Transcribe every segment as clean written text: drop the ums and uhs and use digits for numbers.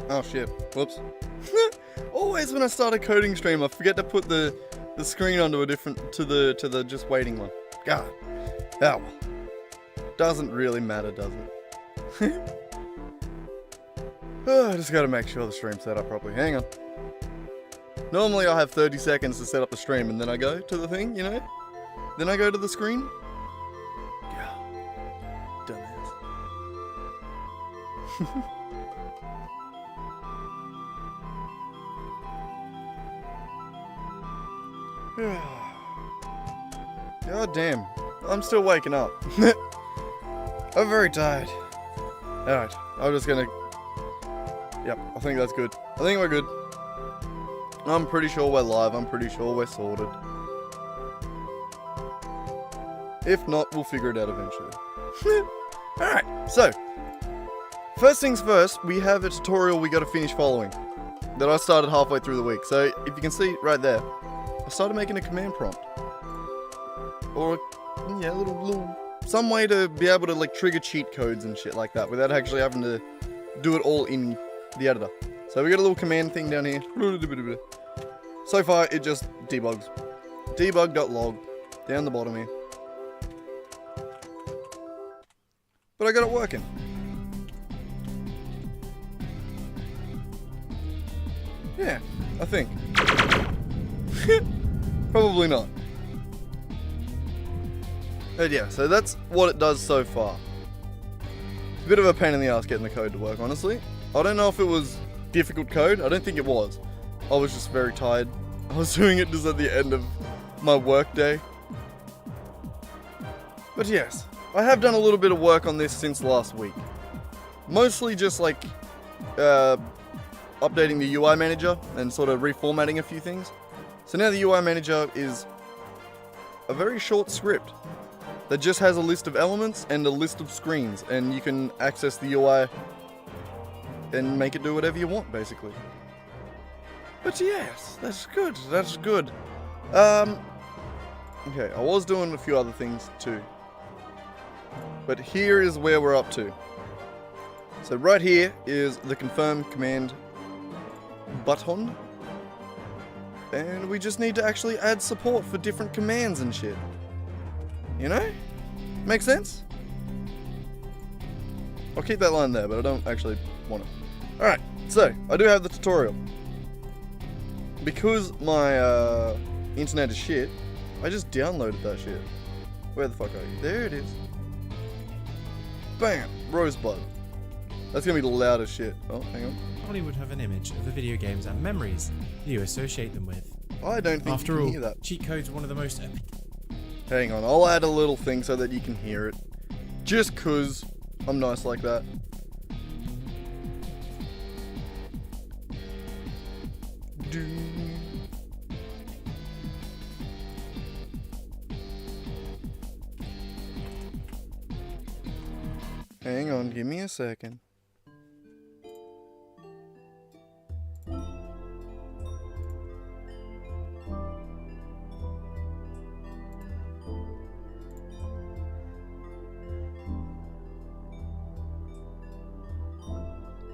Oh shit, whoops. Always when I start a coding stream, I forget to put the screen onto a different, to the just waiting one. God. Oh well. Doesn't really matter, does it? Oh, I just gotta make sure the stream's set up properly. Hang on. Normally I have 30 seconds to set up the stream and then I go to the thing, you know? Then I go to the screen. Yeah. Dumbass. God damn. I'm still waking up. I'm very tired. Alright, I'm just gonna... Yep, I think that's good. I think we're good. I'm pretty sure we're live. I'm pretty sure we're sorted. If not, we'll figure it out eventually. Alright, so. First things first, we have a tutorial we gotta finish following. That I started halfway through the week. So, if you can see right there, I started making a command prompt. Or, yeah, some way to be able to, like, trigger cheat codes and shit like that without actually having to do it all in the editor. So we got a little command thing down here. So far, it just debugs. Debug.log down the bottom here. But I got it working. Yeah, I think. Probably not. But yeah, so that's what it does so far. A bit of a pain in the ass getting the code to work, honestly. I don't know if it was difficult code. I don't think it was. I was just very tired. I was doing it just at the end of my work day. But yes, I have done a little bit of work on this since last week. Mostly just like updating the UI manager and sort of reformatting a few things. So now the UI manager is a very short script that just has a list of elements and a list of screens, and you can access the UI and make it do whatever you want, basically. But yes, that's good, that's good. Okay, I was doing a few other things too. But here is where we're up to. So right here is the confirm command button. And we just need to actually add support for different commands and shit. You know? Make sense? I'll keep that line there, but I don't actually want it. Alright, so, I do have the tutorial. Because my internet is shit, I just downloaded that shit. Where the fuck are you? There it is. Bam! Rosebud. That's gonna be the loudest shit. Oh, hang on. Probably would have an image of the video games and memories you associate them with. I don't think After you can all, hear that. cheat codes are one of the most epic. Hang on, I'll add a little thing so that you can hear it. Just cause I'm nice like that. Hang on, give me a second.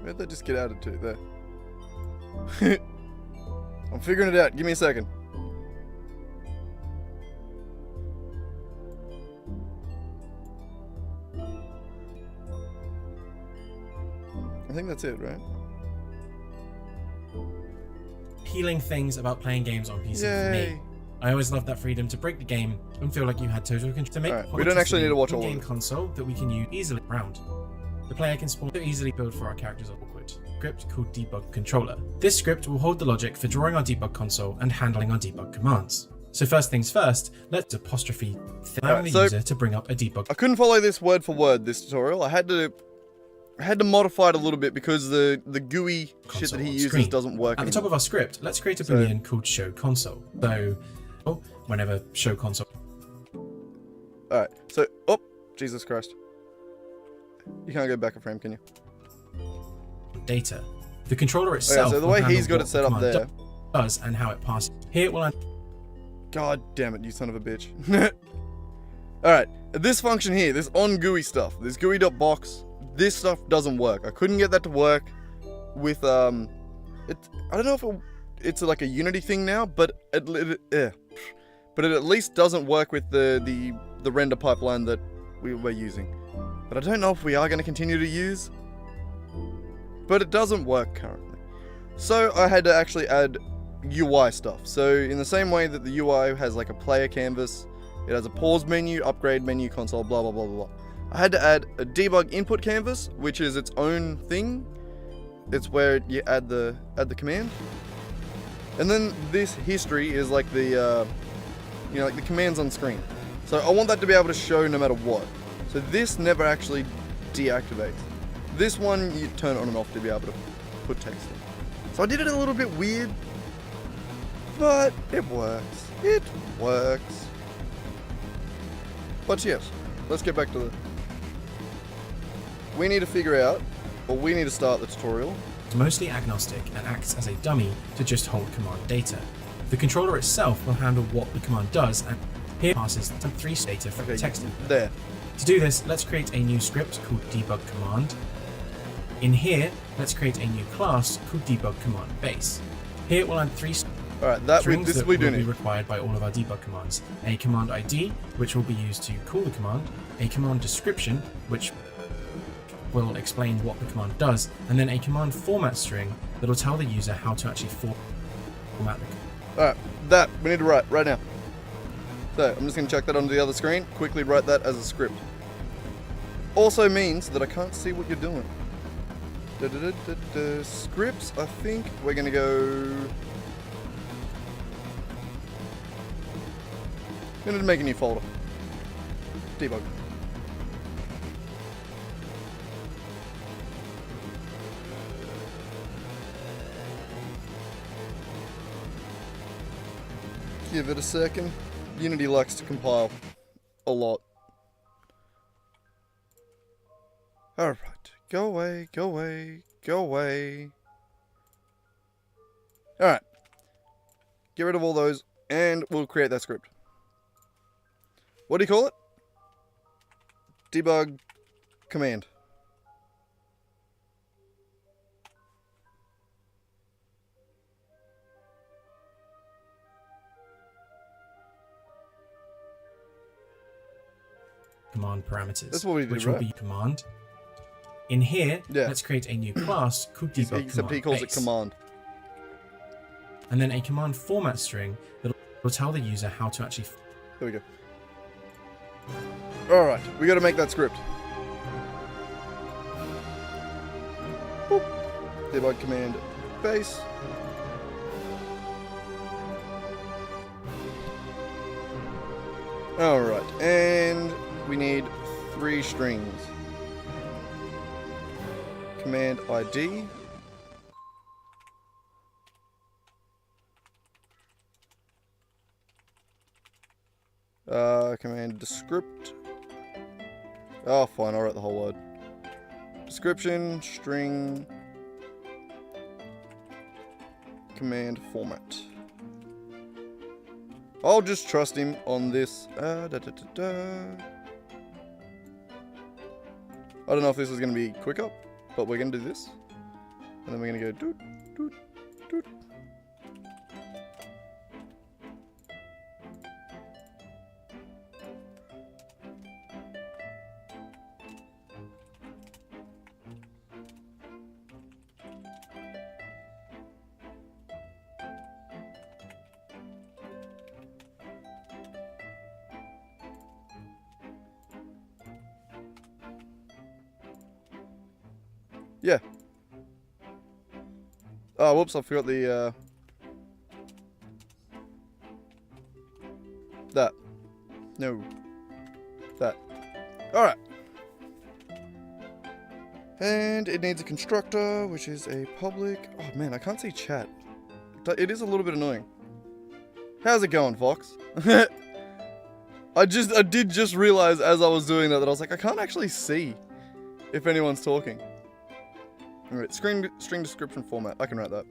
Where'd that just get added to? There. I'm figuring it out. Give me a second. I think that's it, right? Appealing things about playing games on PC for me. Yay. I always loved that freedom to break the game and feel like you had total control to make Alright, we don't actually need to watch all of game it. console that we can use easily around. The player can spawn so easily build for our characters on awkward script called Debug Controller. This script will hold the logic for drawing our debug console and handling our debug commands. So first things first, let's apostrophe allowing the user to bring up a debug. I couldn't follow this word for word, this tutorial. I had to modify it a little bit because the GUI shit that he uses screen. doesn't work At the top of our script, let's create a boolean called show console. So, whenever show console. Alright, so, oh, Jesus Christ. You can't go back a frame, can you? Data. The controller itself. Okay, so the way he's got it set up there does and how it passes. Here it will. God damn it, you son of a bitch. Alright, this function here, this on GUI stuff, this GUI.box, this stuff doesn't work. I couldn't get that to work. with I don't know if it's like a Unity thing now, but it at least doesn't work with the render pipeline that we were using. But I don't know if we are going to continue to use. But it doesn't work currently. So I had to actually add UI stuff. So in the same way that the UI has like a player canvas, it has a pause menu, upgrade menu, console, blah blah blah blah blah. I had to add a debug input canvas, which is its own thing. It's where you add the command. And then this history is like the like the commands on screen. So I want that to be able to show no matter what. So this never actually deactivates. This one you turn on and off to be able to put text in. So I did it a little bit weird, but it works. It works. But yes, let's get back to the... We need to figure out, or we need to start the tutorial. It's mostly agnostic and acts as a dummy to just hold command data. The controller itself will handle what the command does, and here passes some 3 data from the text input. There. To do this, let's create a new script called debug command. In here, let's create a new class called debug command base. Here we'll add 3 Alright, strings this that we will do be need. required by all of our debug commands. A command ID, which will be used to call the command, a command description, which will explain what the command does, and then a command format string that will tell the user how to actually format the command. Alright, that we need to write right now. So I'm just going to chuck that onto the other screen, quickly write that as a script. Also means that I can't see what you're doing. Scripts, I think we're going to go... I'm going to make a new folder. Debug. Give it a second. Unity likes to compile a lot. Alright. Go away, go away, go away. Alright. Get rid of all those, and we'll create that script. What do you call it? Debug command. Command parameters. That's what we did, which right? will be command. In here, Yeah. let's create a new class called debug Except command he calls it base. command. And then a command format string that will tell the user how to actually... Here we go. Alright, we gotta make that script. Boop. Debug command base. Alright, and we need 3 strings. Command ID. Command descript. Oh, fine, I'll write the whole word. Description, string, command format. I'll just trust him on this. I don't know if this is going to be quicker, but we're going to do this. And then we're going to go doot, doot, doot. Yeah. Oh, whoops, I forgot the, that. No. That. Alright. And it needs a constructor, which is a public... Oh, man, I can't see chat. It is a little bit annoying. How's it going, Fox? I did just realize as I was doing that I was like, I can't actually see if anyone's talking. Alright, string description format. I can write that.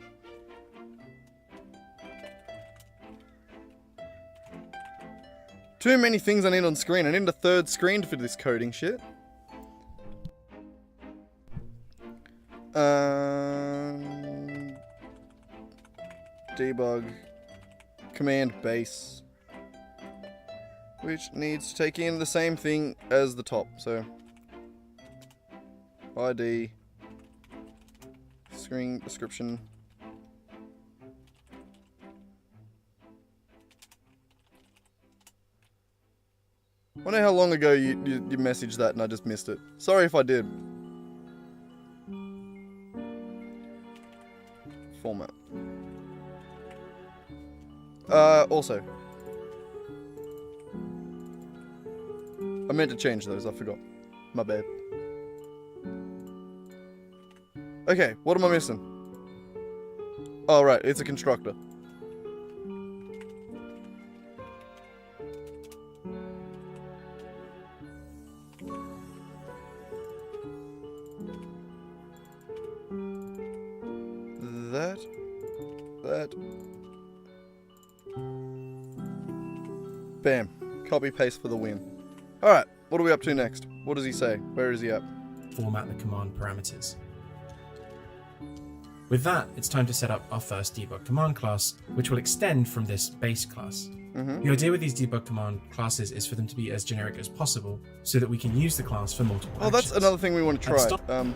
Too many things I need on screen. I need a 3rd screen for this coding shit. debug command base, which needs to take in the same thing as the top. So ID, screen description. Wonder how long ago you messaged that and I just missed it. Sorry if I did. Format. Also. I meant to change those, I forgot. My bad. Okay, what am I missing? Oh, right, it's a constructor. That. Bam. Copy paste for the win. Alright, what are we up to next? What does he say? Where is he at? Format the command parameters. With that, it's time to set up our first debug command class, which will extend from this base class. The idea with these debug command classes is for them to be as generic as possible, so that we can use the class for multiple actions. That's another thing we want to try.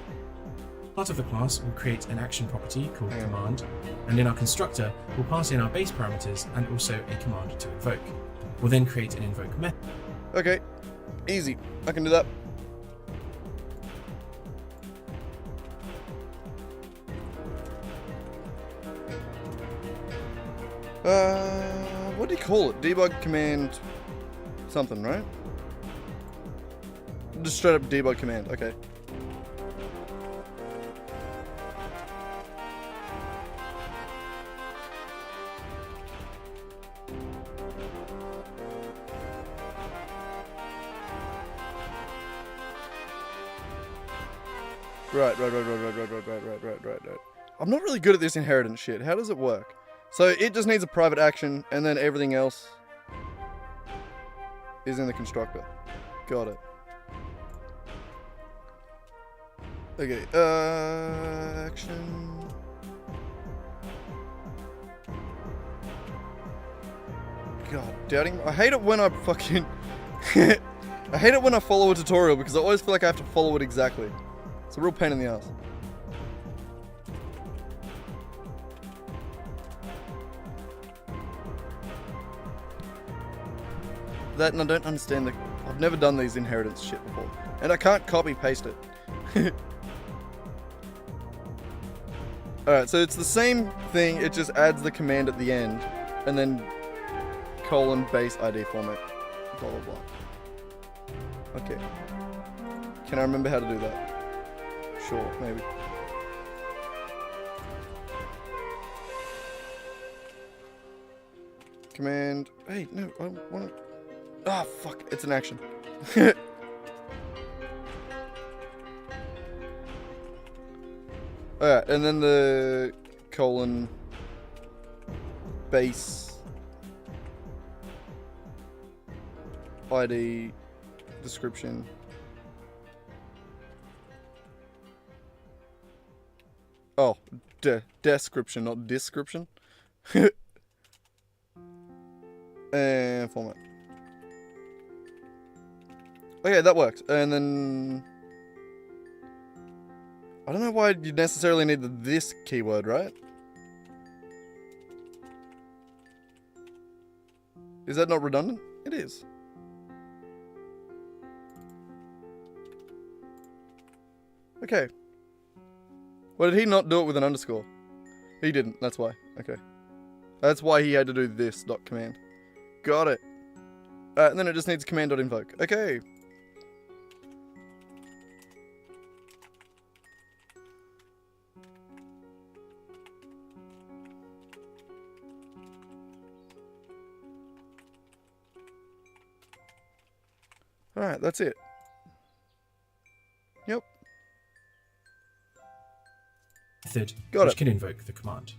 Part of the class will create an action property called command, and in our constructor, we'll pass in our base parameters and also a command to invoke. We'll then create an invoke method. Okay, easy. I can do that. What do you call it? Debug command something, right? Just straight up debug command, okay. Right. I'm not really good at this inheritance shit. How does it work? So it just needs a private action, and then everything else is in the constructor. Got it. Okay, action. God, doubting. I hate it when I fucking... I hate it when I follow a tutorial, because I always feel like I have to follow it exactly. It's a real pain in the ass. That, and I don't understand the... I've never done these inheritance shit before. And I can't copy paste it. Alright, so it's the same thing, it just adds the command at the end. And then colon base ID format. Blah blah blah. Okay. Can I remember how to do that? Sure, maybe. Command. Hey, no, I don't want to. Ah, fuck. It's an action. Alright, and then the colon base ID description. Oh, description, not description. And format. Okay, that works. And then... I don't know why you necessarily need this keyword, right? Is that not redundant? It is. Okay. Well, did he not do it with an underscore? He didn't, that's why. Okay. That's why he had to do this dot command. Got it. And then it just needs command.invoke. Okay. Alright, that's it. Yep. Method Got which it. can invoke the command.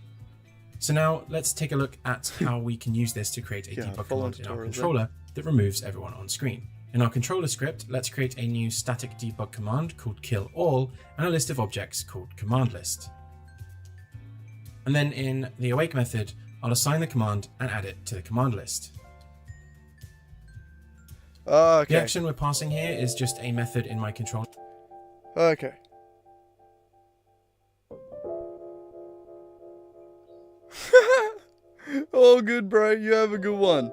So now let's take a look at how we can use this to create a debug command in our controller that removes everyone on screen. In our controller script, let's create a new static debug command called kill all and a list of objects called command list. And then in the awake method, I'll assign the command and add it to the command list. Okay. The action we're passing here is just a method in my controller. Okay. All good, bro. You have a good one.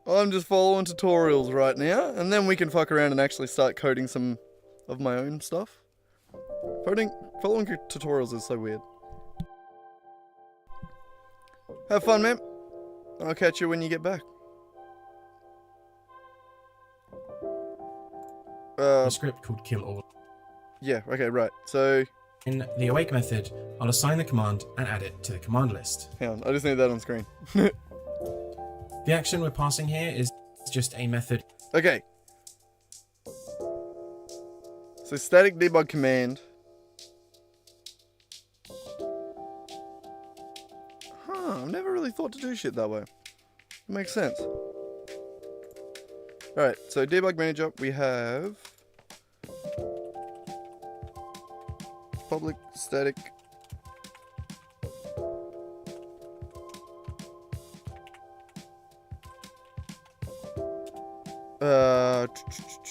I'm just following tutorials right now, and then we can fuck around and actually start coding some of my own stuff. Following tutorials is so weird. Have fun, man. I'll catch you when you get back. A script called kill all. Yeah, okay, right. So, In the awake method, I'll assign the command and add it to the command list. hang on, I just need that on screen. The action we're passing here is just a method. Okay. So static debug command. Huh, I've never really thought to do shit that way. It makes sense. Alright, so debug manager, we have public static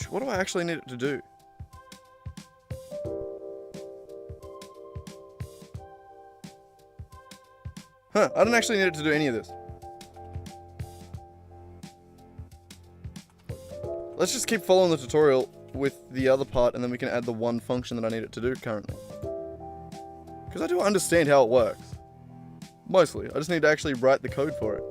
what do I actually need it to do? Huh, I don't actually need it to do any of this. Let's just keep following the tutorial with the other part, and then we can add the one function that I need it to do currently. Because I do understand how it works. Mostly. I just need to actually write the code for it.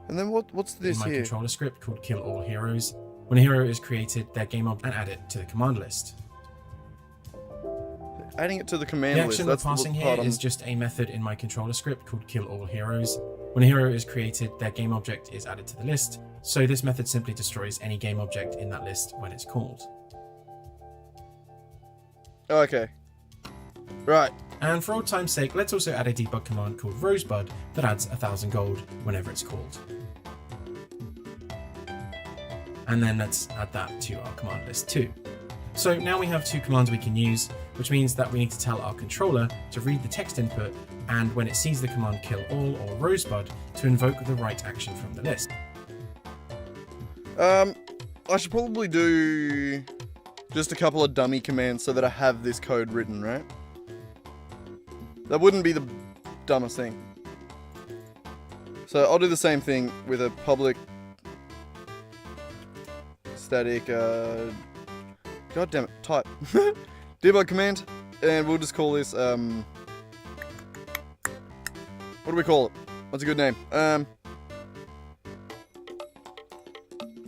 And then what's this In my here? controller script called kill all heroes. When a hero is created, their game object and add it to the command list. Adding it to the command The list. action we're That's passing the here part is just a method in my controller script called kill all heroes. When a hero is created, their game object is added to the list, so this method simply destroys any game object in that list when it's called. Okay. Right. And for old time's sake, let's also add a debug command called Rosebud that adds 1000 gold whenever it's called. And then let's add that to our command list too. So now we have two commands we can use, which means that we need to tell our controller to read the text input, and when it sees the command kill all or Rosebud, to invoke the right action from the list. I should probably do just a couple of dummy commands so that I have this code written, right? That wouldn't be the dumbest thing. So I'll do the same thing with a public static, god damn it, type. Debug command, and we'll just call this, what do we call it? What's a good name?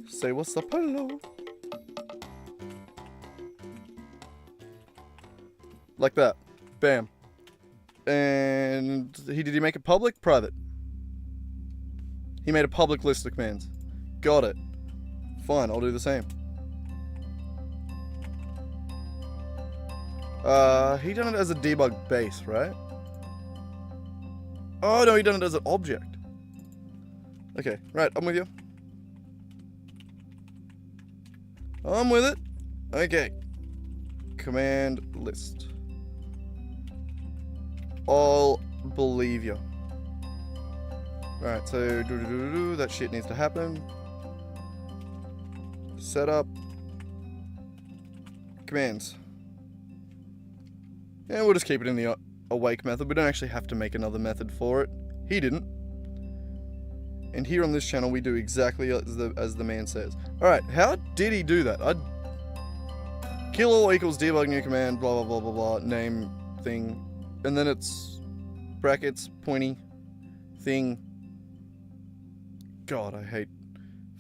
Say what's up, hello. Like that. Bam. And did he make it public? Private. He made a public list of commands. Got it. Fine, I'll do the same. He done it as a debug base, right? Oh no, he done it as an object. Okay, right, I'm with you. I'm with it. Okay. Command list. I'll believe you. Alright, so that shit needs to happen. Setup. Commands. Yeah, we'll just keep it in the awake method. We don't actually have to make another method for it. He didn't. And here on this channel, we do exactly as the man says. Alright, how did he do that? Kill all equals debug new command, blah, blah, blah, blah, blah, name, thing. And then it's brackets, pointy, thing. God, I hate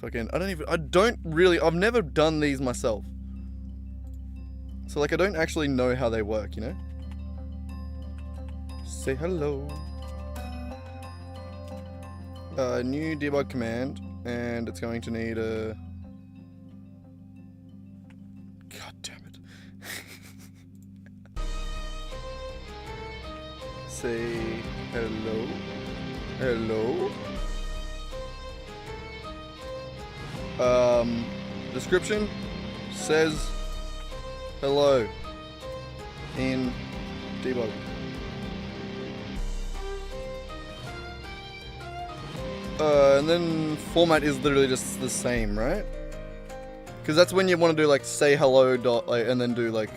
fucking, I've never done these myself. So, like, I don't actually know how they work, you know? Say hello. New debug command, and it's going to need a... God damn it. Say hello. Hello. description says hello in debug. And then format is literally just the same, right? Because that's when you want to do like say hello dot like, and then do like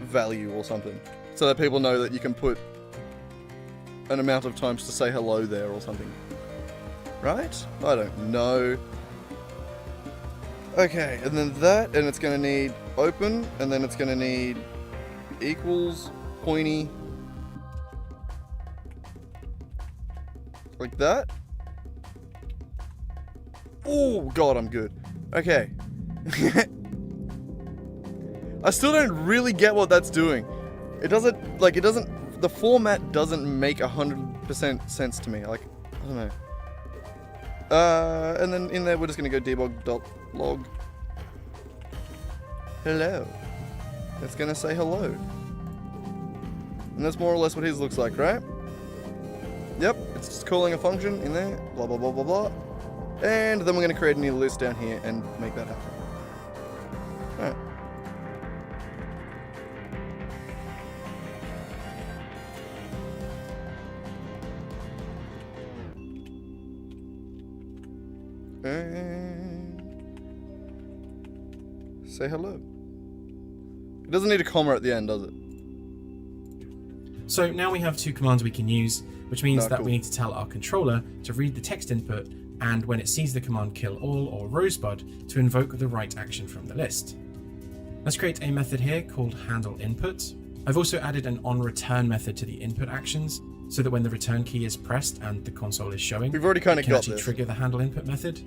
value or something, so that people know that you can put an amount of times to say hello there or something, right? I don't know. Okay, and then that, and it's gonna need open, and then it's gonna need equals pointy. Like that. Oh god, I'm good. Okay. I still don't really get what that's doing. It doesn't, like, the format doesn't make 100% sense to me. Like, I don't know. And then in there we're just gonna go debug.log. Hello. It's gonna say hello. And that's more or less what his looks like, right? Yep, it's just calling a function in there, blah blah blah blah blah. And then we're gonna create a new list down here and make that happen. Alright. And say hello. It doesn't need a comma at the end, does it? So now we have two commands we can use, which means that cool. we need to tell our controller to read the text input, and when it sees the command kill all or rosebud, to invoke the right action from the list. Let's create a method here called handleInput. I've also added an onReturn method to the input actions, so that when the return key is pressed and the console is showing, We've already kind it of can got actually this. trigger the handleInput method.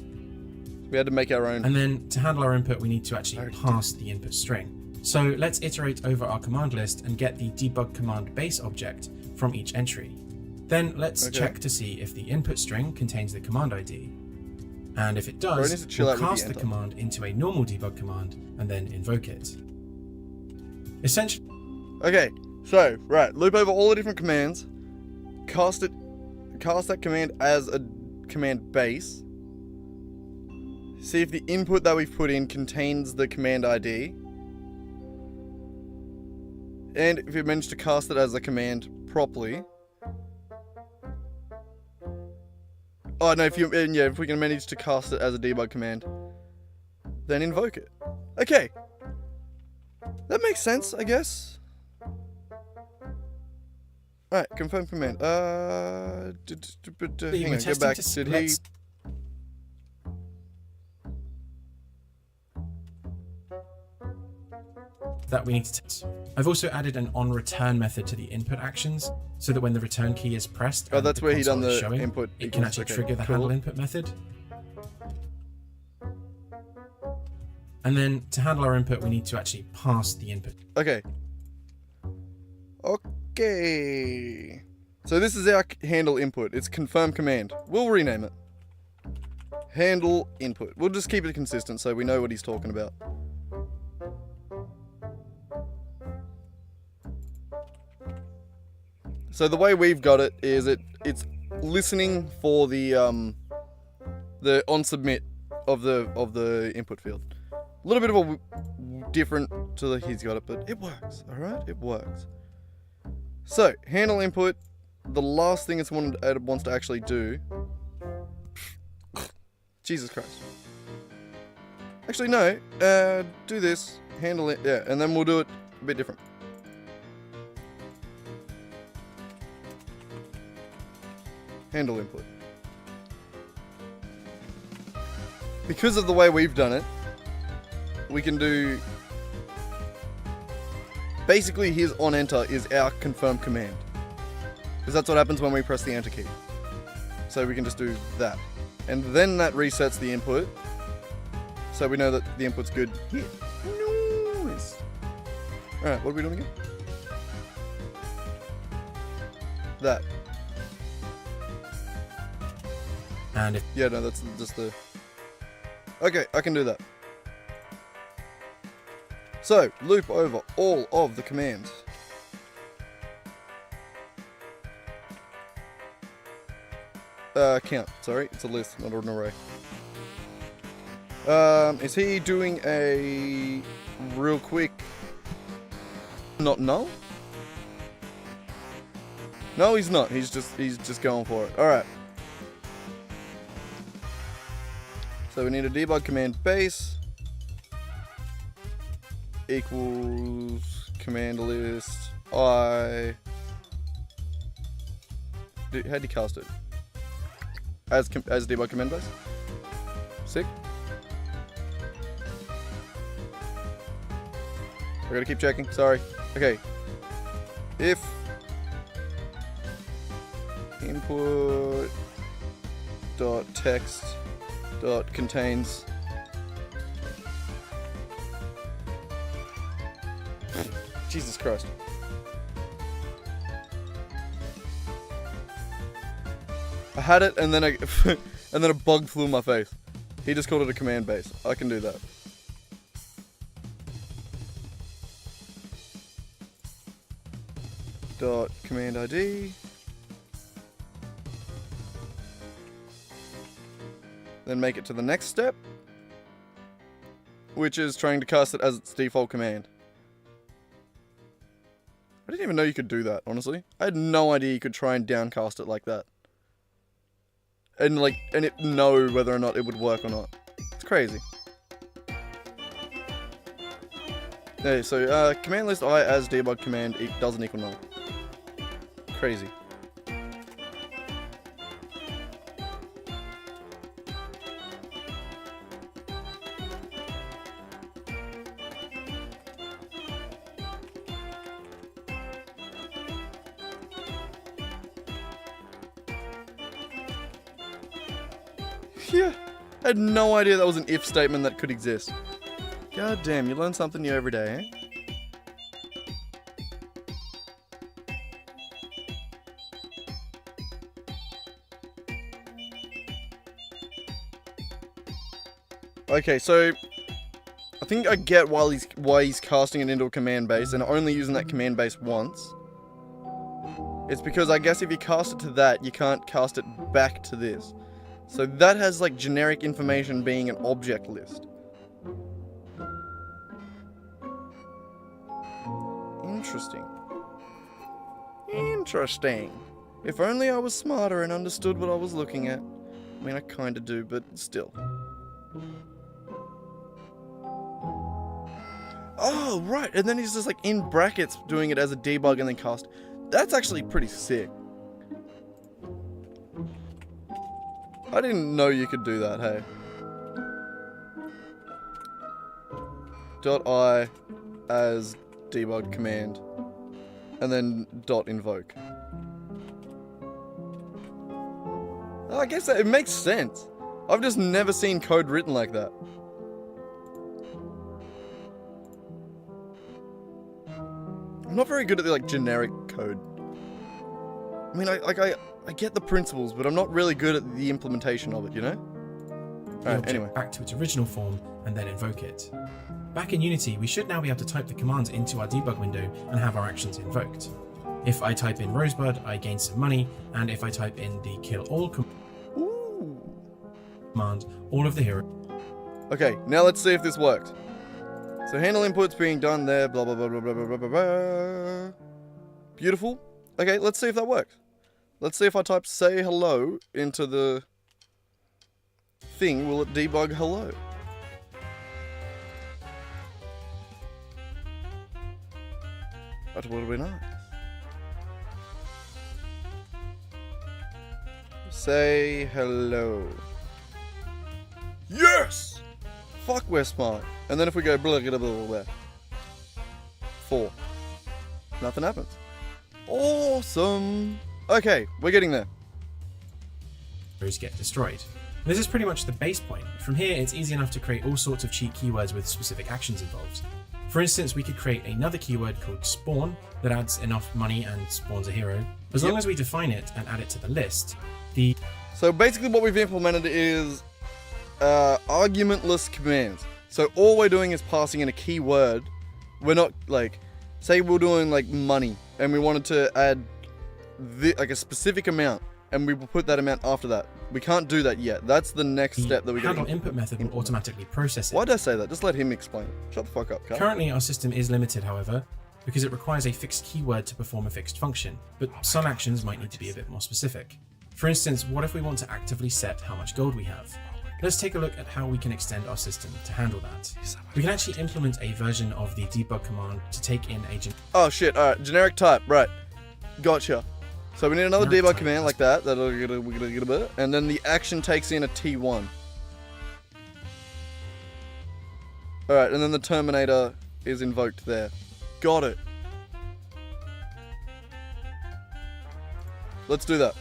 We had to make our own. And then to handle our input, we need to actually pass the input string. So let's iterate over our command list and get the debug command base object from each entry. Then let's check to see if the input string contains the command ID. And if it does, we'll cast the command into a normal debug command and then invoke it. Essentially. Okay, so, right, loop over all the different commands, cast that command as a command base, see if the input that we've put in contains the command ID, and if you manage to cast it as a command properly. Oh no, if we can manage to cast it as a debug command, then invoke it. Okay. That makes sense, I guess. Alright, confirm command. Hang on, go back. Did he... that we need to test. I've also added an onReturn method to the input actions, so that when the return key is pressed and that's the where he done console is the showing, input it can actually trigger the handleInput method. And then to handle our input, we need to actually pass the input. Okay. Okay. So this is our handle input. It's confirm command. We'll rename it. Handle input. We'll just keep it consistent so we know what he's talking about. So the way we've got it is it's listening for the on submit of the input field. A little bit of a different to the he's got it, but it works. All right, it works. So handle input. The last thing it wants to actually do. Jesus Christ. Actually, no. Do this. Handle it. Yeah, and then we'll do it a bit different. Handle input. Because of the way we've done it, we can do... Basically, his on enter is our confirm command. Because that's what happens when we press the enter key. So we can just do that. And then that resets the input. So we know that the input's good here. Nice. Alright, what are we doing again? That. And if yeah, no, that's just the... Okay, I can do that. So, loop over all of the commands. Count, sorry, it's a list, not an array. Is he doing a real quick not null? No, he's not. He's just going for it. Alright. So we need a debug command base equals command list how'd you cast it? As debug command base? Sick. I gotta keep checking, sorry. Okay. If input dot text dot contains Jesus Christ. I had it and then and then a bug flew in my face. He just called it a command base. I can do that. Dot command ID. Then make it to the next step, which is trying to cast it as its default command. I didn't even know you could do that, honestly. I had no idea you could try and downcast it like that. And it know whether or not it would work or not. It's crazy. Okay, so command list I as debug command doesn't equal null. Crazy. Yeah, I had no idea that was an if statement that could exist. God damn, you learn something new every day, eh? Okay, so I think I get why he's casting it into a command base and only using that command base once. It's because I guess if you cast it to that, you can't cast it back to this. So that has like generic information being an object list. Interesting. Interesting. If only I was smarter and understood what I was looking at. I mean, I kinda do, but still. Oh, right, and then he's just like in brackets doing it as a debug and then cast. That's actually pretty sick. I didn't know you could do that, hey. .I as debug command and then .invoke. I guess it makes sense. I've just never seen code written like that. I'm not very good at the generic code. I mean, I get the principles, but I'm not really good at the implementation of it, you know? Alright, anyway. Back to its original form and then invoke it. Back in Unity, we should now be able to type the commands into our debug window and have our actions invoked. If I type in Rosebud, I gain some money, and if I type in the kill all command, all of the heroes. Okay, now let's see if this worked. So handle inputs being done there, blah blah blah blah blah blah blah blah. Beautiful. Okay, let's see if that works. Let's see if I type say hello into the thing, will it debug hello? That would be nice. Say hello. Yes! Fuck, we're smart. And then if we go blah blah blah blah, 4. Nothing happens. Awesome. Okay, we're getting there. Get destroyed. This is pretty much the base point. From here, it's easy enough to create all sorts of cheat keywords with specific actions involved. For instance, we could create another keyword called spawn that adds enough money and spawns a hero. As long as we define it and add it to the list, So basically what we've implemented is argumentless commands. So all we're doing is passing in a keyword. We're not say we're doing money and we wanted to add a specific amount and we will put that amount after that. We can't do that yet. That's the next step that we handle got. input method will automatically process it. Why did I say that? Just let him explain it. Shut the fuck up, Carl. Currently, our system is limited, however, because it requires a fixed keyword to perform a fixed function, but some actions might need to be a bit more specific. For instance, what if we want to actively set how much gold we have? Let's take a look at how we can extend our system to handle that. We can actually implement a version of the debug command to take in a Oh shit, alright, generic type, right. Gotcha. So we need another Generic debug type, command like that, and then the action takes in a T1. Alright, and then the terminator is invoked there. Got it. Let's do that.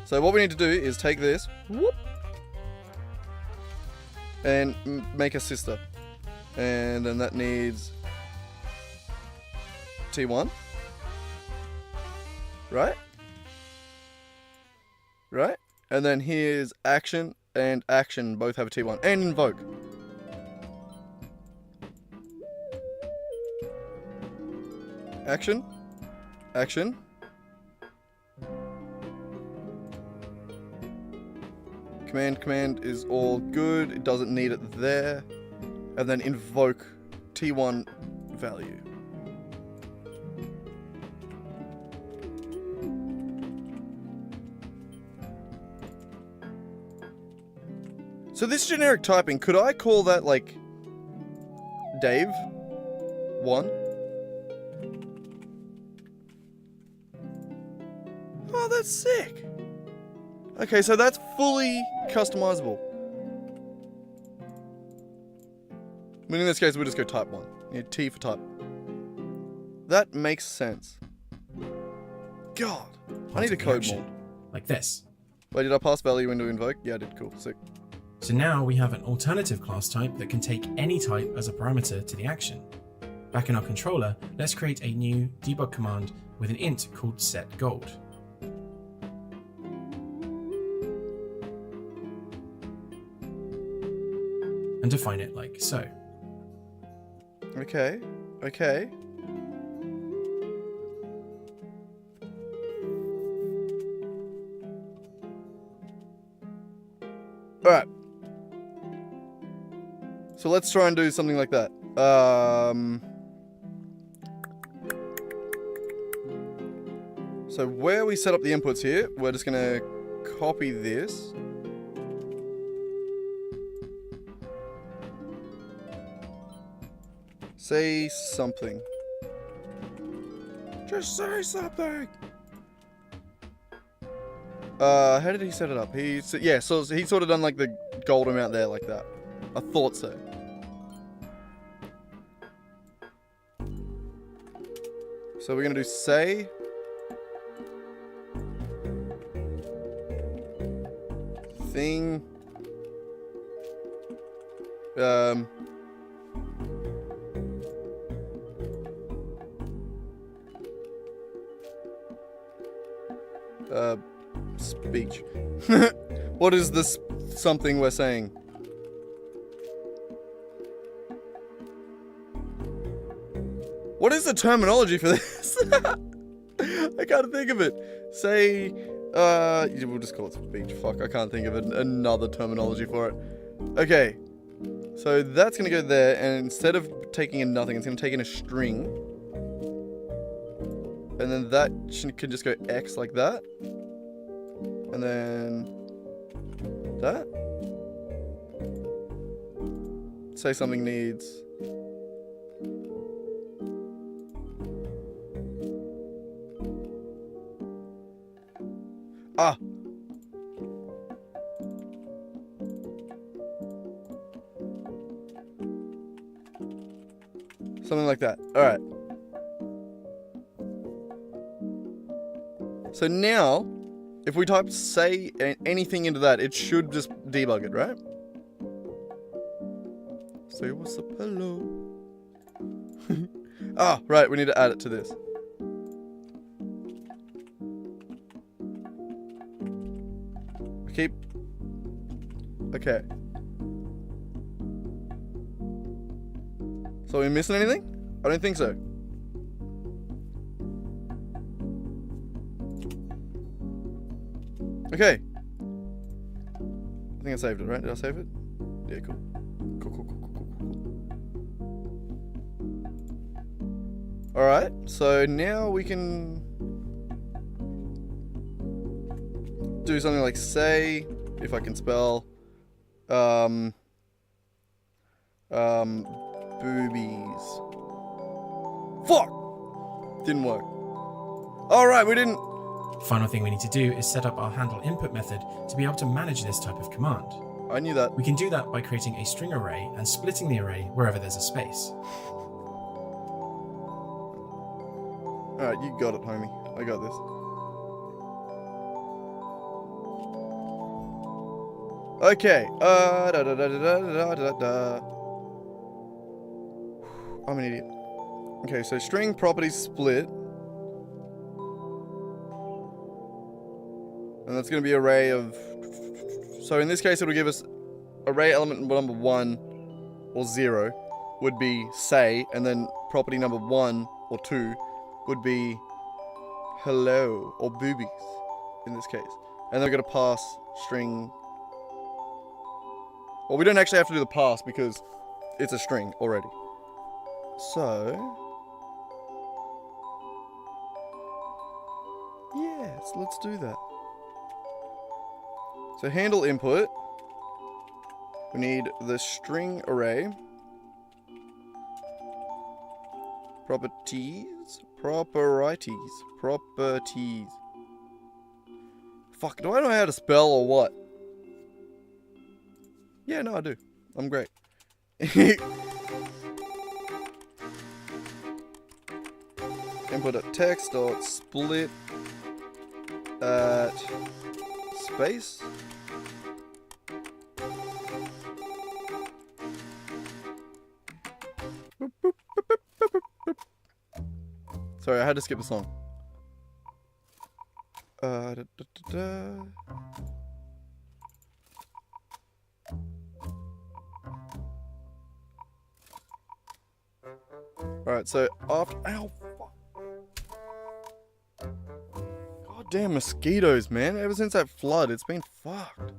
So what we need to do is take this, whoop, and make a sister. And then that needs T1. Right? Right? And then here's action and action both have a T1. And invoke. Action. Action. Command is all good. It doesn't need it there. And then invoke T1 value. So this generic typing, could I call that like Dave 1? Oh, that's sick. Okay, so that's fully customizable. I mean, in this case, we'll just go type 1. Yeah, T for type. That makes sense. God, I need a code more. Like this. Wait, did I pass value into invoke? Yeah, I did. Cool. Sick. So now we have an alternative class type that can take any type as a parameter to the action. Back in our controller, let's create a new debug command with an int called setGold. And define it like so. Okay. Okay. Alright. So let's try and do something like that. So where we set up the inputs here, we're just gonna copy this. Say something. Just say something. How did he set it up? So he sort of done like the gold amount there like that. I thought so. So we're gonna do say thing speech. What is this something we're saying? What is the terminology for this? I can't think of it. Say, we'll just call it speech. Fuck, I can't think of another terminology for it. Okay, so that's gonna go there, and instead of taking in nothing, it's gonna take in a string. And then that can just go X like that. And then that. Say something needs. Ah. Something like that. All right. So now, if we type say anything into that, it should just debug it, right? Say what's up, hello. Ah, right, we need to add it to this. Okay. So are we missing anything? I don't think so. Okay. I think I saved it, right? Did I save it? Yeah, cool. Cool. Alright, so now we can do something like say, if I can spell, boobies. Fuck! Didn't work. Alright, we didn't. Final thing we need to do is set up our handle input method to be able to manage this type of command. I knew that. We can do that by creating a string array and splitting the array wherever there's a space. Alright, you got it, homie. I got this. Okay. I'm an idiot. Okay, so string properties split. And that's going to be array of... So in this case, it'll give us array element number 1 or 0 would be say, and then property number 1 or 2 would be hello or boobies in this case. And then we're going to pass string... Well, we don't actually have to do the pass because it's a string already. So... Yes, let's do that. So handle input, we need the string array, properties. Fuck, do I know how to spell or what? Yeah, no, I do. I'm great. Input at text dot split at space. Sorry, I had to skip a song. Alright, so after... Ow, fuck. God damn mosquitoes, man. Ever since that flood, it's been fucked.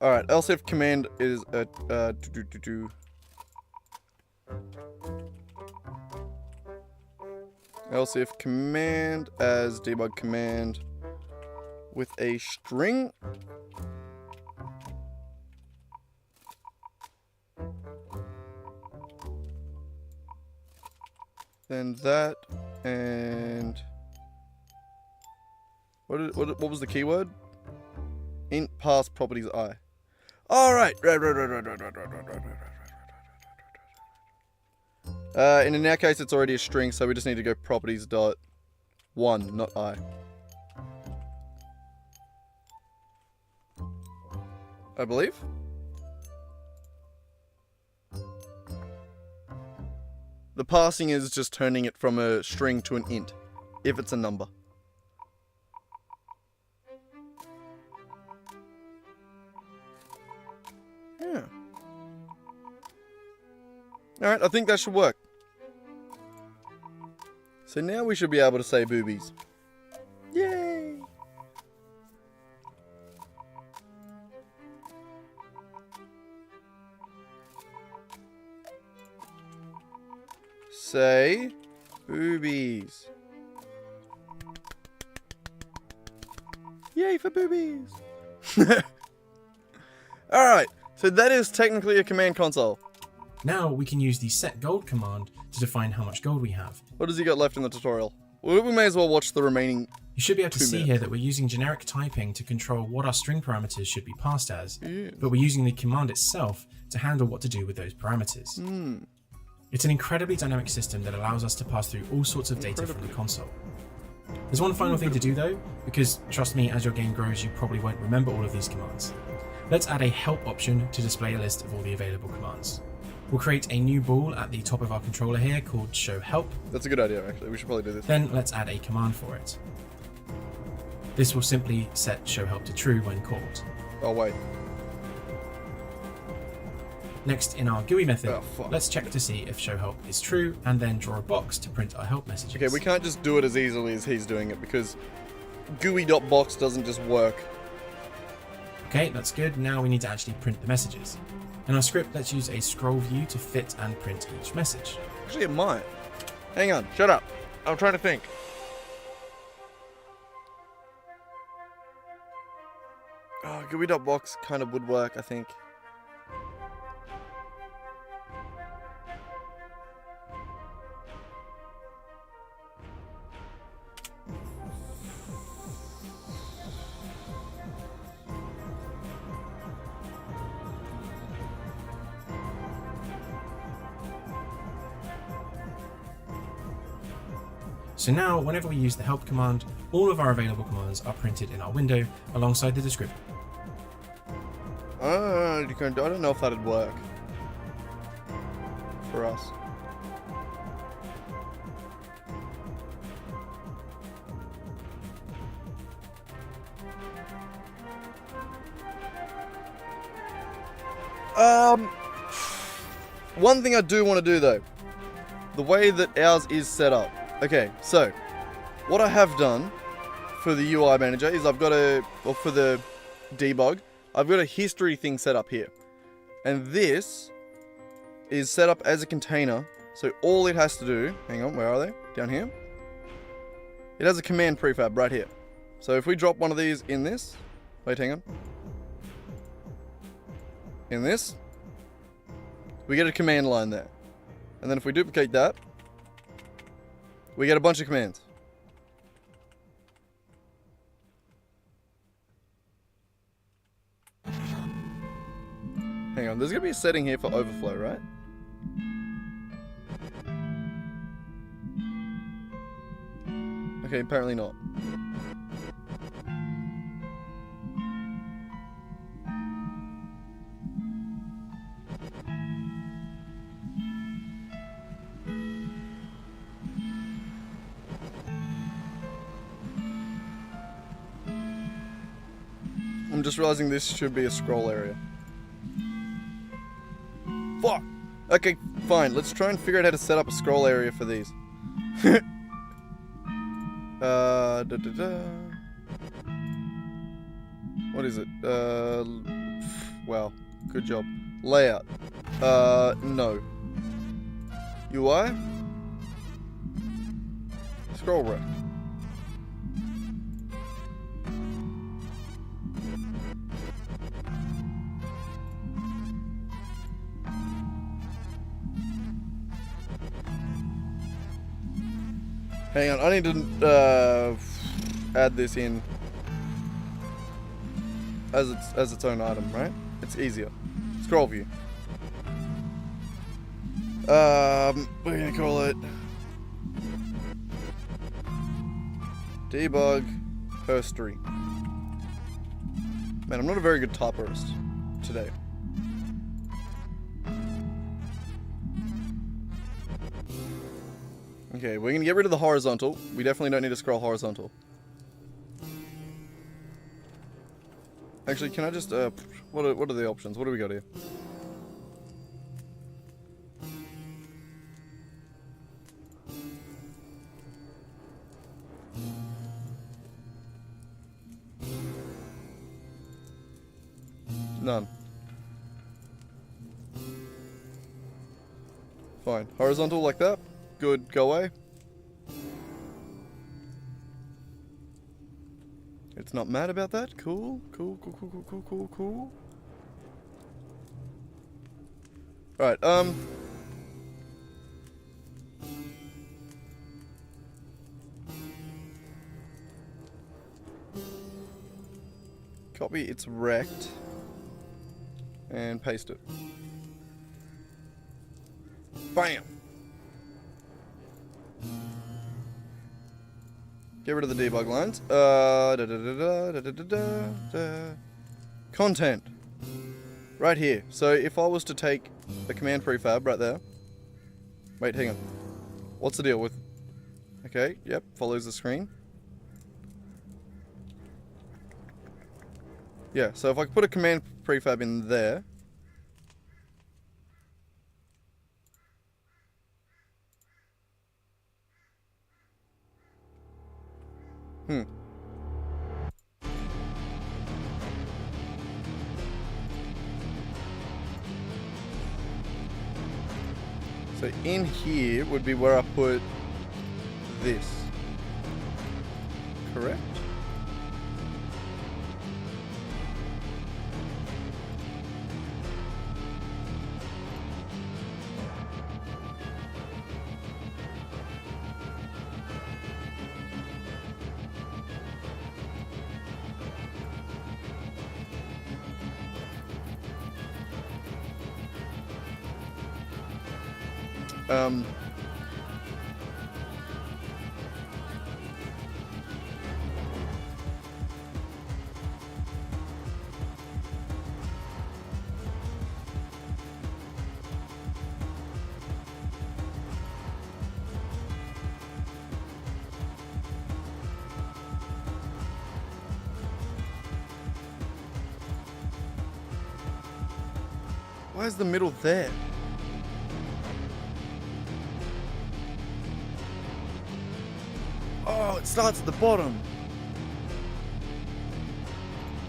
Alright, else if command is else if command as debug command with a string. Then that and what was the keyword? Int pass properties I. Alright. And in our case, it's already a string, so we just need to go properties dot 1, not I. I believe. The passing is just turning it from a string to an int, if it's a number. Yeah. Alright, I think that should work. So now we should be able to say boobies. Yay! Say boobies. Yay for boobies! Alright, so that is technically a command console. Now we can use the set gold command to define how much gold we have. What has he got left in the tutorial? Well, we may as well watch the remaining. You should be able to 2 see minutes. here that we're using generic typing to control what our string parameters should be passed as, Yeah. but we're using the command itself to handle what to do with those parameters. It's an incredibly dynamic system that allows us to pass through all sorts of data from the console. There's one final thing to do though, because trust me, as your game grows, you probably won't remember all of these commands. Let's add a help option to display a list of all the available commands. We'll create a new ball at the top of our controller here called show help. That's a good idea, actually. We should probably do this. Then let's add a command for it. This will simply set show help to true when called. Oh, wait. Next, in our GUI method, Oh, fuck. let's check to see if show help is true, and then draw a box to print our help messages. Okay, we can't just do it as easily as he's doing it, because GUI.box doesn't just work. Okay, that's good. Now we need to actually print the messages. In our script, let's use a scroll view to fit and print each message. Actually, it might. Hang on, shut up. I'm trying to think. Oh, GUI.box kind of would work, I think. So now, whenever we use the help command, all of our available commands are printed in our window alongside the description. I don't know if that'd work for us. One thing I do want to do though, the way that ours is set up. Okay, so what I have done for the UI manager is I've got for the debug, I've got a history thing set up here. And this is set up as a container. So all it has to do, hang on, where are they? Down here. It has a command prefab right here. So if we drop one of these in this, wait, hang on. In this, we get a command line there. And then if we duplicate that, we get a bunch of commands. Hang on, there's gonna be a setting here for overflow, right? Okay, apparently not. I'm just realizing this should be a scroll area. Fuck! Okay, fine. Let's try and figure out how to set up a scroll area for these. What is it? Wow. Good job. Layout. No. UI? Scroll rect. Hang on, I need to add this in as its own item, right? It's easier. Scroll view. We're gonna call it debug history. Man, I'm not a very good typist today. Okay, we're gonna get rid of the horizontal. We definitely don't need to scroll horizontal. Actually, can I just, what are the options? What do we got here? None. Fine. Horizontal like that. Good. Go away. It's not mad about that. Cool. Cool. Cool. Cool. Cool. Cool. Cool. Cool. Right. Copy its rect and paste it. Bam. Get rid of the debug lines. Content. Right here. So if I was to take the command prefab right there. Wait, hang on. What's the deal with... Okay, yep, follows the screen. Yeah, so if I put a command prefab in there. So in here would be where I put this. Correct? Why is the middle there? Oh, it starts at the bottom.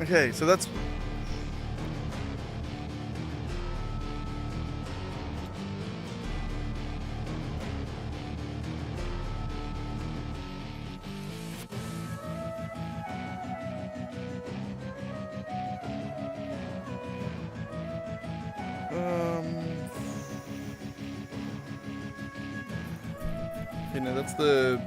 Okay, so that's... You know, that's the...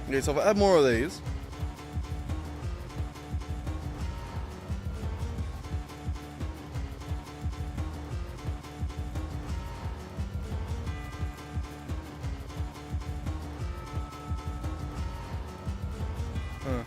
Okay, so if I add more of these... Huh.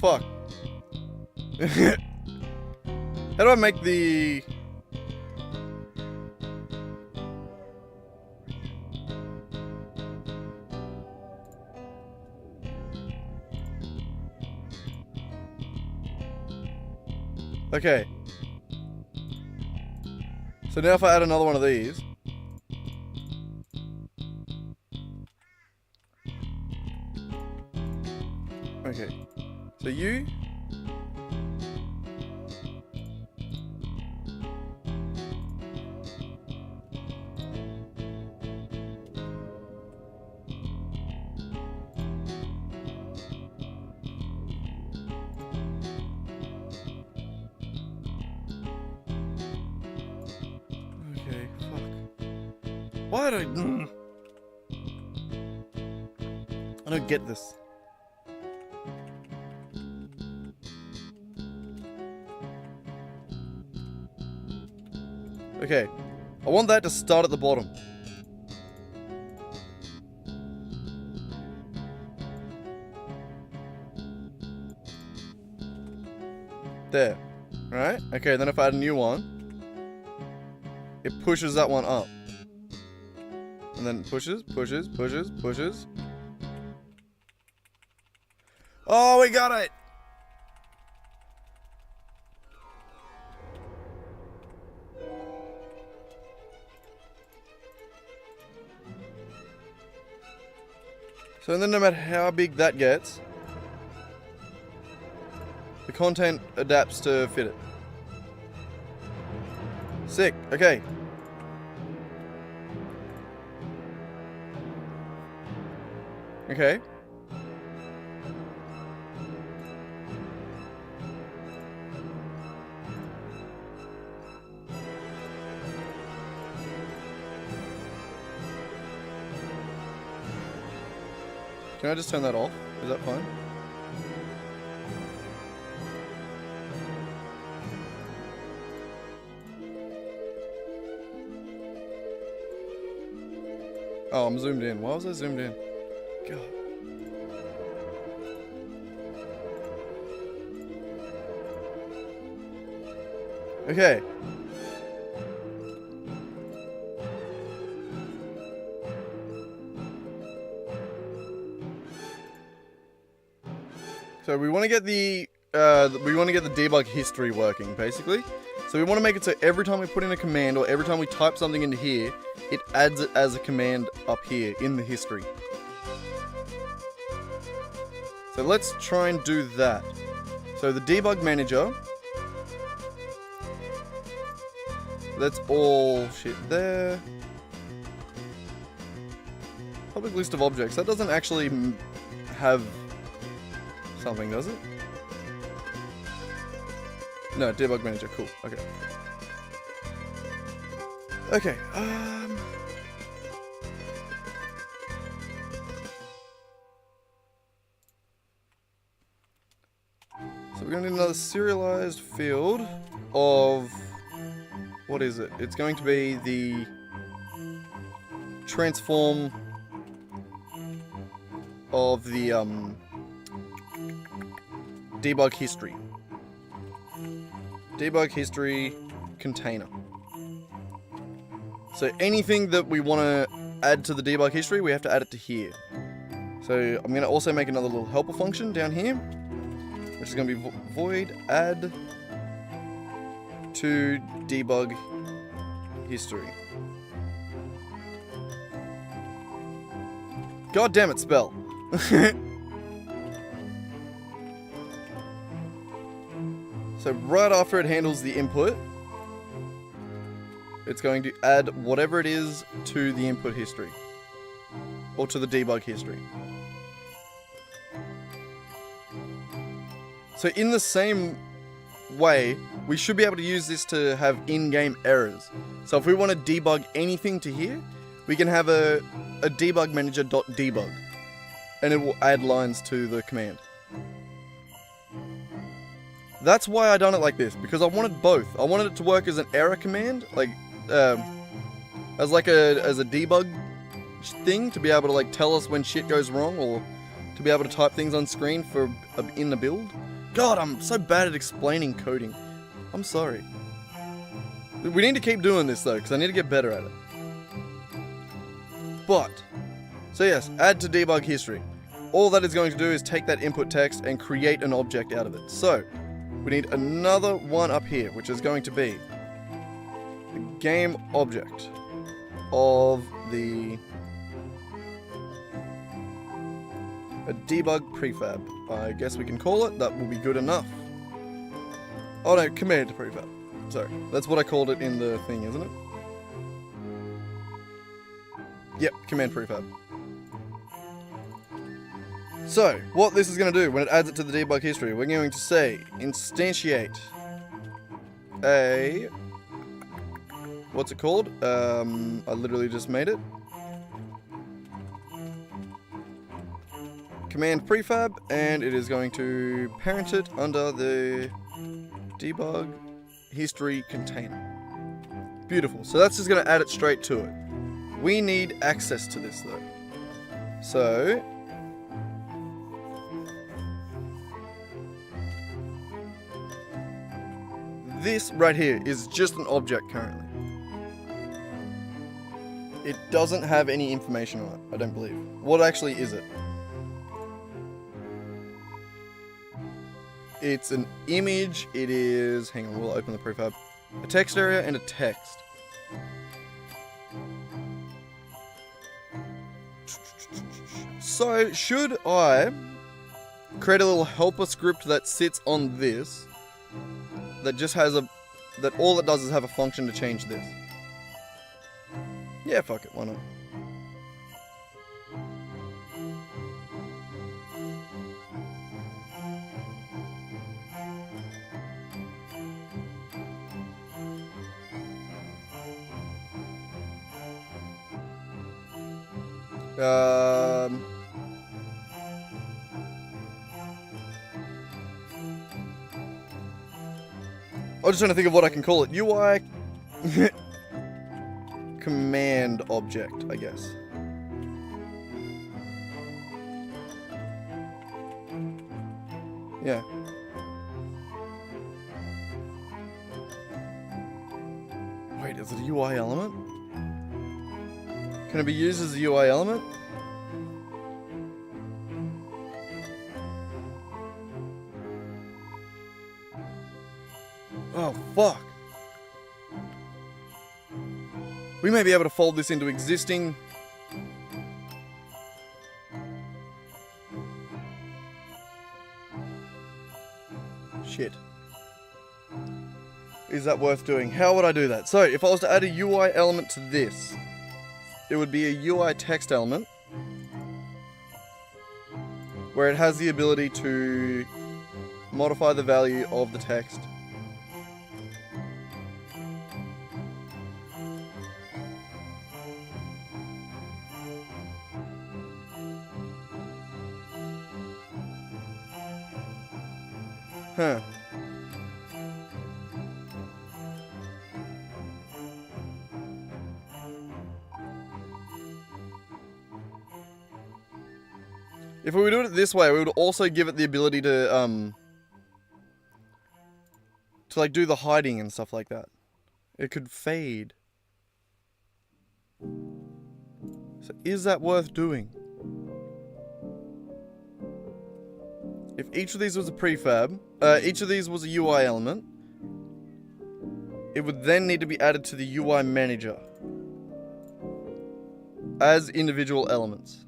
Fuck. How do I make the... Okay. So now if I add another one of these... Okay. So you... Okay, fuck. Why did I don't get this. Okay, I want that to start at the bottom. There, right? Okay, then if I add a new one, it pushes that one up. And then pushes, pushes, pushes, pushes. Oh, we got it! So then no matter how big that gets, the content adapts to fit it. Sick, okay. Okay. Can I just turn that off? Is that fine? Oh, I'm zoomed in. Why was I zoomed in? God. Okay. So we want to get the debug history working, basically. So we want to make it so every time we put in a command or every time we type something into here, it adds it as a command up here in the history. So let's try and do that. So the debug manager, that's all shit there. Public list of objects, that doesn't actually have something, does it? No, debug manager, cool, okay. Okay, so we're gonna need another serialized field of, what is it? It's going to be the transform of the debug history. Debug history container. So anything that we want to add to the debug history, we have to add it to here. So I'm going to also make another little helper function down here, which is going to be void add to debug history. God damn it, spell. So right after it handles the input, it's going to add whatever it is to the input history. Or to the debug history. So in the same way, we should be able to use this to have in-game errors. So if we want to debug anything to here, we can have a debug manager.debug. And it will add lines to the command. That's why I done it like this, because I wanted both. I wanted it to work as an error command, like, as a debug thing, to be able to like tell us when shit goes wrong, or to be able to type things on screen for in the build. God, I'm so bad at explaining coding. I'm sorry. We need to keep doing this though, because I need to get better at it. But, so yes, add to debug history. All that is going to do is take that input text and create an object out of it. So, we need another one up here, which is going to be the game object of a debug prefab. I guess we can call it. That will be good enough. Oh no, command prefab. Sorry, that's what I called it in the thing, isn't it? Yep, command prefab. So, what this is going to do when it adds it to the debug history, we're going to say instantiate a, what's it called? I literally just made it. Command prefab, and it is going to parent it under the debug history container. Beautiful. So that's just going to add it straight to it. We need access to this though. So, this right here is just an object currently. It doesn't have any information on it, I don't believe. What actually is it? It's an image, it is, hang on, we'll open the prefab. A text area and a text. So, should I create a little helper script that sits on this, that just has that all it does is have a function to change this? Yeah, fuck it, why not? I'm just trying to think of what I can call it. UI command object, I guess. Yeah. Wait, is it a UI element? Can it be used as a UI element? Oh, fuck. We may be able to fold this into existing... Shit. Is that worth doing? How would I do that? So, if I was to add a UI element to this, it would be a UI text element where it has the ability to modify the value of the text. Huh. If we would do it this way, we would also give it the ability to like do the hiding and stuff like that. It could fade. So is that worth doing? If each of these was a prefab, each of these was a UI element, it would then need to be added to the UI manager as individual elements.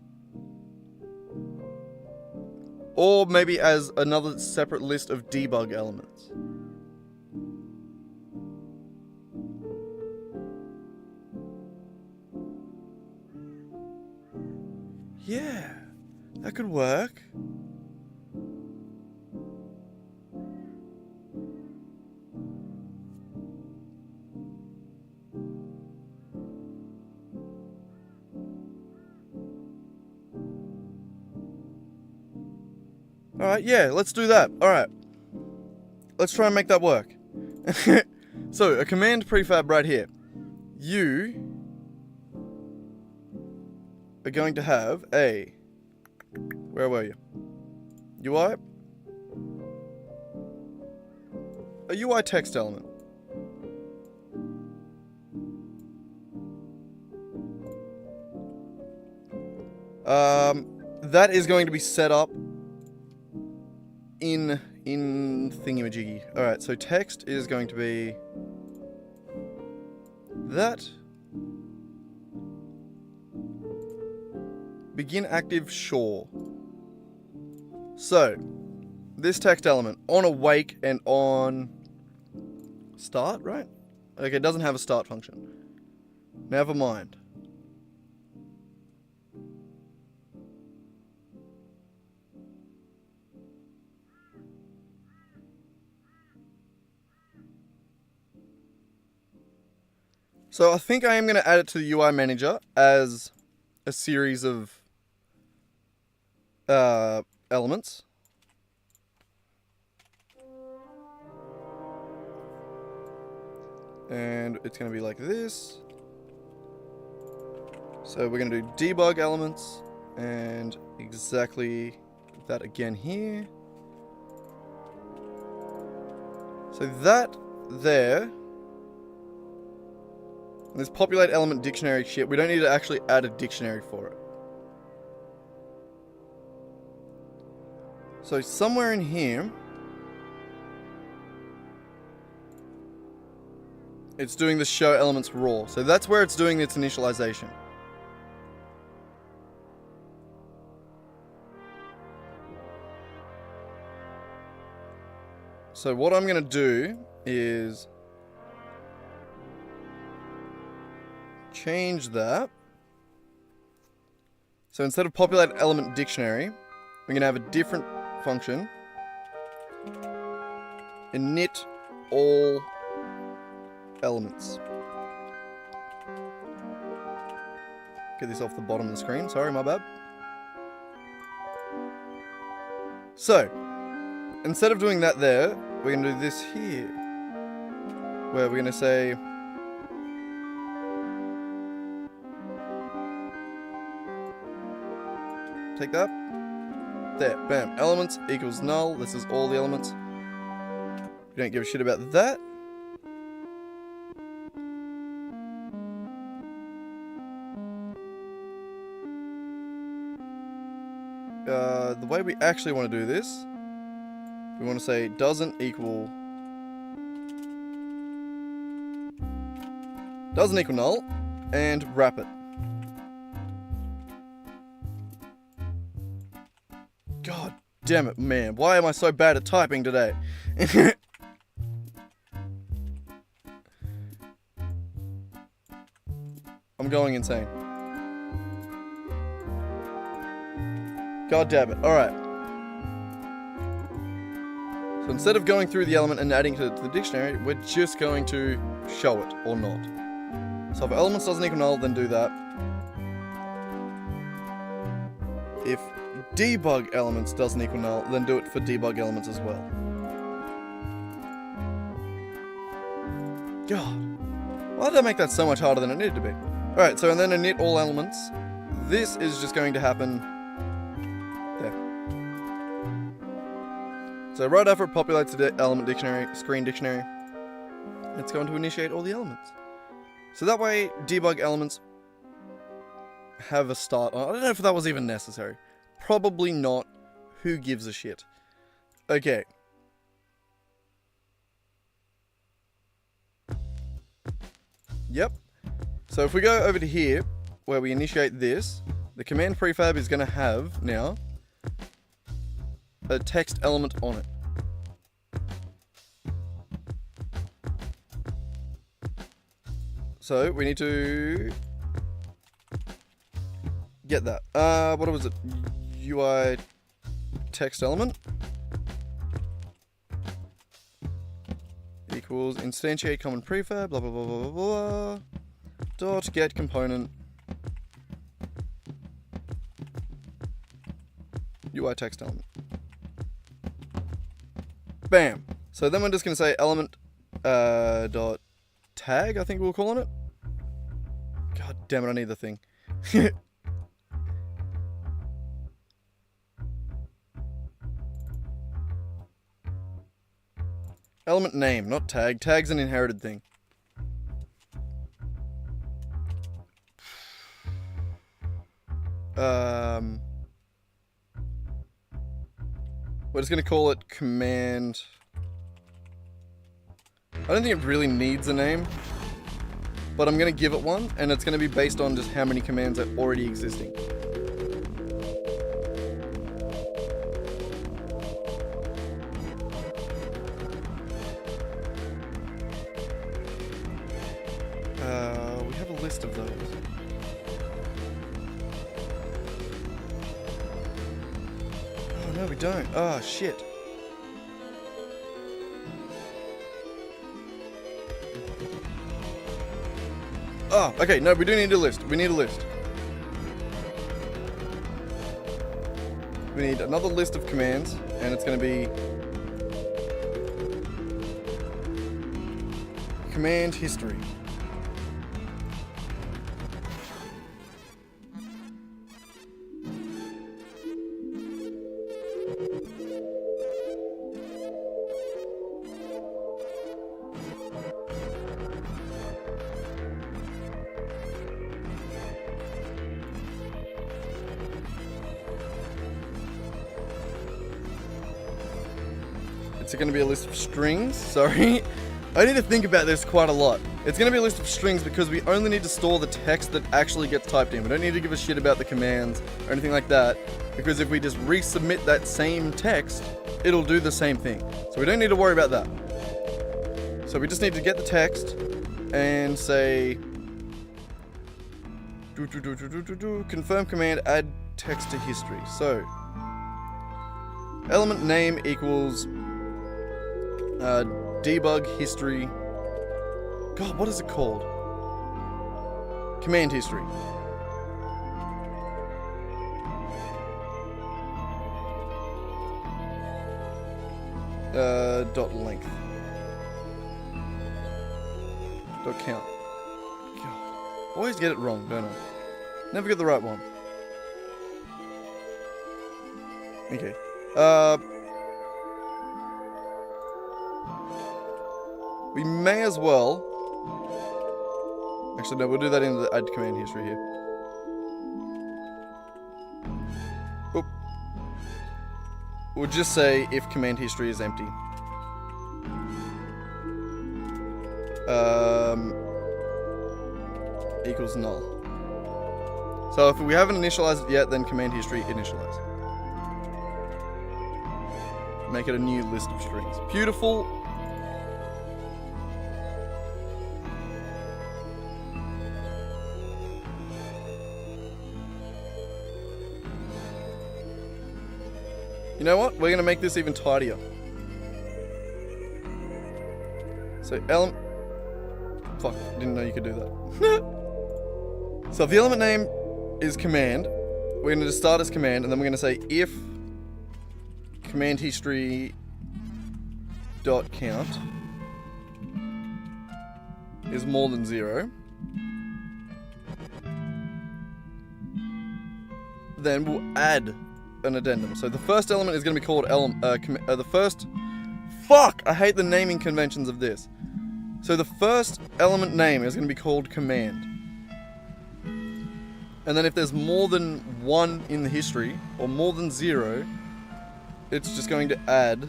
Or maybe as another separate list of debug elements. Yeah, that could work. Alright, yeah, let's do that. Alright. Let's try and make that work. So, a command prefab right here. You are going to have a... Where were you? UI? A UI text element. That is going to be set up in thingamajiggy. Alright, so text is going to be that. Begin active, sure. So, this text element on awake and on start, right? Okay, it doesn't have a start function. Never mind. So I think I am going to add it to the UI manager as a series of elements. And it's going to be like this. So we're going to do debug elements and exactly that again here. So that there. This populate element dictionary shit, we don't need to actually add a dictionary for it. So somewhere in here, it's doing the show elements raw. So that's where it's doing its initialization. So what I'm going to do is change that. So instead of populate element dictionary, we're going to have a different function. Init all elements. Get this off the bottom of the screen. Sorry, my bad. So, instead of doing that there, we're going to do this here. where we're going to say take that. There, bam. Elements equals null. This is all the elements. We don't give a shit about that. The way we actually want to do this, we want to say doesn't equal null, and wrap it. God damn it, man. Why am I so bad at typing today? I'm going insane. God damn it. Alright. So instead of going through the element and adding it to the dictionary, we're just going to show it or not. So if elements doesn't equal null, then do that. If debug elements doesn't equal null, then do it for debug elements as well. God. Why did I make that so much harder than it needed to be? Alright, so and then init all elements. This is just going to happen there. So right after it populates the element dictionary, screen dictionary, it's going to initiate all the elements. So that way, debug elements have a start. I don't know if that was even necessary. Probably not. Who gives a shit? Okay. Yep. So if we go over to here, where we initiate this, the command prefab is going to have, now, a text element on it. So we need to get that. What was it? UI text element equals instantiate common prefab, blah blah blah blah blah blah, dot get component UI text element. Bam. So then we're just gonna say element dot tag, I think we'll call it. God damn it, I need the thing. Element name, not tag. Tag's an inherited thing. We're just gonna call it command. I don't think it really needs a name, but I'm gonna give it one, and it's gonna be based on just how many commands are already existing. We have a list of those. Oh no, we don't. Oh shit. Oh, okay, no, we do need a list. We need a list. We need another list of commands, and it's going to be command history. It's going to be a list of strings, sorry. I need to think about this quite a lot. It's going to be a list of strings because we only need to store the text that actually gets typed in. We don't need to give a shit about the commands or anything like that, because if we just resubmit that same text, it'll do the same thing. So we don't need to worry about that. So we just need to get the text and say confirm command add text to history. So element name equals debug history. God, what is it called? Command history. Dot length. count. God. Always get it wrong, don't I? Never get the right one. Okay. We may as well... Actually, no, we'll do that in the add command history here. Oop. We'll just say if command history is empty. Equals null. So if we haven't initialized it yet, then command history initialize. Make it a new list of strings. Beautiful. You know what? We're going to make this even tidier. So element... Fuck, didn't know you could do that. So if the element name is command, we're going to just start as command, and then we're going to say if command history dot count is more than 0, then we'll add an addendum. So the first element is going to be called the first... Fuck! I hate the naming conventions of this. So the first element name is going to be called command. And then if there's more than 1 in the history, or more than 0, it's just going to add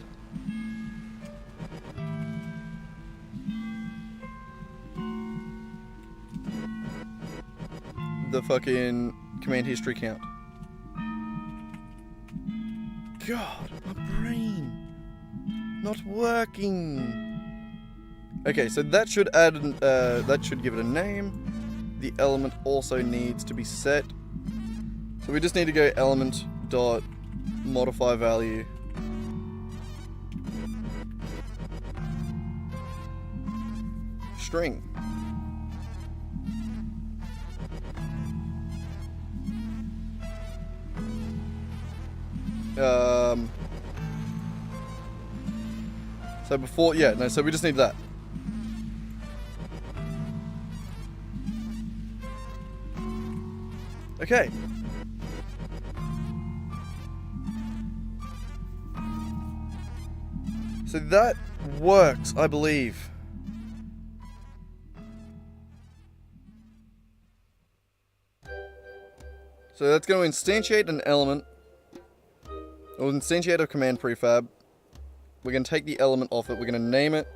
the fucking command history count. God, my brain not working. Okay, so that should add that should give it a name. The element also needs to be set. So we just need to go element dot modify value string. So before, yeah, no, so we just need that. Okay. So that works, I believe. So that's going to instantiate an element. We'll instantiate a command prefab. We're going to take the element off it. We're going to name it.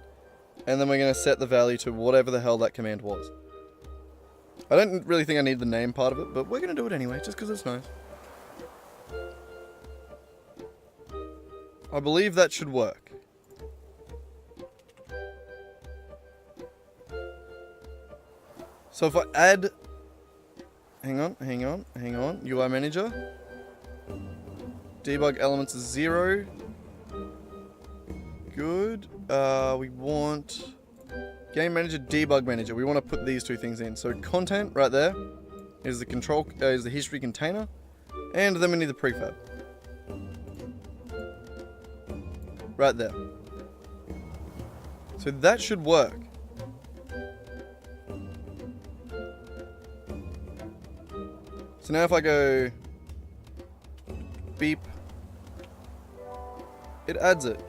And then we're going to set the value to whatever the hell that command was. I don't really think I need the name part of it, but we're going to do it anyway, just because it's nice. I believe that should work. So if I add... Hang on. UI manager. Debug elements is 0. Good. We want... Game manager, debug manager. We want to put these two things in. So content right there is the control, is the history container, and then we need the prefab right there. So that should work. So now if I go beep, it adds it.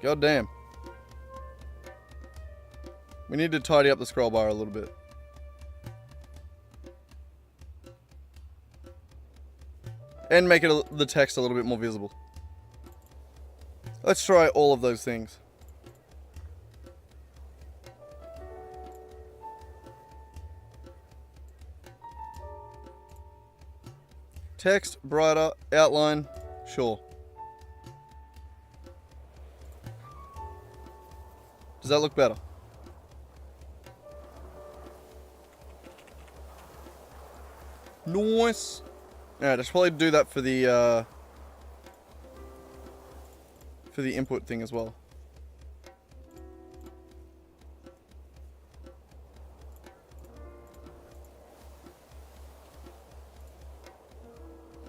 God damn. We need to tidy up the scroll bar a little bit. And make it the text a little bit more visible. Let's try all of those things. Text, brighter, outline, sure. Does that look better? Nice. Alright, I should probably do that for the input thing as well.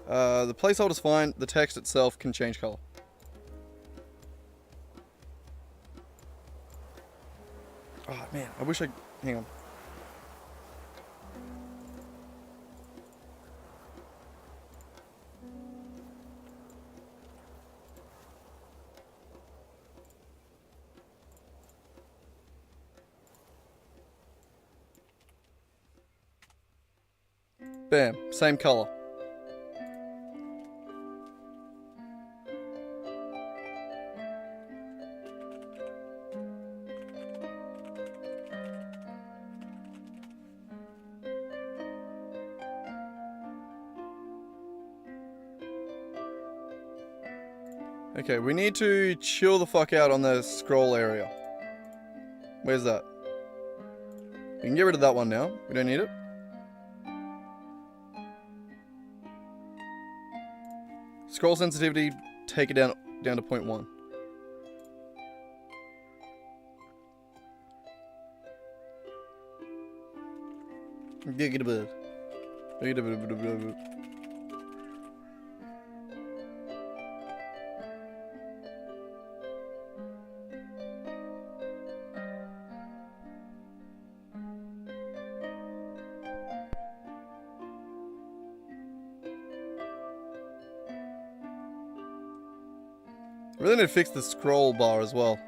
The placeholder's fine. The text itself can change color. Oh man, I wish I... Hang on. Bam, same color. Okay, we need to chill the fuck out on the scroll area. Where's that? We can get rid of that one now. We don't need it. Scroll sensitivity, take it down to 0.1. I really need to fix the scroll bar as well.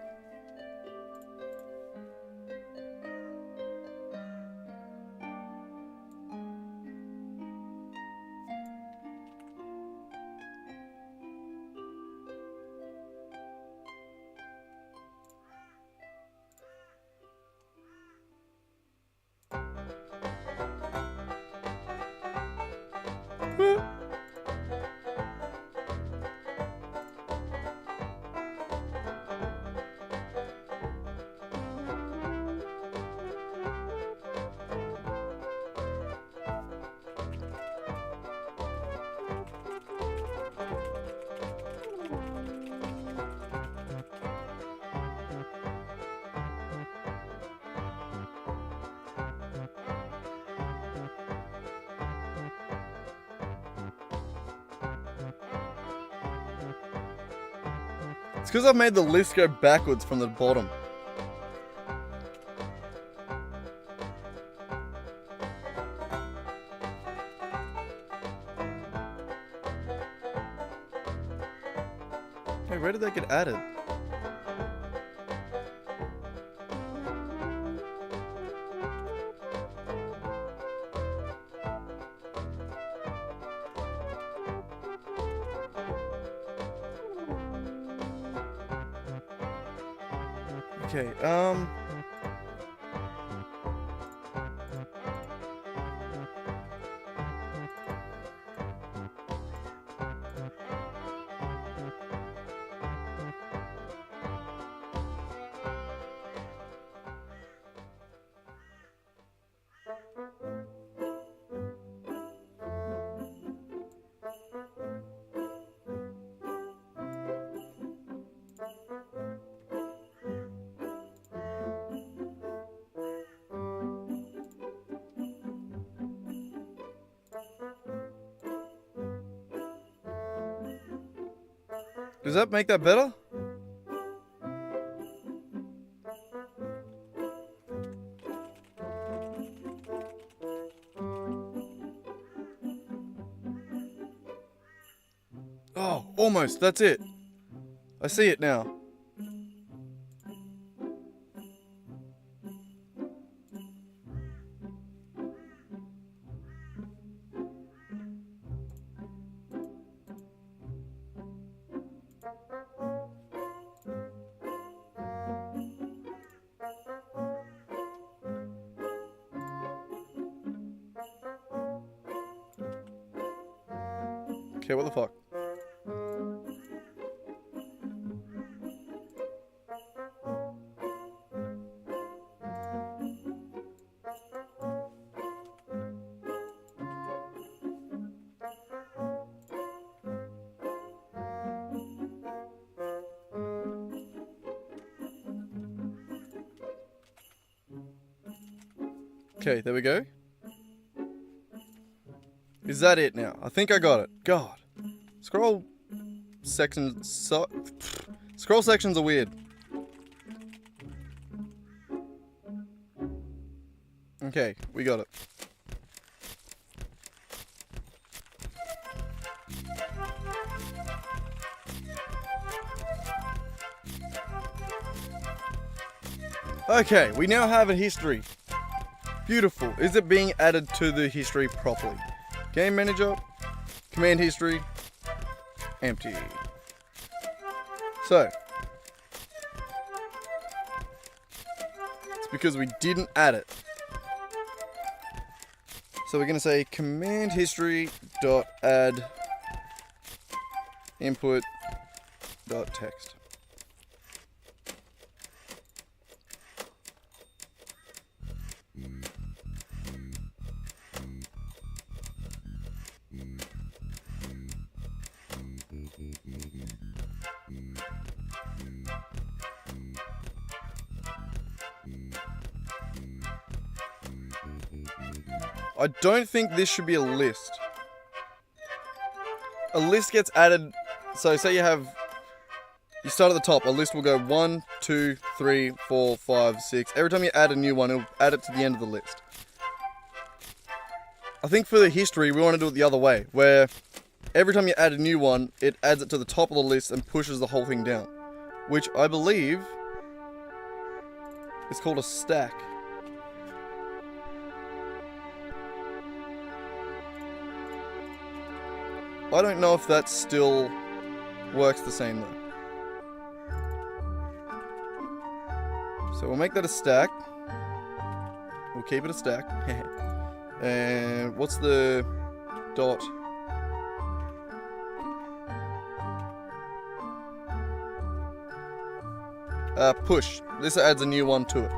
It's because I've made the list go backwards from the bottom. Hey, where did that get added? Okay, does that make that better? Oh, almost. That's it. I see it now. Okay, what the fuck? Okay, there we go. Is that it now? I think I got it. God. Scroll sections scroll sections are weird. Okay, we got it. Okay, we now have a history. Beautiful. Is it being added to the history properly? Game manager, command history, empty. So, it's because we didn't add it. So we're going to say command history dot add input dot text. I don't think this should be a list. A list gets added, so say you start at the top, a list will go 1, 2, 3, 4, 5, 6. Every time you add a new one, it'll add it to the end of the list. I think for the history, we want to do it the other way, where every time you add a new one, it adds it to the top of the list and pushes the whole thing down. Which I believe is called a stack. I don't know if that still works the same though. So we'll make that a stack. We'll keep it a stack. And what's the dot? Push. This adds a new one to it.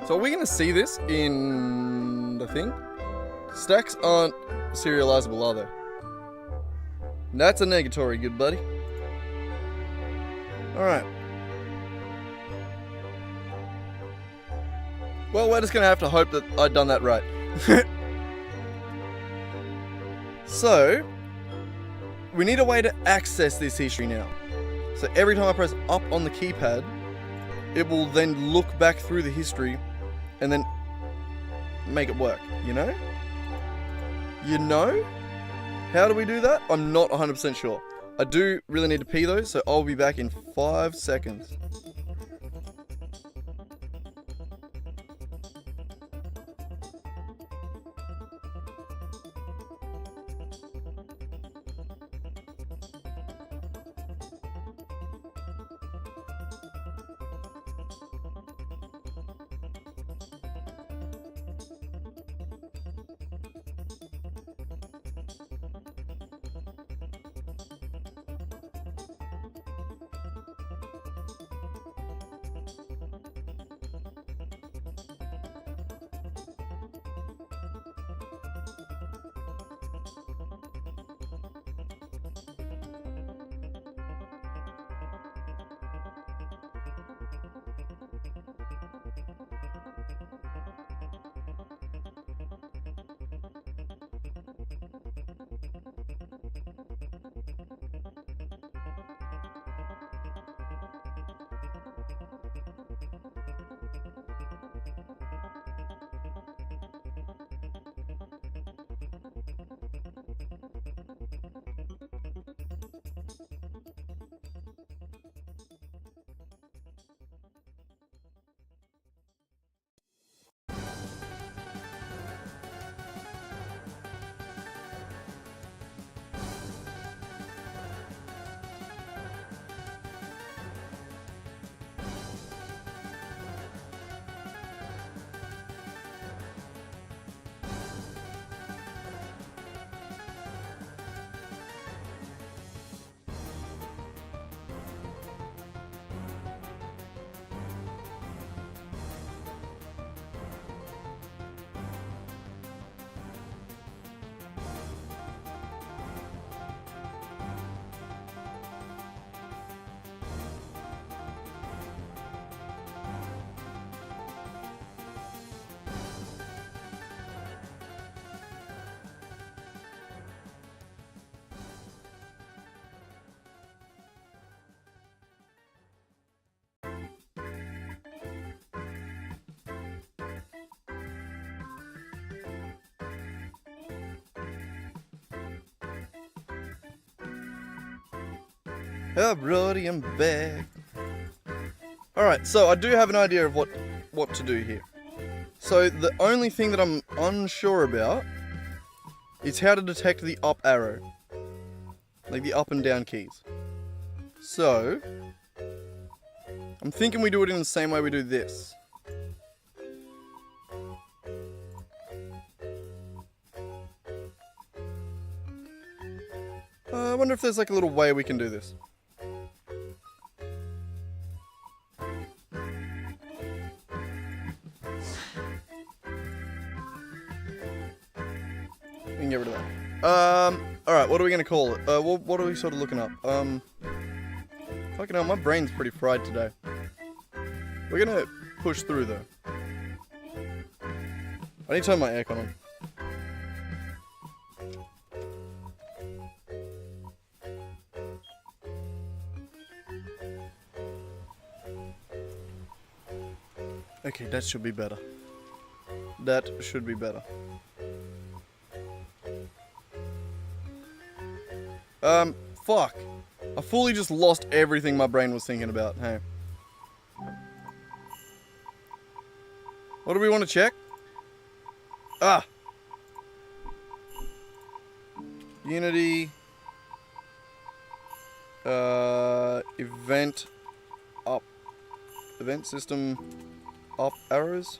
So are we going to see this in the thing? Stacks aren't serializable, are they? That's a negatory, good buddy. Alright. Well, we're just going to have to hope that I've done that right. So, we need a way to access this history now. So every time I press up on the keypad, it will then look back through the history and then make it work, you know? You know? How do we do that? I'm not 100% sure. I do really need to pee though, so I'll be back in 5 seconds. Alrighty, I'm back. Alright, so I do have an idea of what to do here. So the only thing that I'm unsure about is how to detect the up arrow. Like the up and down keys. So, I'm thinking we do it in the same way we do this. I wonder if there's like a little way we can do this. We can get rid of that. Alright, what are we gonna call it? What are we sort of looking up? Fucking hell, my brain's pretty fried today. We're gonna push through though. I need to turn my aircon on. Okay, that should be better. That should be better. Fuck. I fully just lost everything my brain was thinking about. Hey. What do we want to check? Ah! Unity. Event up. Event system up arrows.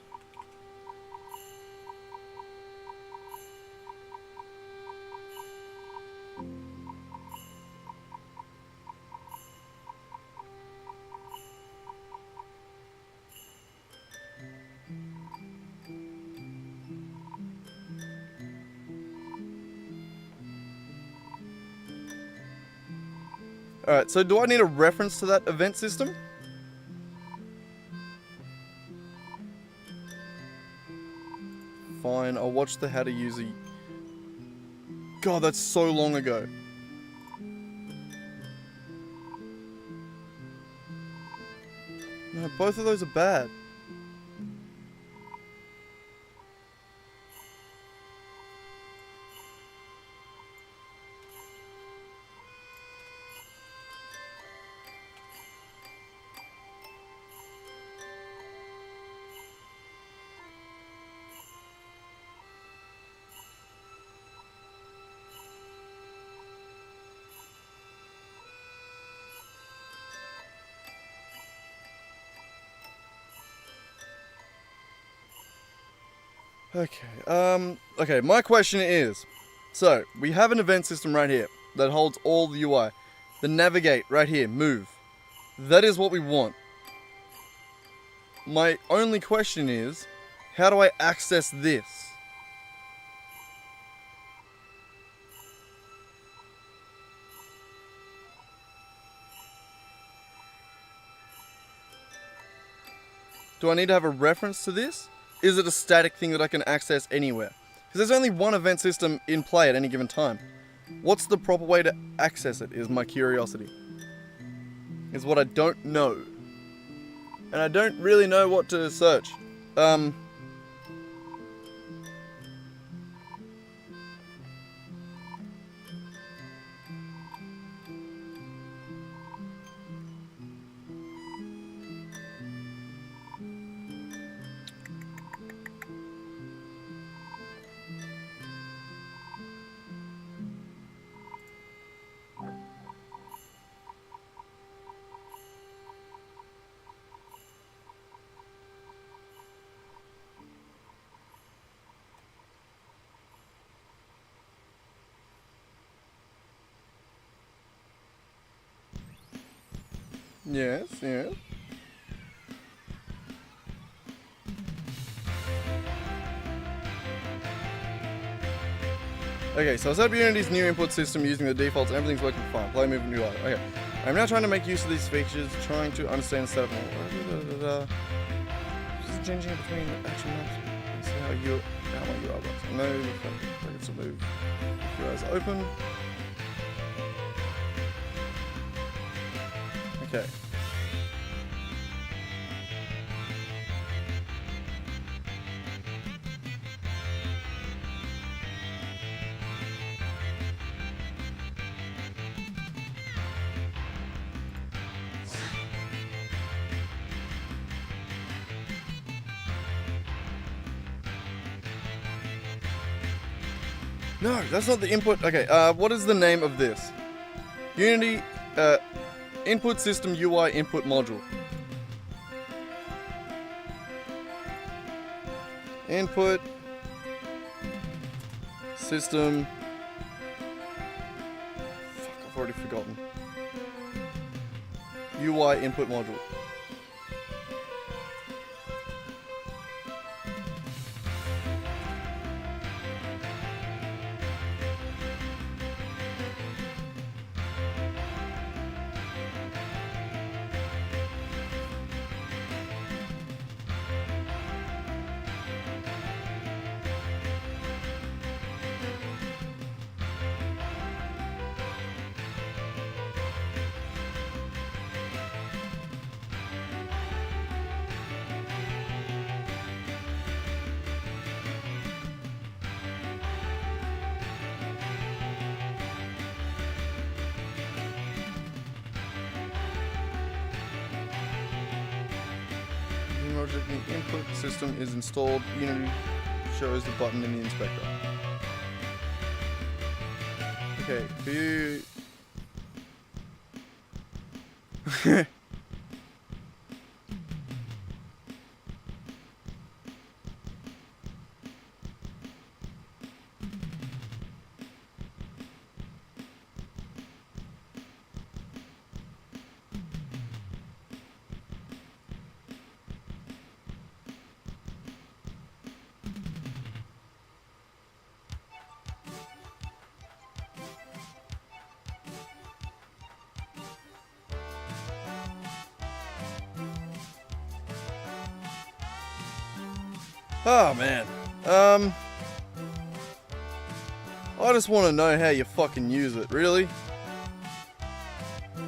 Alright, so do I need a reference to that event system? Fine, I'll watch the how to use a... God, that's so long ago. No, both of those are bad. Okay, my question is, so, we have an event system right here that holds all the UI. The navigate right here, move. That is what we want. My only question is, how do I access this? Do I need to have a reference to this? Is it a static thing that I can access anywhere? Because there's only one event system in play at any given time. What's the proper way to access it is my curiosity. Is what I don't know. And I don't really know what to search. Yes, yes. Okay, so I set up Unity's new input system using the defaults and everything's working fine. Play movement UI. Okay. I'm now trying to make use of these features, trying to understand the setup. Just changing it between action maps. Let's see how my UI works. I know the brackets will move. Your eyes open. Okay. No, that's not the input. Okay, what is the name of this? Unity, input system UI input module. Input system. Fuck, I've already forgotten. UI input module. The input system is installed. Unity shows the button in the inspector. Okay, view. Oh man. I just want to know how you fucking use it, really. I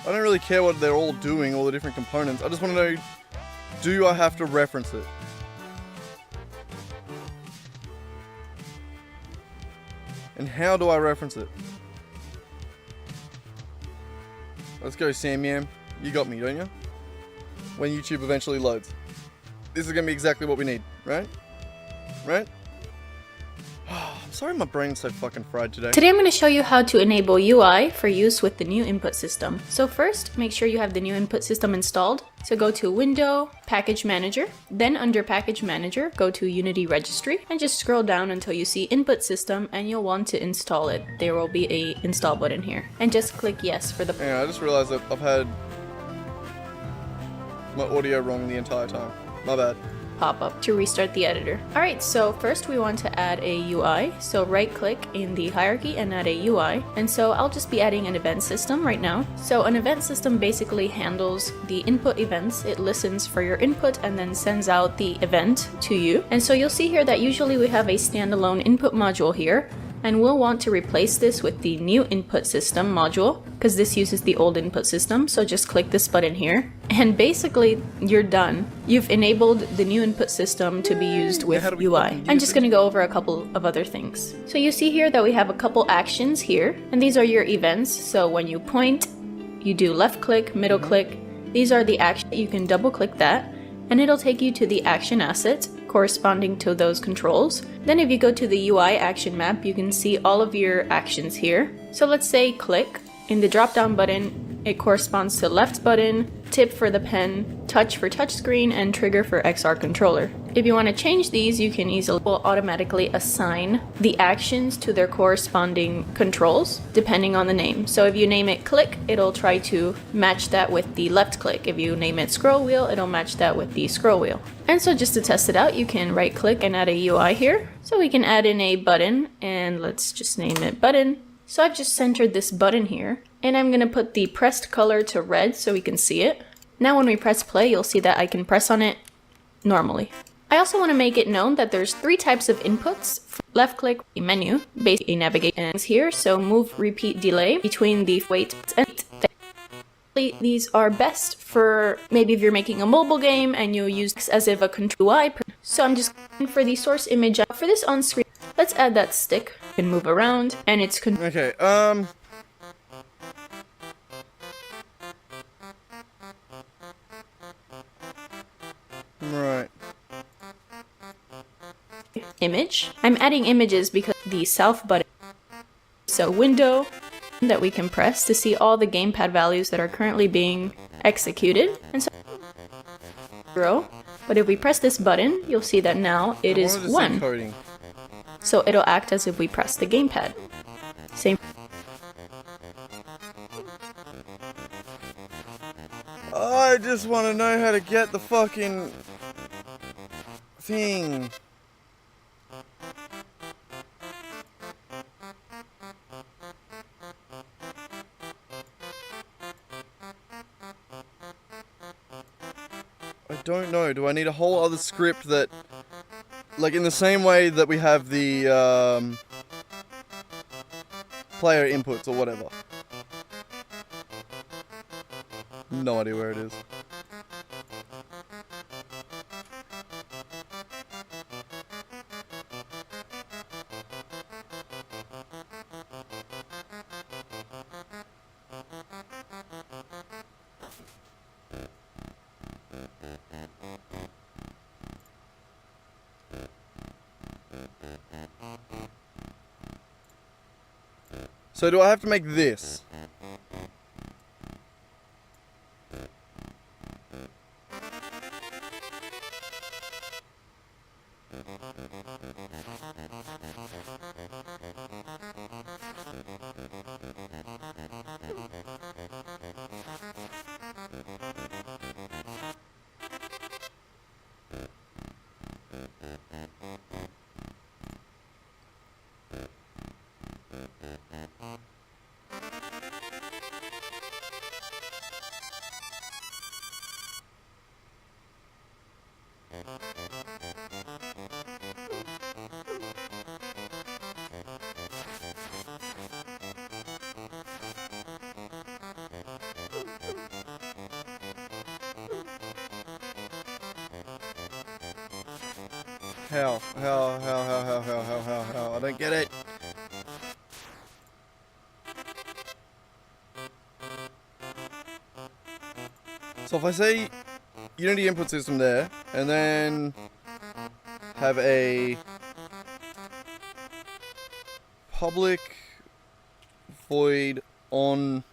don't really care what they're all doing, all the different components. I just want to know, do I have to reference it? And how do I reference it? Let's go, Sam Yam. You got me, don't you? When YouTube eventually loads. This is going to be exactly what we need, right? Right? I'm sorry my brain's so fucking fried today. Today I'm going to show you how to enable UI for use with the new input system. So first, make sure you have the new input system installed. So go to Window, Package Manager, then under Package Manager, go to Unity Registry and just scroll down until you see Input System and you'll want to install it. There will be a install button here and just click yes for the... Yeah, I just realized that I've had my audio wrong the entire time. My bad. Pop-up to restart the editor. Alright, so first we want to add a UI. So right click in the hierarchy and add a UI. And so I'll just be adding an event system right now. So an event system basically handles the input events. It listens for your input and then sends out the event to you. And so you'll see here that usually we have a standalone input module here. And we'll want to replace this with the new input system module because this uses the old input system. So just click this button here and basically you're done. You've enabled the new input system to be used with UI. I'm just going to go over a couple of other things. So you see here that we have a couple actions here and these are your events. So when you point, you do left click, middle click. These are the actions. You can double click that and it'll take you to the action asset corresponding to those controls. Then if you go to the UI action map, you can see all of your actions here. So let's say click. In the drop down button, it corresponds to left button, tip for the pen, touch for touchscreen, and trigger for XR controller. If you want to change these, you can easily automatically assign the actions to their corresponding controls depending on the name. So if you name it click, it'll try to match that with the left click. If you name it scroll wheel, it'll match that with the scroll wheel. And so just to test it out, you can right click and add a UI here. So we can add in a button and let's just name it button. So I've just centered this button here and I'm going to put the pressed color to red so we can see it. Now when we press play, you'll see that I can press on it normally. I also want to make it known that there's 3 types of inputs. Left click, a menu, basically navigation here. So move, repeat, delay between the wait and these are best for maybe if you're making a mobile game and you use this as if a control UI. So I'm just going for the source image. For this on screen, let's add that stick and move around and it's okay, right. image. I'm adding images because the south button. So window that we can press to see all the gamepad values that are currently being executed. And so 0. But if we press this button, you'll see that now it is 1. Coding. So it'll act as if we press the gamepad. Same. I just want to know how to get the fucking thing. I don't know. Do I need a whole other script that, like in the same way that we have the player inputs or whatever? No idea where it is. So do I have to make this? How? I don't get it. So if I say Unity input system there, and then have a public void on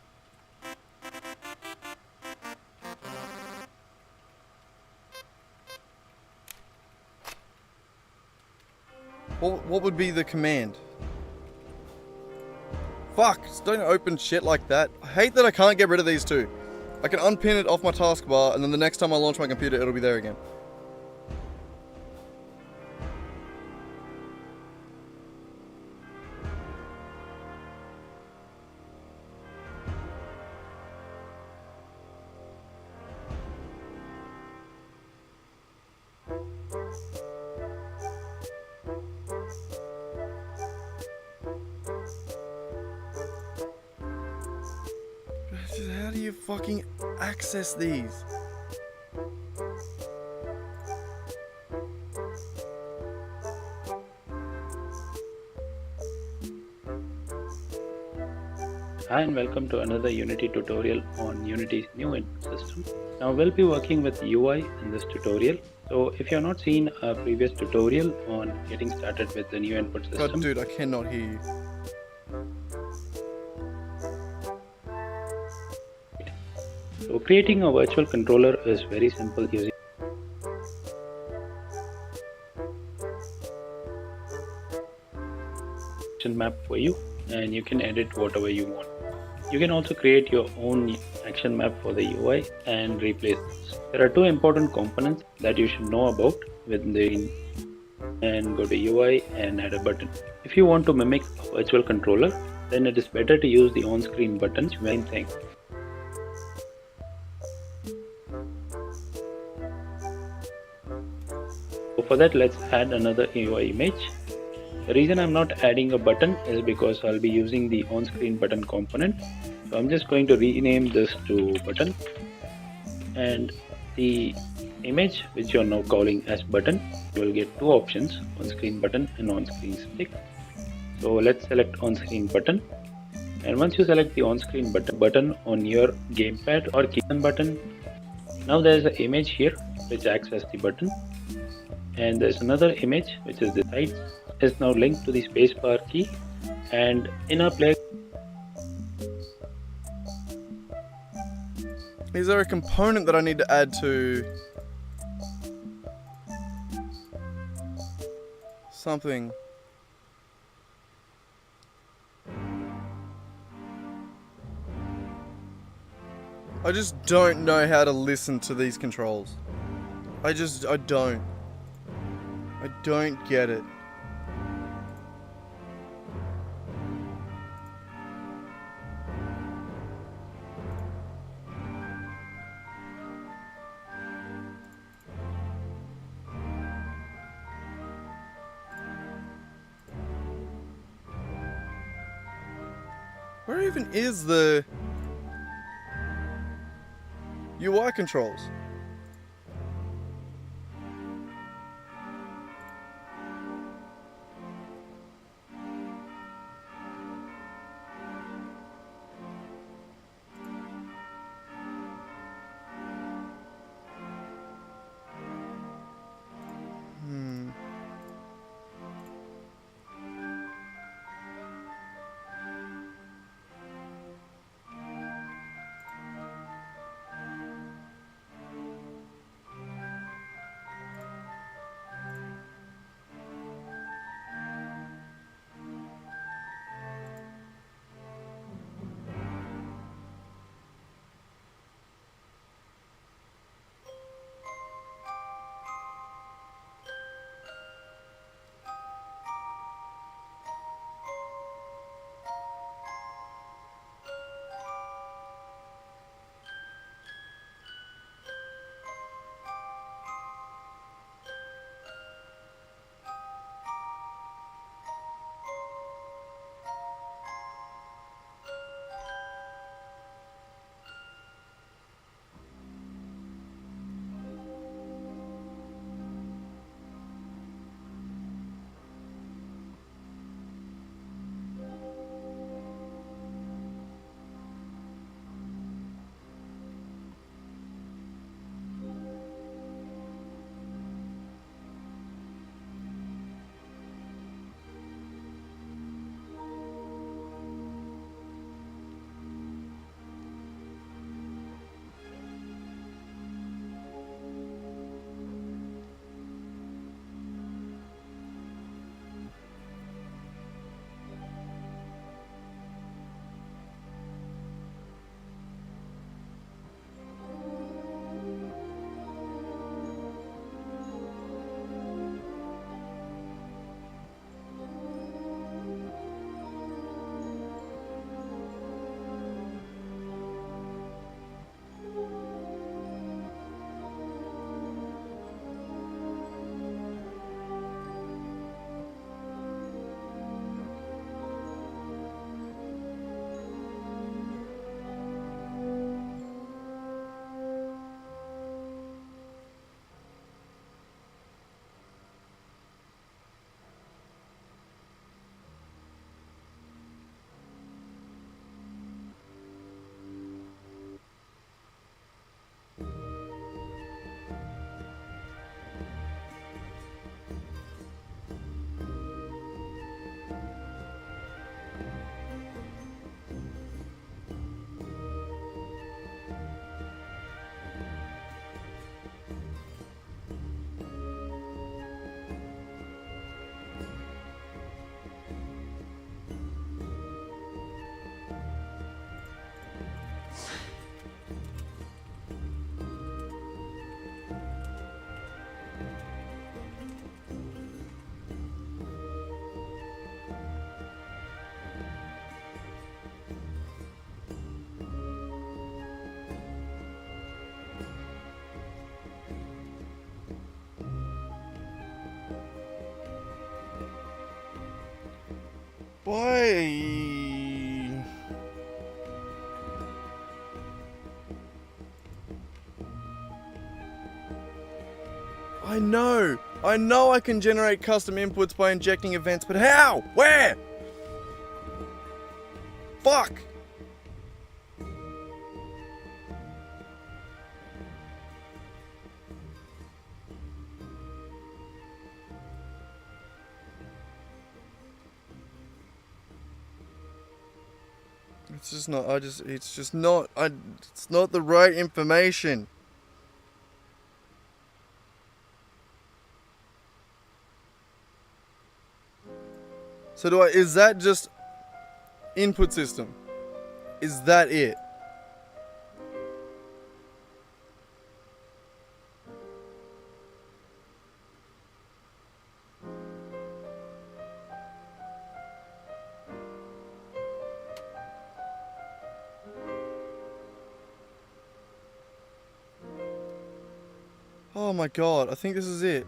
what would be the command? Fuck, just don't open shit like that. I hate that I can't get rid of these two. I can unpin it off my taskbar, and then the next time I launch my computer, it'll be there again. How do you fucking access these? Hi and welcome to another Unity tutorial on Unity's new input system. Now we'll be working with UI in this tutorial. So if you have not seen a previous tutorial on getting started with the new input system. God, dude, I cannot hear you. So creating a virtual controller is very simple using action map for you, and you can edit whatever you want. You can also create your own action map for the UI and replace this. There are two important components that you should know about within the and go to UI and add a button. If you want to mimic a virtual controller, then it is better to use the on-screen buttons. Main thing. So for that, let's add another UI image. The reason I'm not adding a button is because I'll be using the on-screen button component. So I'm just going to rename this to button, and the image which you're now calling as button, you will get two options, on-screen button and on-screen stick. So let's select on-screen button, and once you select the on-screen button on your gamepad or keyboard button, now there is an image here which acts as the button. and there's another image which is the site is now linked to the spacebar key, and in our player Is there a component that I need to add to something? I just don't know how to listen to these controls. I don't. I don't get it. Where even is the UI controls? Why? I know I can generate custom inputs by injecting events, but how? Where? Fuck! It's just not. It's just not. It's not the right information. So is that just input system? Is that it? Oh my god, I think this is it.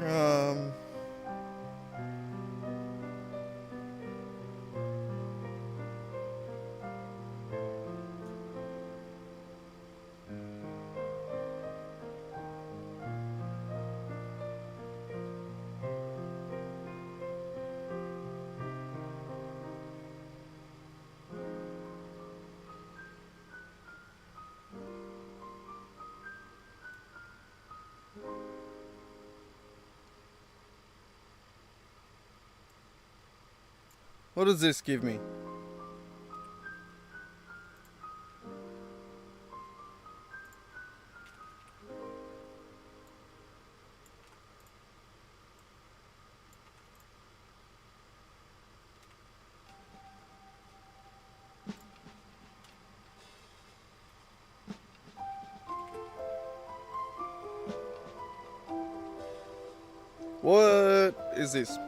Um... What does this give me? What is this?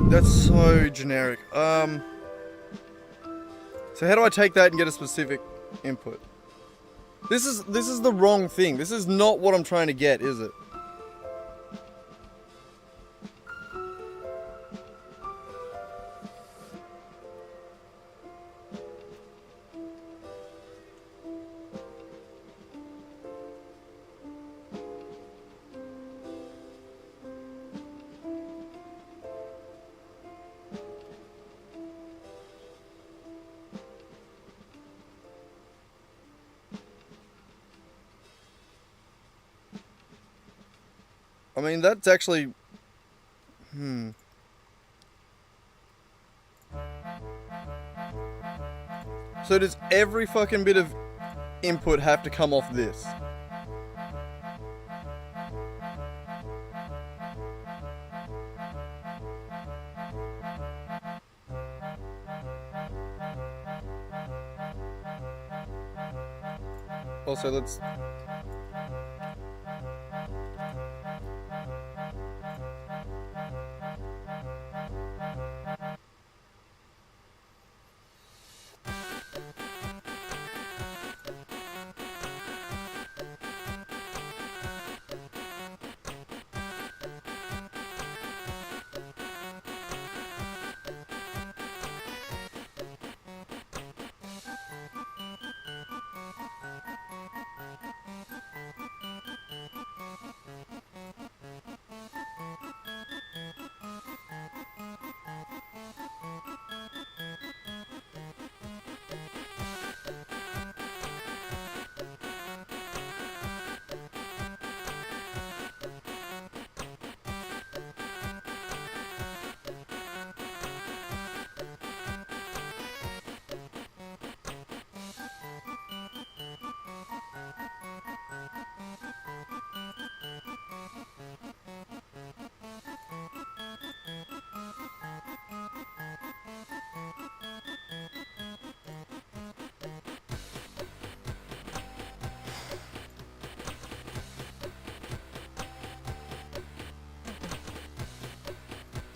That's so generic. So how do I take that and get a specific input? This is the wrong thing. This is not what I'm trying to get, is it? I mean, that's actually... So does every fucking bit of input have to come off this? Also, let's...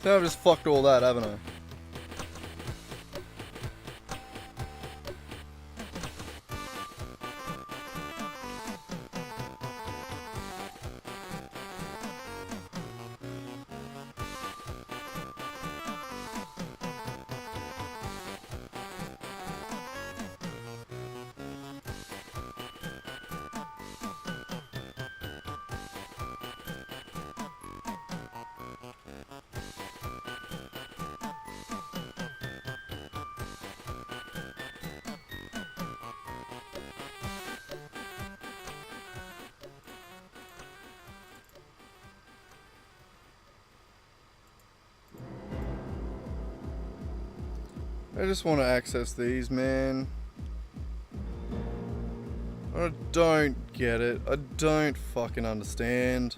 Now I've just fucked all that, haven't I? I just want to access these, man. I don't get it. I don't fucking understand.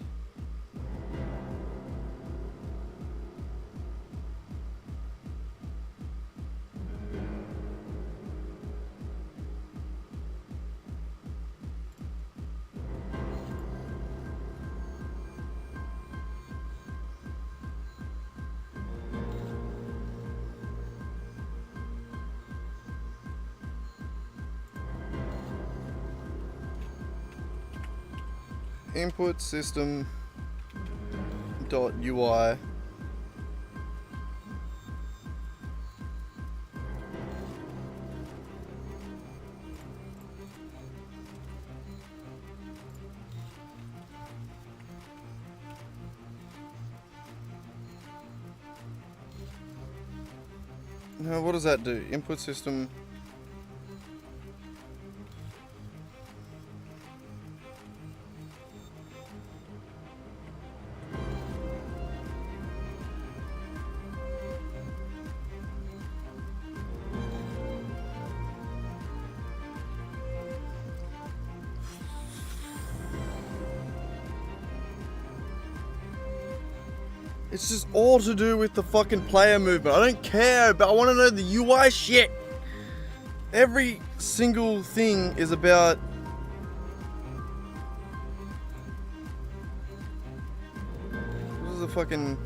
Input system dot UI. Now, what does that do? Input system. It's just all to do with the fucking player movement. I don't care, but I want to know the UI shit. Every single thing is about... What is the fucking...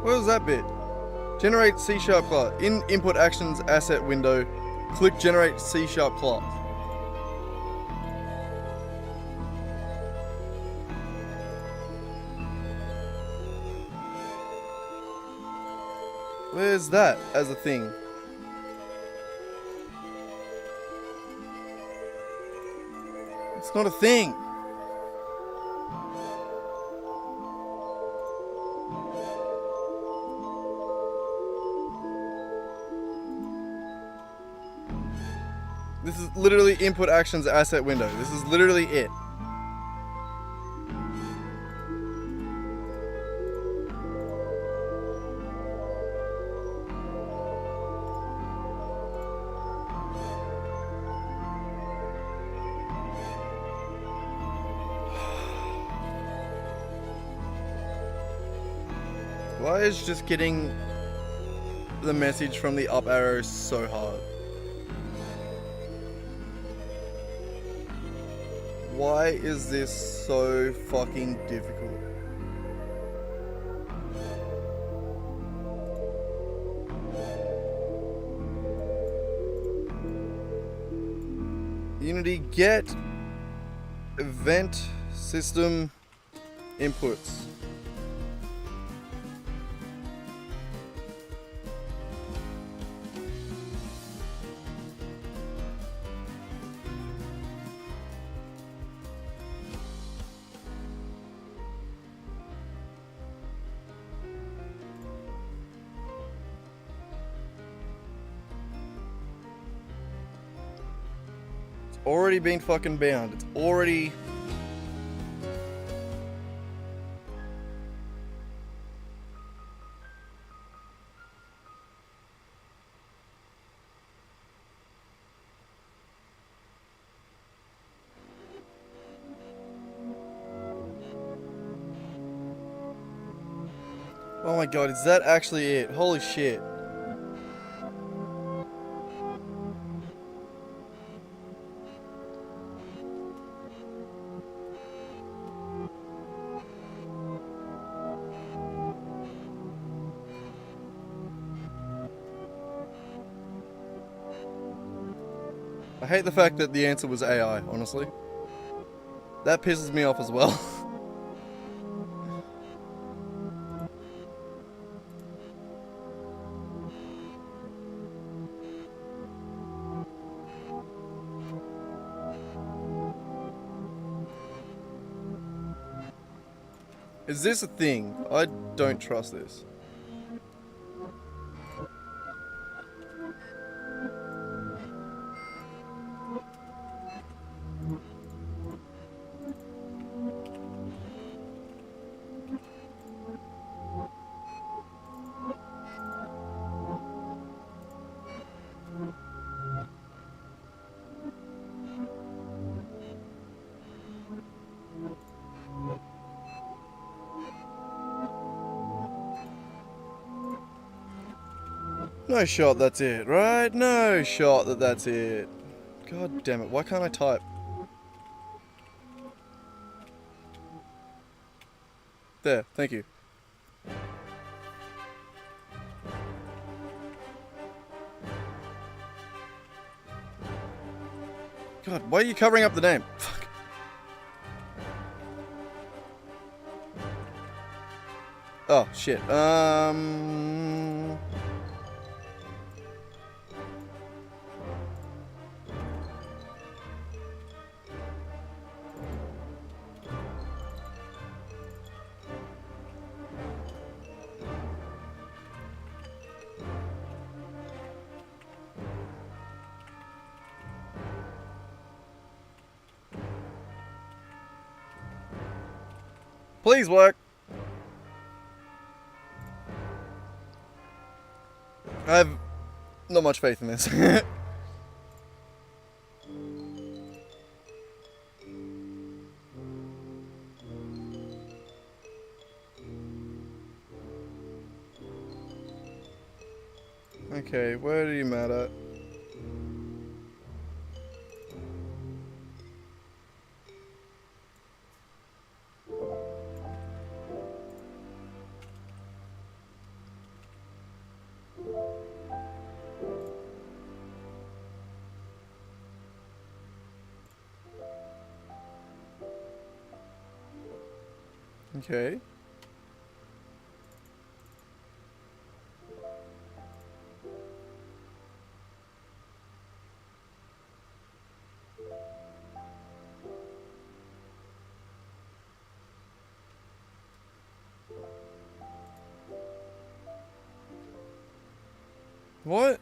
What was that bit? Generate C# class. In input actions asset window, click generate C# class. Where's that as a thing? It's not a thing. This is literally input actions asset window. This is literally it. Why is just getting the message from the up arrow so hard? Why is this so fucking difficult? Unity get event system inputs. already been fucking bound. It's already... Oh my god, is that actually it? Holy shit. I hate the fact that the answer was AI, honestly. That pisses me off as well. Is this a thing? I don't trust this. No shot that's it, right? No shot that that's it. God damn it, why can't I type? There, thank you. God, why are you covering up the name? Fuck. Oh, shit. Please work. I have not much faith in this. Okay, where are you mad at? Okay. What?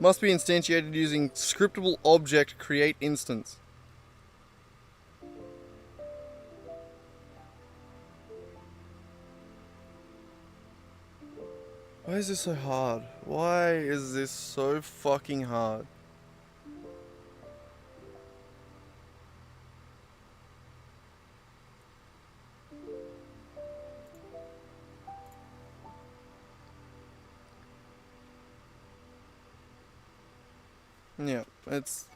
Must be instantiated using scriptable object create instance. Why is this so hard? Why is this so fucking hard? Yeah, it's...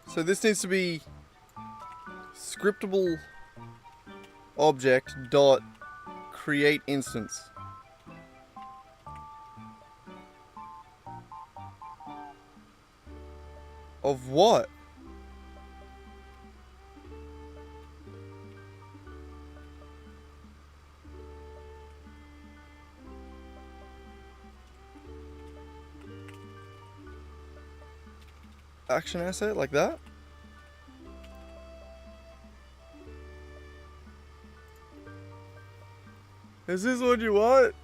So this needs to be scriptable object dot create instance. Of what? Action asset like that? Is this what you want?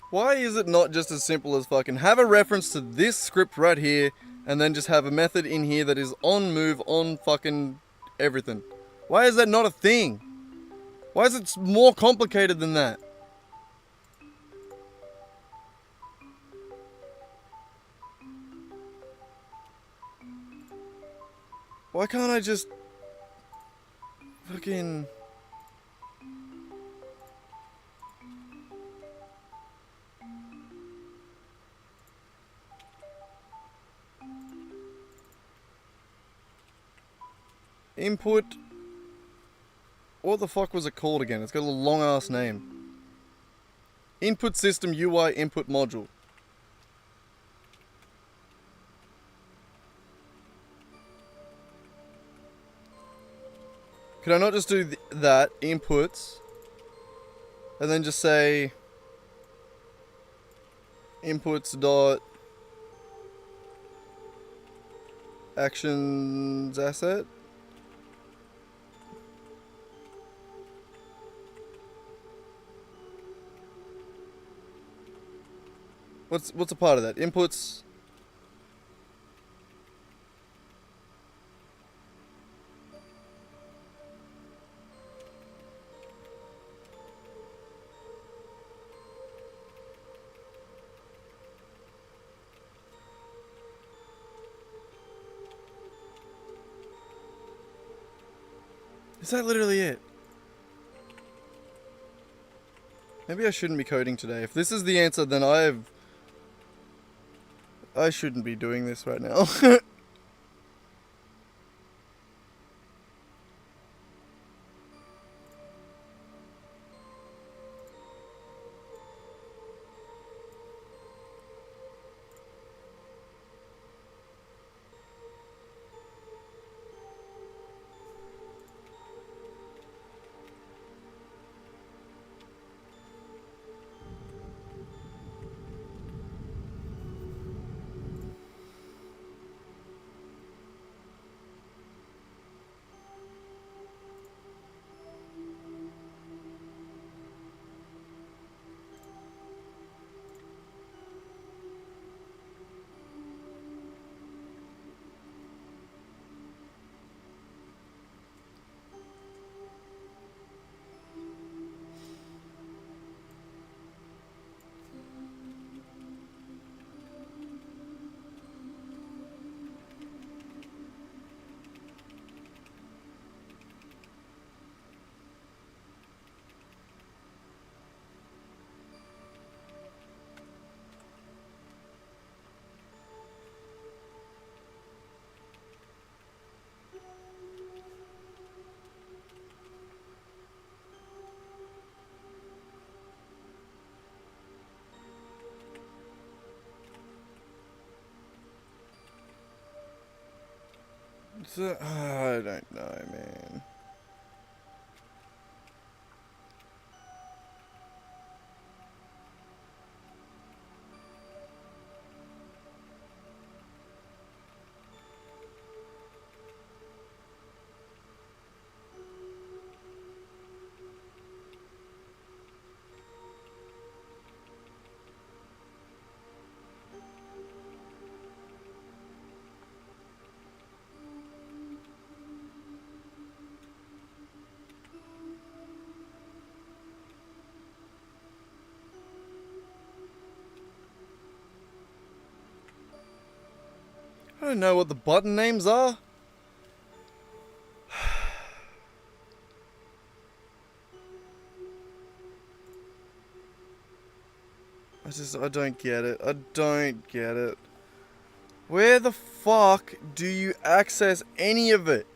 Why is it not just as simple as fucking have a reference to this script right here and then just have a method in here that is on move on fucking everything? Why is that not a thing? Why is it more complicated than that? Why can't I just fucking... Input... What the fuck was it called again? It's got a long ass name. Input system UI input module. Could I not just do that, inputs, and then just say inputs dot actions asset? What's a part of that? Inputs. Is that literally it? Maybe I shouldn't be coding today. If this is the answer, then I shouldn't be doing this right now. I don't know, man. I don't know what the button names are. I don't get it. I don't get it. Where the fuck do you access any of it?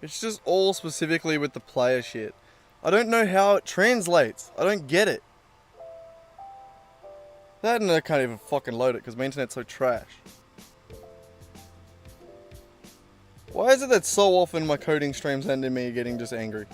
It's just all specifically with the player shit. I don't know how it translates. I don't get it. That and I can't even fucking load it because my internet's so trash. Why is it that so often my coding streams end in me getting just angry?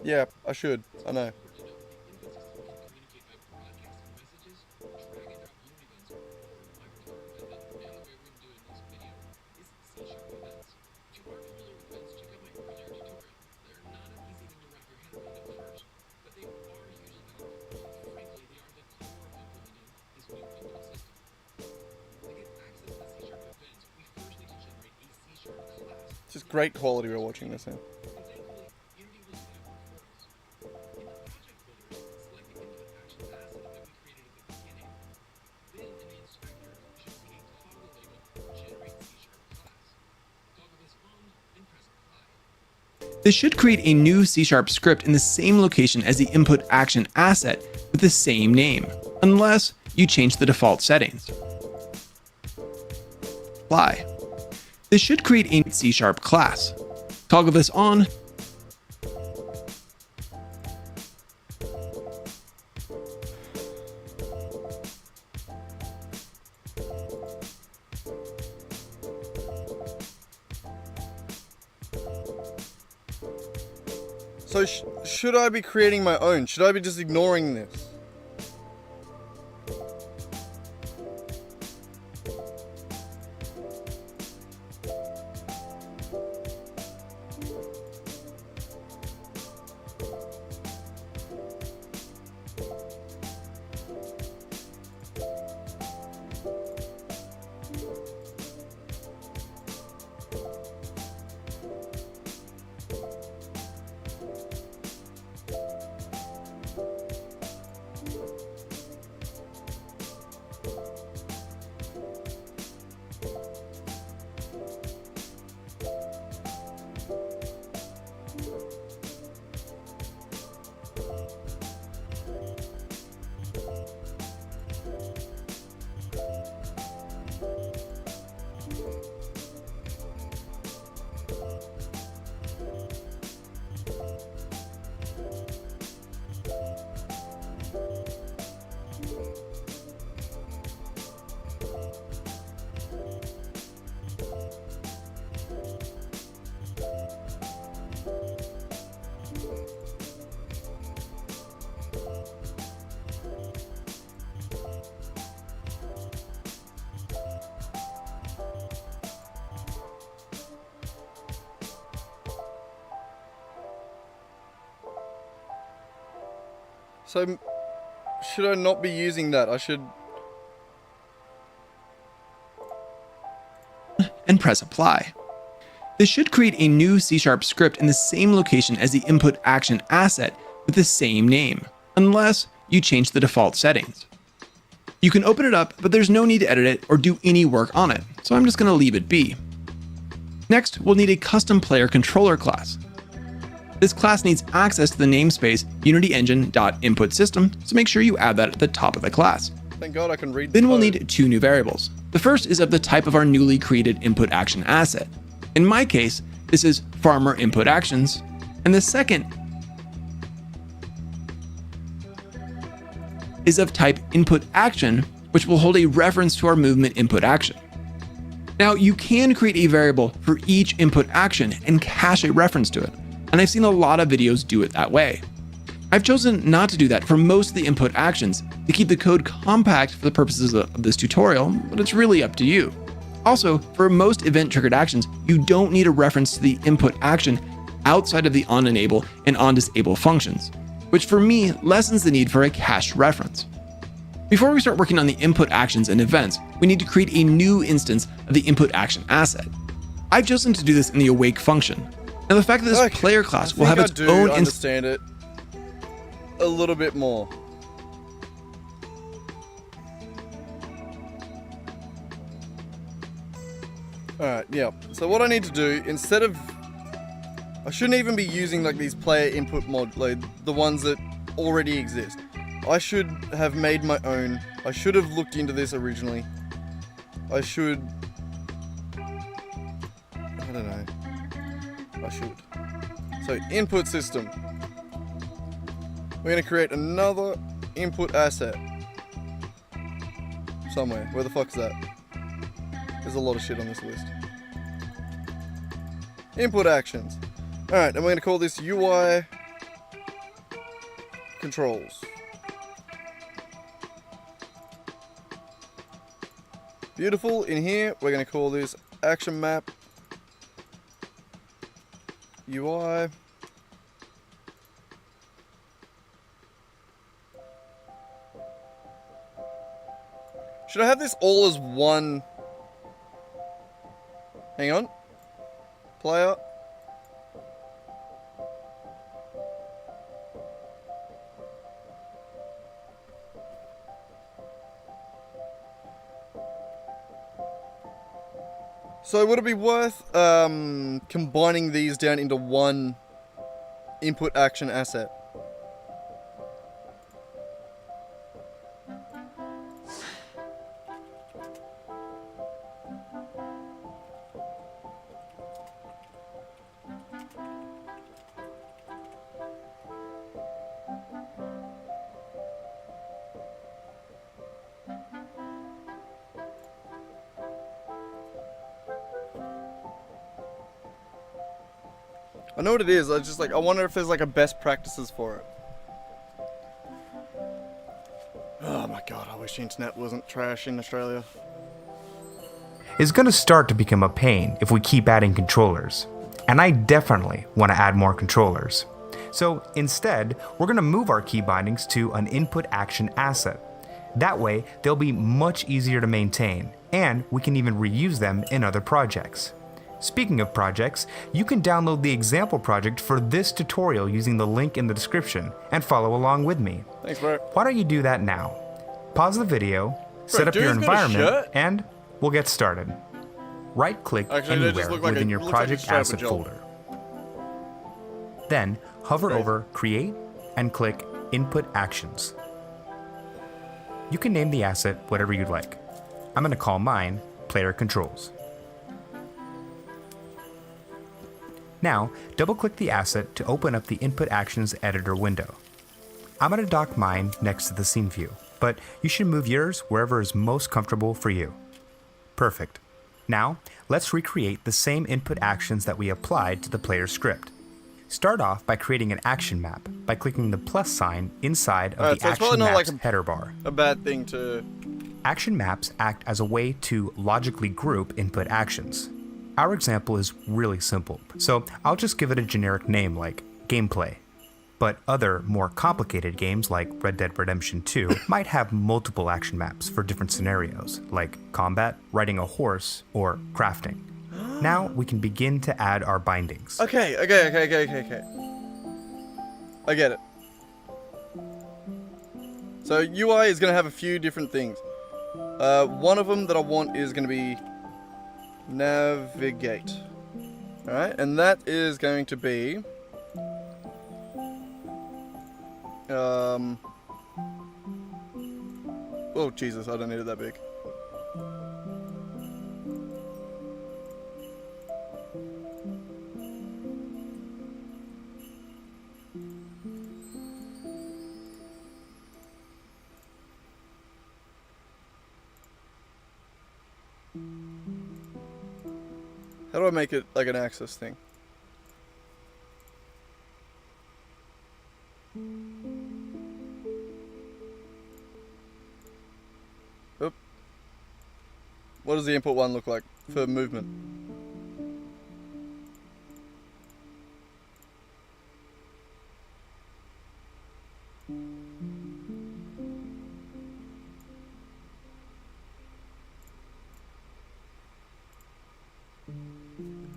Yeah, I should. I know. It's just great quality we're watching this in. This should create a new C# script in the same location as the input action asset with the same name, unless you change the default settings. Apply. This should create a C# class. Toggle this on. So should I be creating my own? Should I be just ignoring this? So, should I not be using that? I should... And press apply. This should create a new C# script in the same location as the input action asset with the same name, unless you change the default settings. You can open it up, but there's no need to edit it or do any work on it, so I'm just going to leave it be. Next, we'll need a custom player controller class. This class needs access to the namespace unityengine.inputSystem, so make sure you add that at the top of the class. Thank God I can read. Then we'll need two new variables. The first is of the type of our newly created input action asset. In my case, this is farmer input actions, and the second is of type input action, which will hold a reference to our movement input action. Now, you can create a variable for each input action and cache a reference to it, and I've seen a lot of videos do it that way. I've chosen not to do that for most of the input actions to keep the code compact for the purposes of this tutorial, but it's really up to you. Also, for most event-triggered actions, you don't need a reference to the input action outside of the onEnable and onDisable functions, which for me lessens the need for a cached reference. Before we start working on the input actions and events, we need to create a new instance of the input action asset. I've chosen to do this in the awake function. Now, the fact that this player class will have its own instance. Understand it a little bit more. Alright, yeah. So what I need to do, instead of... I shouldn't even be using like these player input mod, like the ones that already exist. I should have made my own. I should have looked into this originally. I should... I don't know. I should. So, input system. We're going to create another input asset. Somewhere. Where the fuck's that? There's a lot of shit on this list. Input actions. Alright, and we're going to call this UI controls. Beautiful. In here, we're going to call this action map UI. Should I have this all as one? Hang on. Player. So would it be worth combining these down into one input action asset? I know what it is. I wonder if there's like a best practices for it. Oh my god, I wish the internet wasn't trash in Australia. Is going to start to become a pain if we keep adding controllers. And I definitely want to add more controllers. So instead, we're going to move our key bindings to an input action asset. That way, they'll be much easier to maintain, and we can even reuse them in other projects. Speaking of projects, you can download the example project for this tutorial using the link in the description and follow along with me. Thanks, bro. Why don't you do that now? Pause the video, set up your environment, and we'll get started. Right-click anywhere within your project asset folder. Then, hover over Create and click Input Actions. You can name the asset whatever you'd like. I'm going to call mine Player Controls. Now, double-click the asset to open up the Input Actions editor window. I'm going to dock mine next to the scene view, but you should move yours wherever is most comfortable for you. Perfect. Now, let's recreate the same input actions that we applied to the player script. Start off by creating an action map by clicking the plus sign inside of the action map's header bar. A bad thing to... Action maps act as a way to logically group input actions. Our example is really simple, so I'll just give it a generic name like gameplay. But other, more complicated games like Red Dead Redemption 2 might have multiple action maps for different scenarios, like combat, riding a horse, or crafting. Now we can begin to add our bindings. Okay. I get it. So UI is going to have a few different things. One of them that I want is going to be navigate. Alright, and that is going to be... Oh, Jesus, I don't need it that big. How do I make it like an axis thing? Oop. What does the input one look like for movement?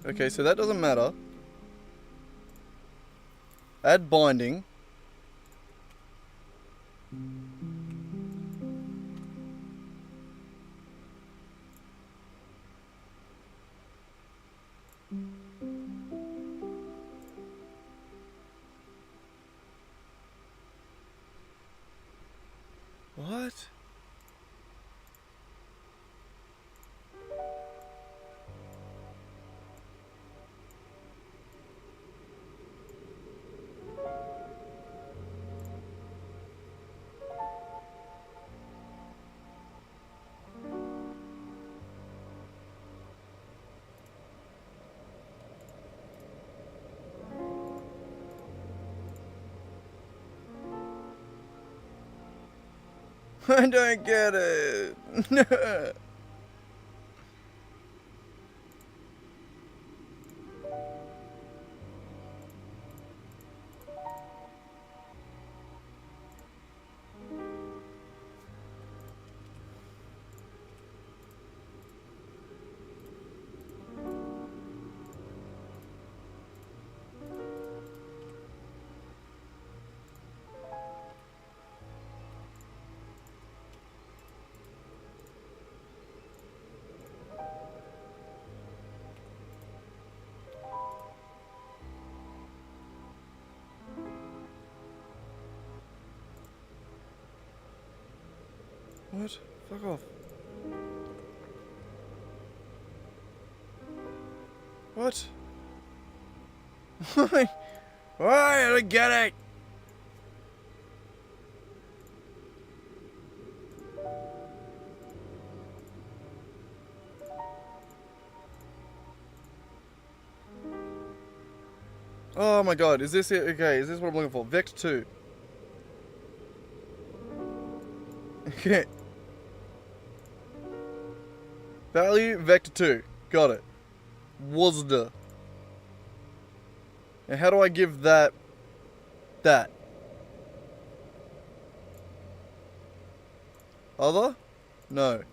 Okay, so that doesn't matter. Add binding. What? I don't get it. What? Fuck off. What? Why? Why? I don't get it. Oh my god, is this it? Okay, is this what I'm looking for? Vect 2. Okay. Value, vector 2. Got it. WASD. And how do I give that... that? Other? No.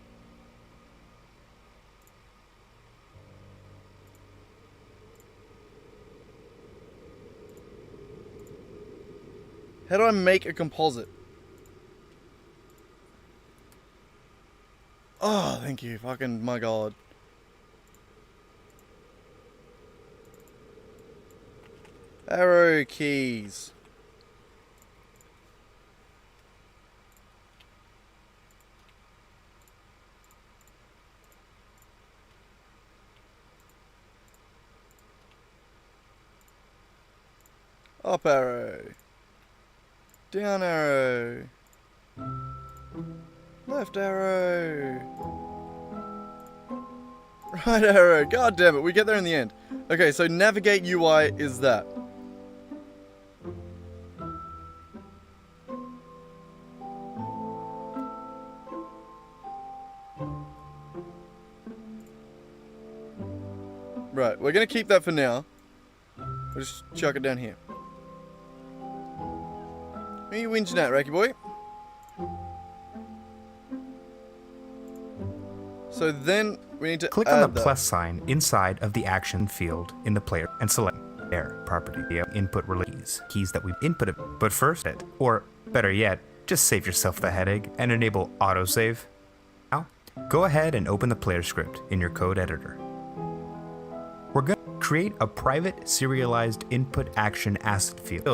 How do I make a composite? Oh, thank you. Fucking, my god. Arrow keys. Up arrow. Down arrow. Left arrow. Right arrow. God damn it, we get there in the end. Okay, so navigate UI is that. Right, we're gonna keep that for now. We'll just chuck it down here. Who are you whinging at, Racky boy? So then we need to Click add on the that. plus sign inside of the action field in the player and select Air property, the input release keys that we've inputted. But first, or better yet, just save yourself the headache and enable autosave. Now, Go ahead and open the player script in your code editor. We're going to create a private serialized input action asset field.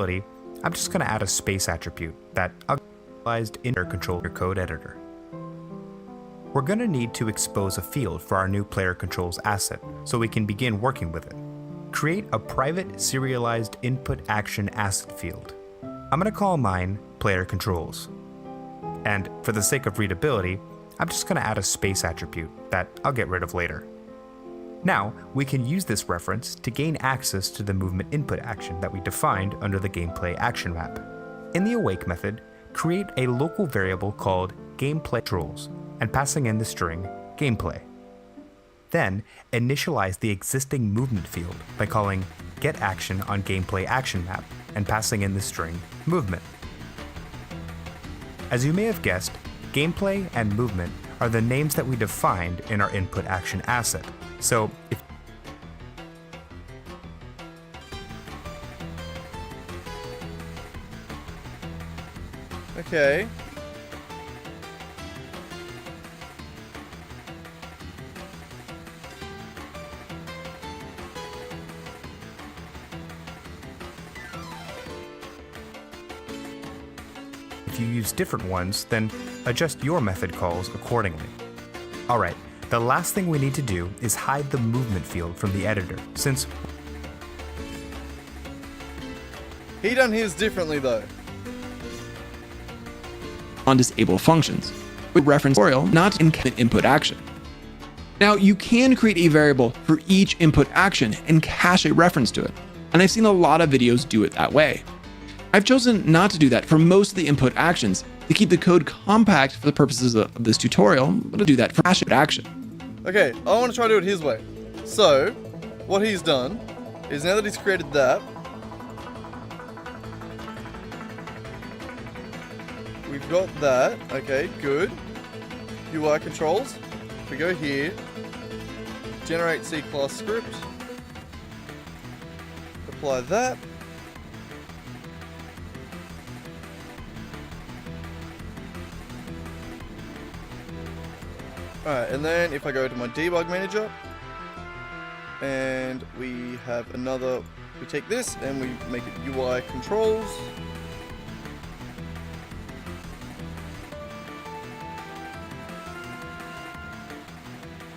I'm just going to add a space attribute that serialized input control your code editor. We're going to need to expose a field for our new player controls asset so we can begin working with it. Create a private serialized input action asset field. I'm going to call mine player controls. And for the sake of readability, I'm just going to add a space attribute that I'll get rid of later. Now, we can use this reference to gain access to the movement input action that we defined under the gameplay action map. In the awake method, create a local variable called gameplay controls and passing in the string gameplay. Then, initialize the existing movement field by calling getAction on gameplay action map and passing in the string movement. As you may have guessed, gameplay and movement are the names that we defined in our input action asset. So if Okay. If you use different ones, then adjust your method calls accordingly. Alright, the last thing we need to do is hide the movement field from the editor, since He done his differently though. On disable functions, with reference tutorial not in input action. Now you can create a variable for each input action and cache a reference to it, and I've seen a lot of videos do it that way. I've chosen not to do that for most of the input actions to keep the code compact for the purposes of this tutorial, but to do that for cache action. Okay, I want to try to do it his way. So, what he's done is now that he's created that, we've got that. Okay, good. UI controls. We go here, generate C class script, apply that. Alright, and then if I go to my debug manager, and we have another, we take this and we make it UI controls.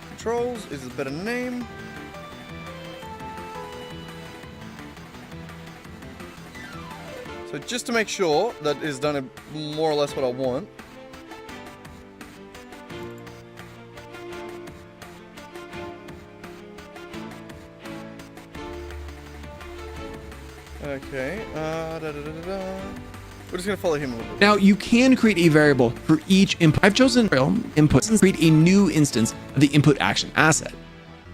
Controls is a better name. So just to make sure that is done more or less what I want. Okay, we're just gonna follow him a little bit. Now you can create a variable for each input. I've chosen input and create a new instance of the input action asset.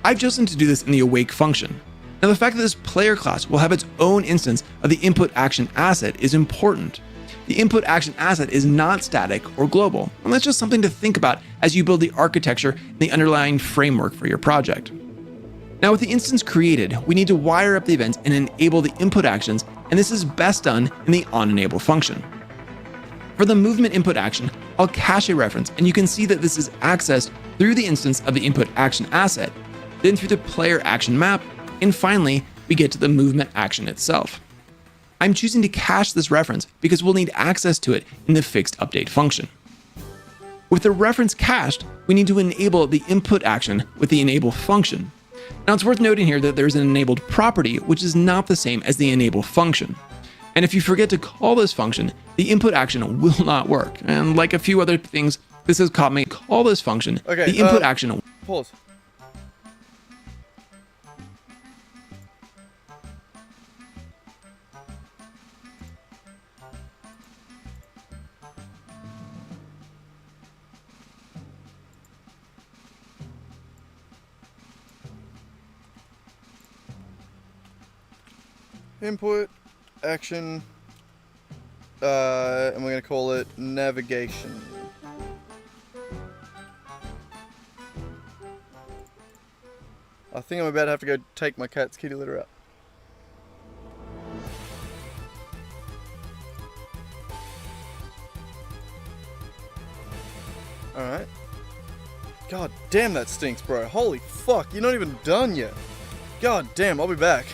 I've chosen to do this in the awake function. Now the fact that this player class will have its own instance of the input action asset is important. The input action asset is not static or global, and that's just something to think about as you build the architecture and the underlying framework for your project. Now with the instance created, we need to wire up the events and enable the input actions, and this is best done in the onEnable function. For the movement input action, I'll cache a reference, and you can see that this is accessed through the instance of the input action asset, then through the player action map, and finally, we get to the movement action itself. I'm choosing to cache this reference because we'll need access to it in the fixed update function. With the reference cached, we need to enable the input action with the enable function. Now it's worth noting here that there's an enabled property, which is not the same as the enable function. And if you forget to call this function, the input action will not work. And like a few other things, this has caught me call this function, Okay, the input action. Pause. Input, action, and we're going to call it navigation. I think I'm about to have to go take my cat's kitty litter out. Alright. God damn, that stinks, bro. Holy fuck, you're not even done yet. God damn, I'll be back.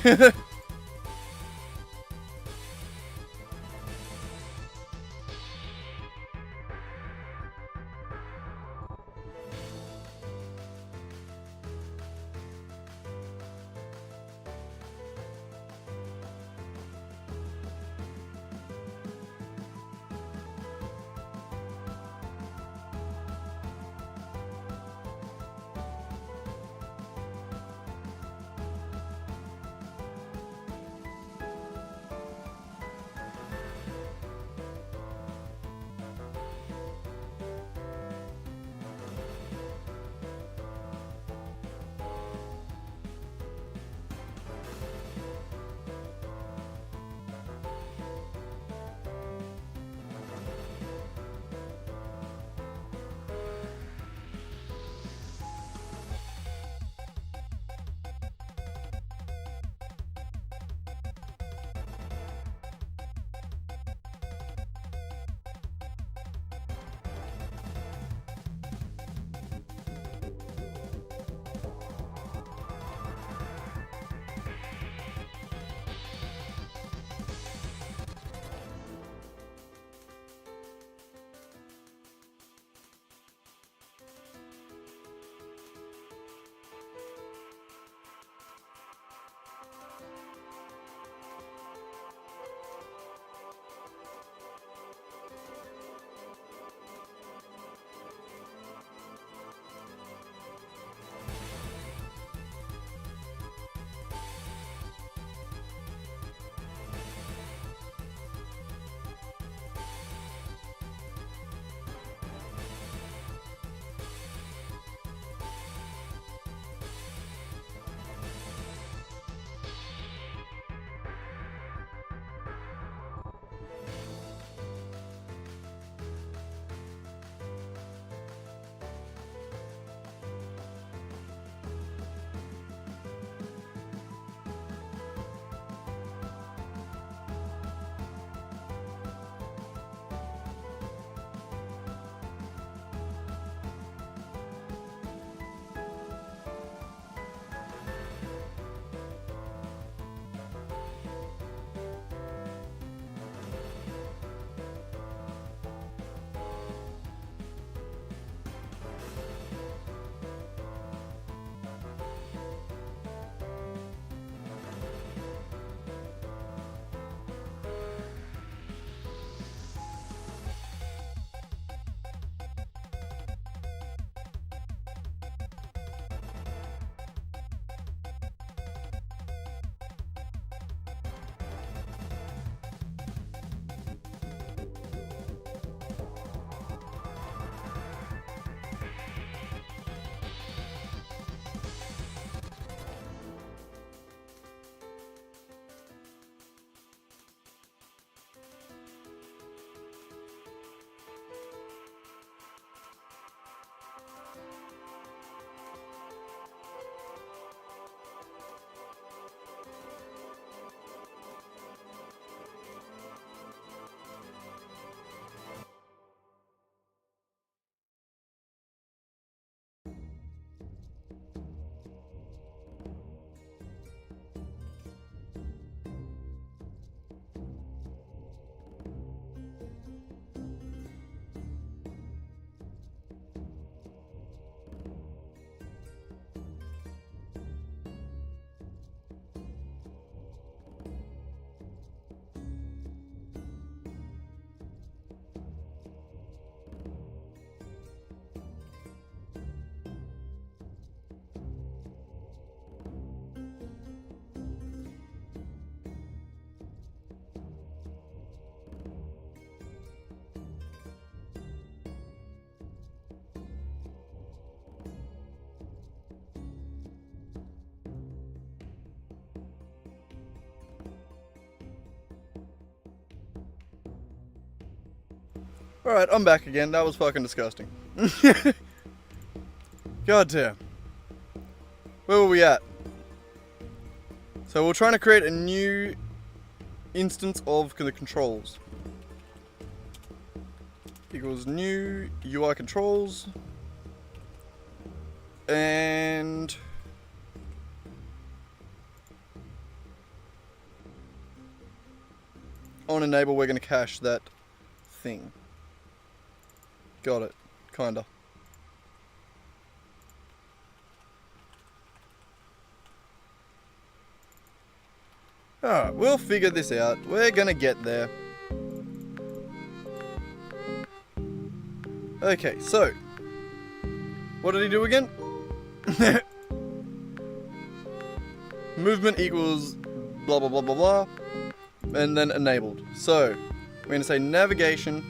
Alright, I'm back again. That was fucking disgusting. God damn. Where were we at? So we're trying to create a new instance of the controls. Equals new UI controls. And on enable, we're going to cache that thing. Got it. Kinda. Alright, we'll figure this out. We're gonna get there. Okay, so. What did he do again? Movement equals blah blah blah blah blah. And then enabled. So, we're gonna say navigation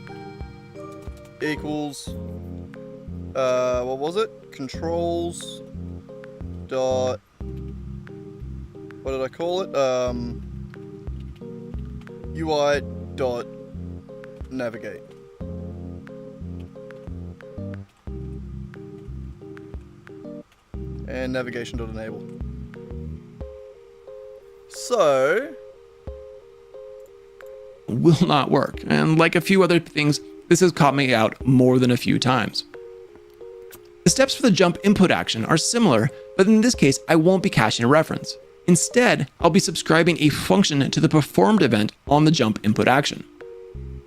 equals what was it? Controls dot, what did I call it? UI dot navigate. And navigation dot enable. So will not work, and like a few other things, this has caught me out more than a few times. The steps for the jump input action are similar, but in this case, I won't be caching a reference. Instead, I'll be subscribing a function to the performed event on the jump input action.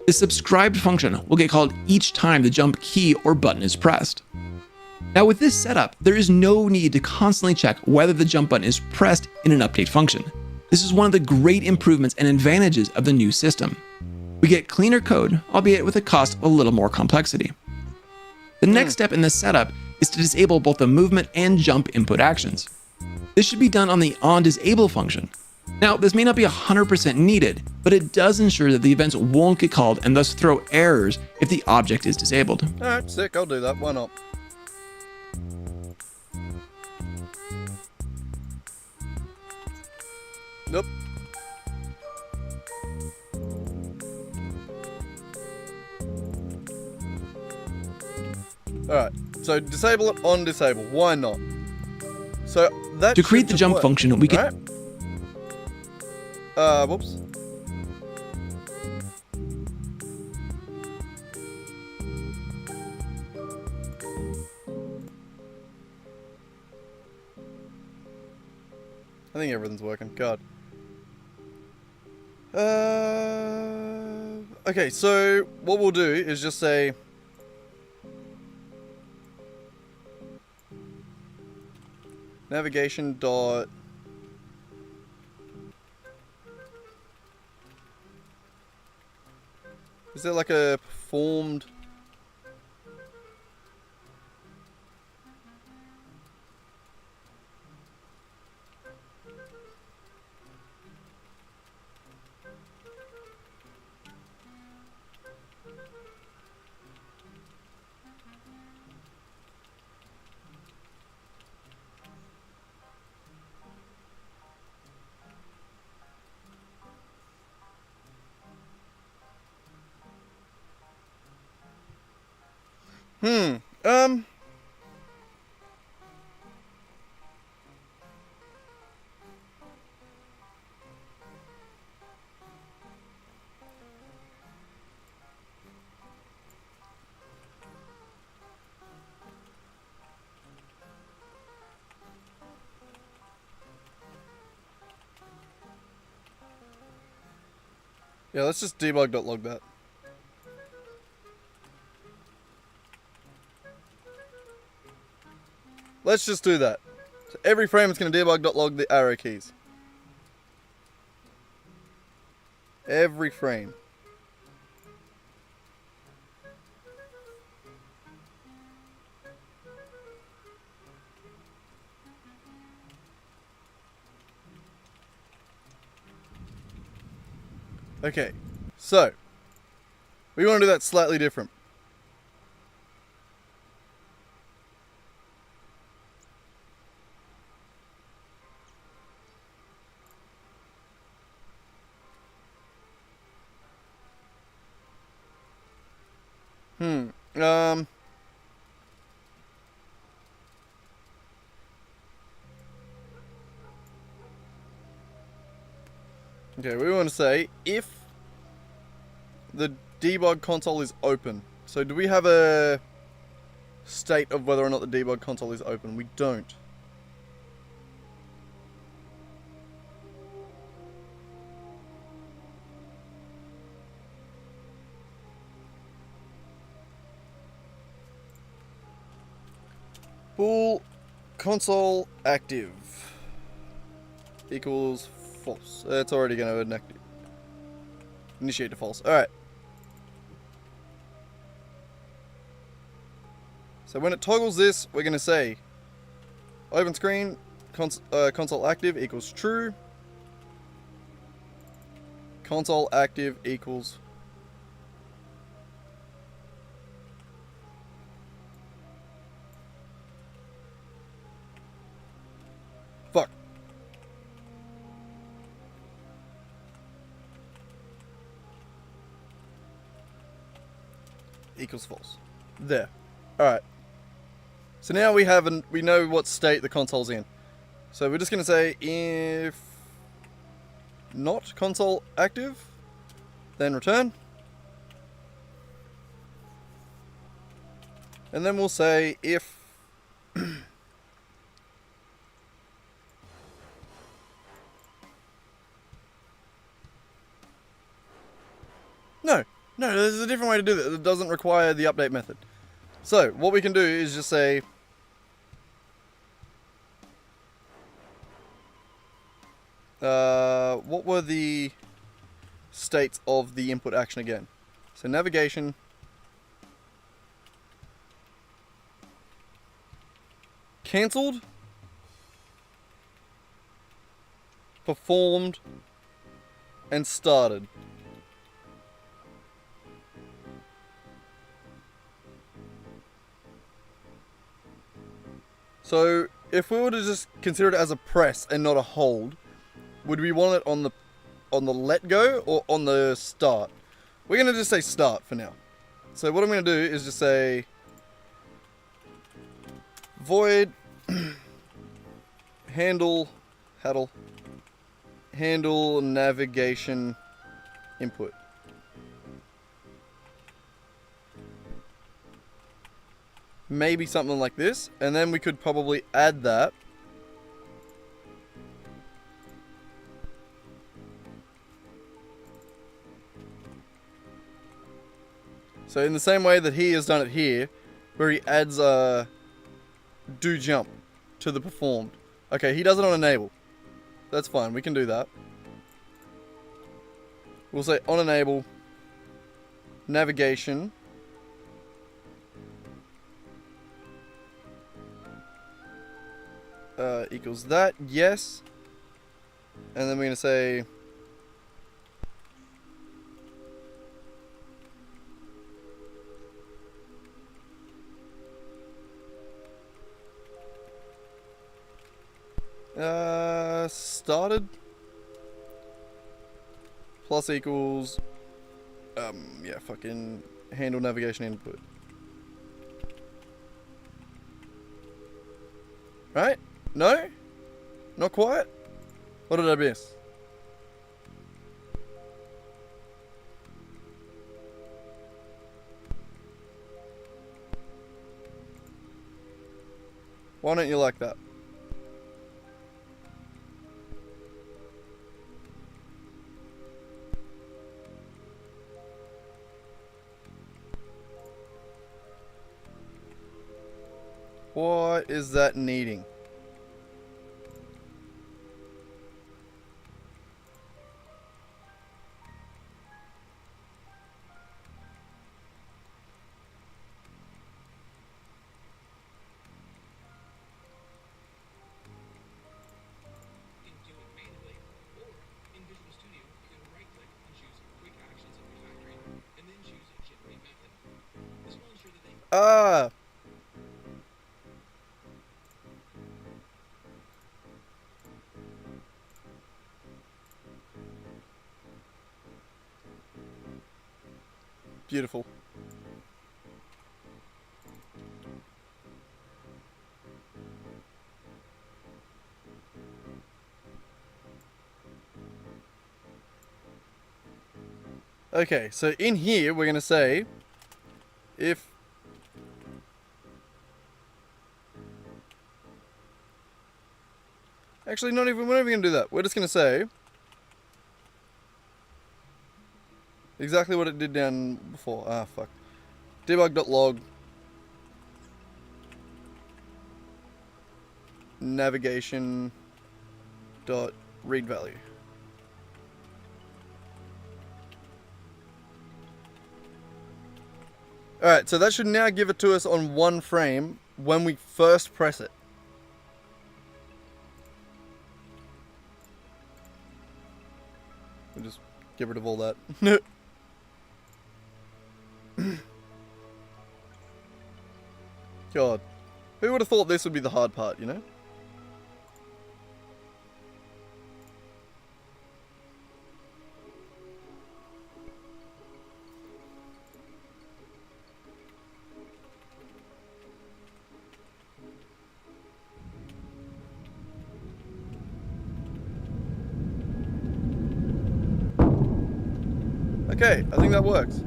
The subscribed function will get called each time the jump key or button is pressed. Now with this setup, there is no need to constantly check whether the jump button is pressed in an update function. This is one of the great improvements and advantages of the new system. We get cleaner code, albeit with the cost of a little more complexity. The next step in this setup is to disable both the movement and jump input actions. This should be done on the onDisable function. Now, this may not be 100% needed, but it does ensure that the events won't get called and thus throw errors if the object is disabled. alright, sick, I'll do that, why not? Nope. Alright, so disable it on disable. Why not? So that To create should the just jump work, function, we can... right? Whoops. I think everything's working. God. Okay, so what we'll do is just say navigation dot is there like a performed yeah, let's just debug.log that. Let's just do that. So every frame it's going to debug.log the arrow keys. Every frame. Okay, so we want to do that slightly different. Okay, we want to say if the debug console is open. So do we have a state of whether or not the debug console is open. We don't. Bool console active equals false. It's already going to initiate to false. Alright. So when it toggles this, we're going to say open screen console active equals true. Console active equals fuck. Equals false. There. Alright. So now we know what state the console's in. So we're just going to say if not console active, then return. And then we'll say if No, there's a different way to do this. It doesn't require the update method. So, what we can do is just say what were the states of the input action again? So navigation, cancelled, performed, and started. So, if we were to just consider it as a press and not a hold, would we want it on the let go or on the start? We're going to just say start for now. So what I'm going to do is just say void handle navigation input. Maybe something like this, and then we could probably add that. So in the same way that he has done it here, where he adds do jump to the performed. Okay, he does it on enable. That's fine, we can do that. We'll say on enable navigation equals that, yes. And then we're going to say started plus equals yeah, fucking handle navigation input. Right? No? Not quite? What did I miss? Why don't you like that? What is that needing? Ah! Beautiful. Okay, so in here we're going to say if Actually, we're not even going to do that. We're just going to say exactly what it did down before. Ah, fuck. Debug.log navigation dot read value. Alright, so that should now give it to us on one frame when we first press it. We'll just get rid of all that. God. Who would have thought this would be the hard part, you know? Okay, I think that works.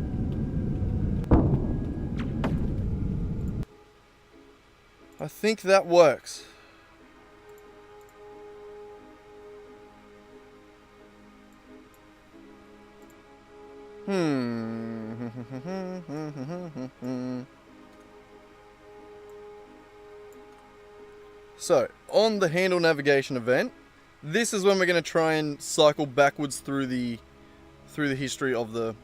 I think that works. So, on the handle navigation event, this is when we're going to try and cycle backwards through the history of the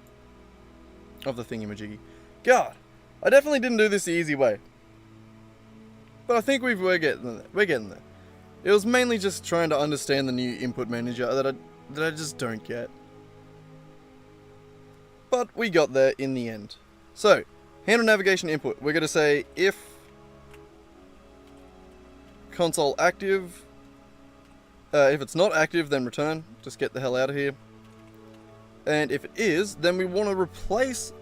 thingamajiggy. God, I definitely didn't do this the easy way. But I think we're getting there. We're getting there. It was mainly just trying to understand the new input manager that I just don't get. But we got there in the end. So, handle navigation input. We're going to say if console active. If it's not active, then return. Just get the hell out of here. And if it is, then we want to replace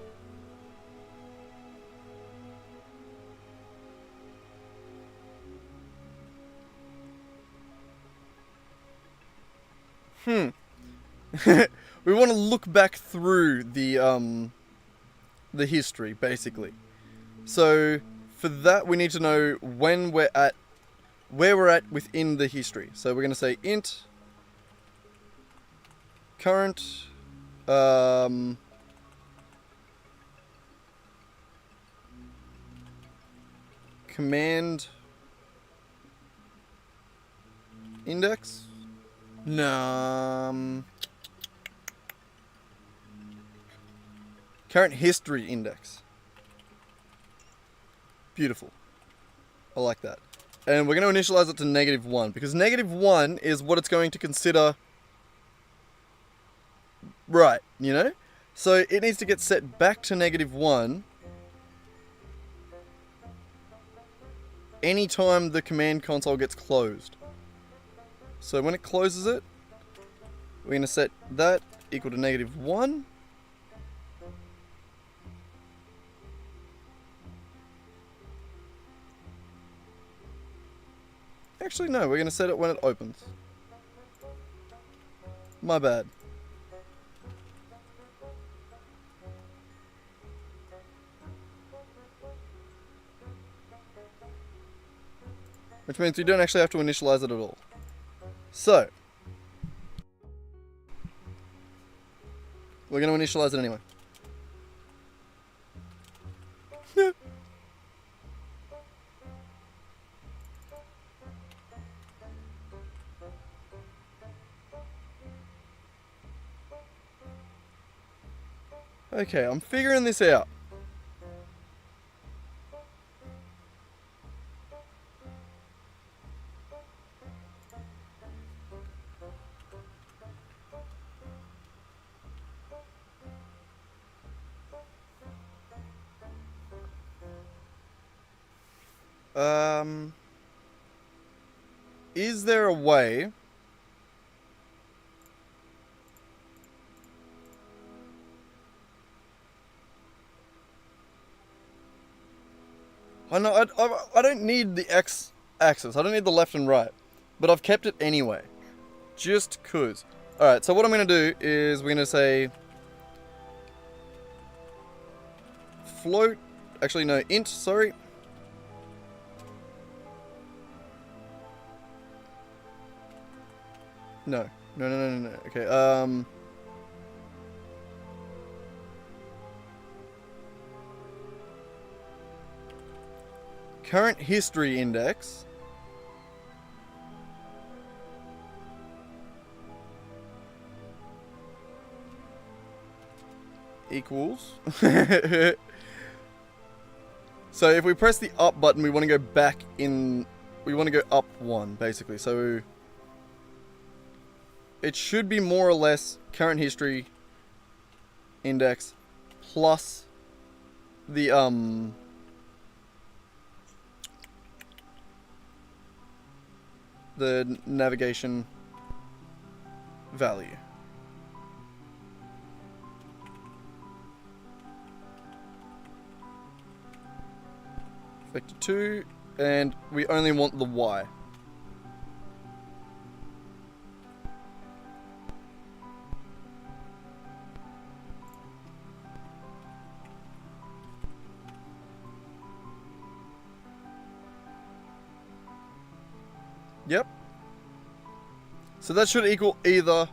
we want to look back through the history, basically. So for that, we need to know when we're at, where we're at within the history. So we're going to say int current command index. No. Current history index. Beautiful. I like that. And we're going to initialize it to -1 because -1 is what it's going to consider right, you know? So it needs to get set back to -1 anytime the command console gets closed. So when it closes it, we're going to set that equal to -1. Actually, no, we're going to set it when it opens. My bad. Which means you don't actually have to initialize it at all. So, we're going to initialize it anyway. Okay, I'm figuring this out. Is there a way I don't need the X axis. I don't need the left and right. But I've kept it anyway. Just cause. Alright, so what I'm going to do is we're going to say float. Actually, no, int, sorry. No. No. Okay, current history index equals so if we press the up button, we want to go back in, we want to go up one basically. So it should be more or less current history index plus the navigation value. Vector 2, and we only want the Y. Yep. So that should equal either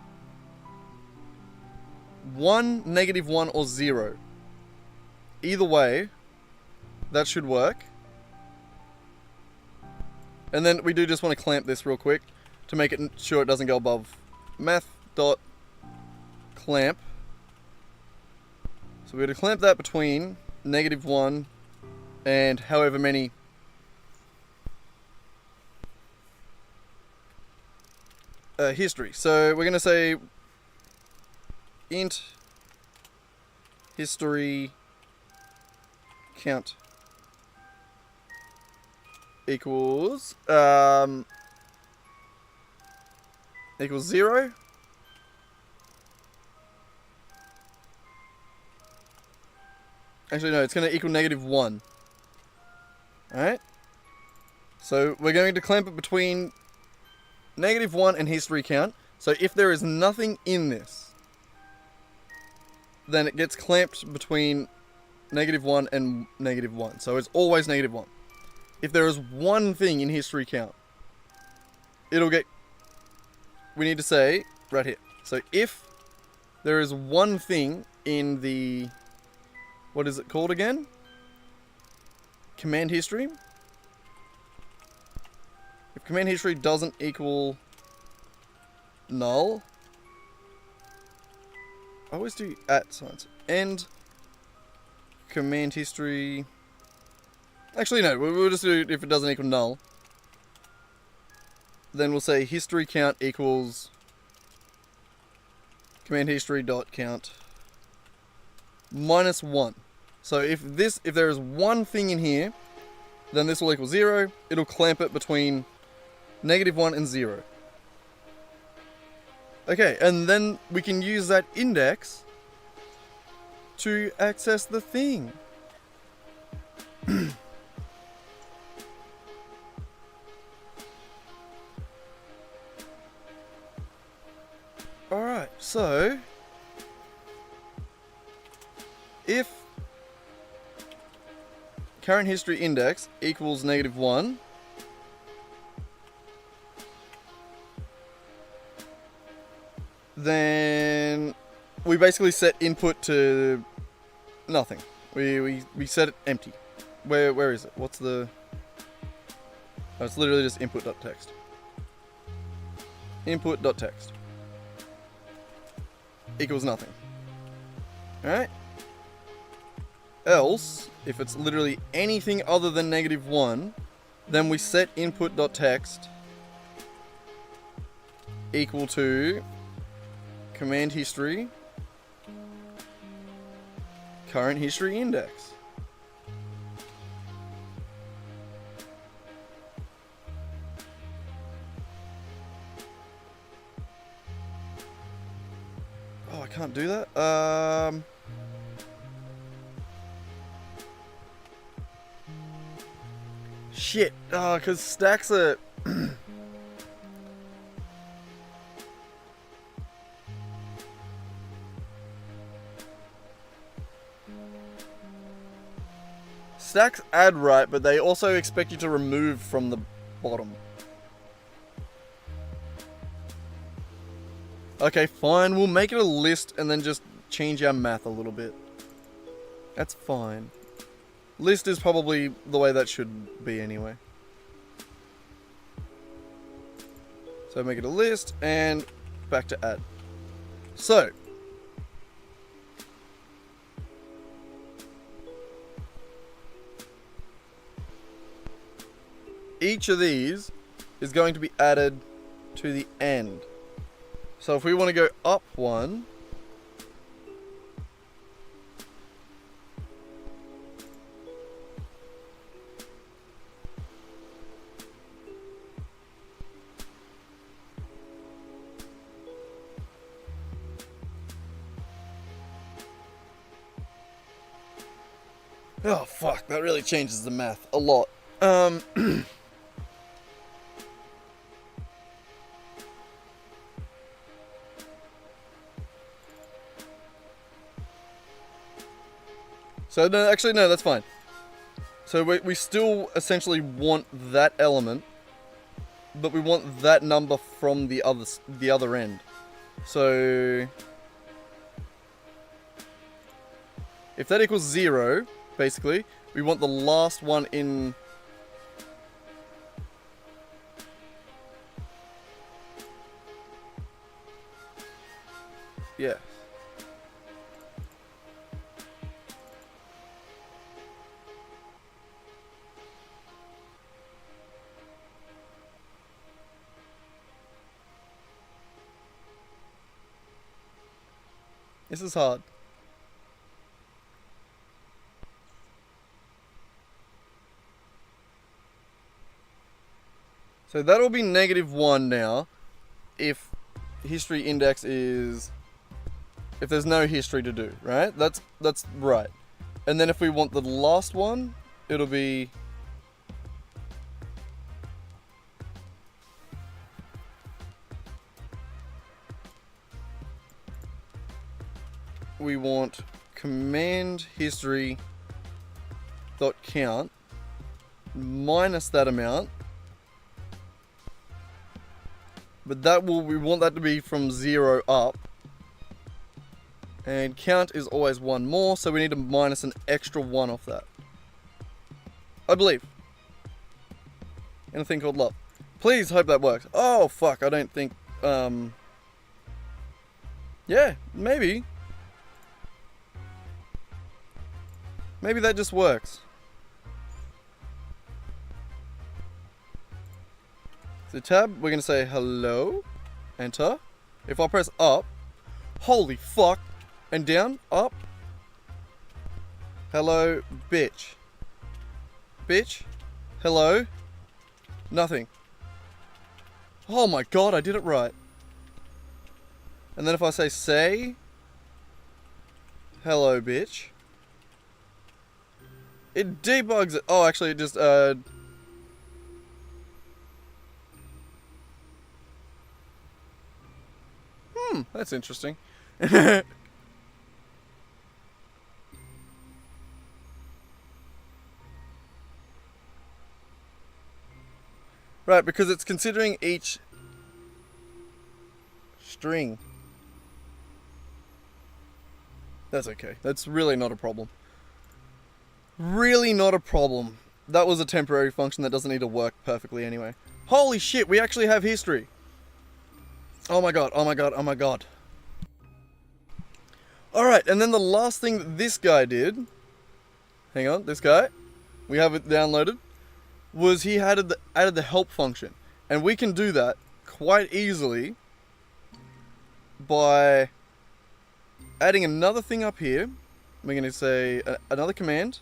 1, -1, or 0. Either way, that should work. And then we do just want to clamp this real quick to make it sure it doesn't go above math.clamp. So we're going to clamp that between -1 and however many history. So we're going to say int history count equals equals 0. Actually no, it's going to equal -1. Alright, so we're going to clamp it between -1 and history count. So if there is nothing in this, then it gets clamped between -1 and -1. So it's always -1. If there is one thing in history count, it'll get, we need to say right here. So if there is one thing in the, what is it called again? Command history. If command history doesn't equal null, I always do @ end command history. Actually, no, we'll just do if it doesn't equal null. Then we'll say history count equals command history dot count -1. So if there is one thing in here, then this will equal 0. It'll clamp it between -1 and 0. Okay, and then we can use that index to access the thing. Alright, so if current history index equals -1, then we basically set input to nothing. We set it empty. Where is it? What's the... Oh, it's literally just input.text. Input.text equals nothing. Alright? Else, if it's literally anything other than -1, then we set input.text equal to command history current history index. Oh, I can't do that? Shit. Oh, because stacks are... Stacks add right, but they also expect you to remove from the bottom. Okay, fine. We'll make it a list and then just change our math a little bit. That's fine. List is probably the way that should be anyway. So make it a list and back to add. So each of these is going to be added to the end. So if we want to go up one, oh fuck, that really changes the math a lot. So no, actually no, that's fine. So we still essentially want that element, but we want that number from the other end. So if that equals 0, basically, we want the last one in. Yeah. This is hard. So that'll be -1 now if history index is, if there's no history to do, right? That's right. And then if we want the last one, it'll be we want command history dot count minus that amount, but we want that to be from 0 up, and count is always one more, so we need to minus an extra 1 off that, I believe, in a thing called love. Please hope that works. Oh fuck, I don't think yeah, maybe that just works. So tab, we're gonna say hello, enter. If I press up, holy fuck, and down, up, hello, bitch, hello, nothing. Oh my god, I did it right. And then if I say hello, bitch, it debugs it. Oh, actually, it just, that's interesting. Right, because it's considering each string. That's okay. That's really not a problem. Really not a problem. That was a temporary function that doesn't need to work perfectly anyway. Holy shit, we actually have history. Oh my god, oh my god, oh my god. Alright, and then the last thing that this guy did, hang on, this guy, we have it downloaded, was he added the help function. And we can do that quite easily by adding another thing up here. We're going to say another command,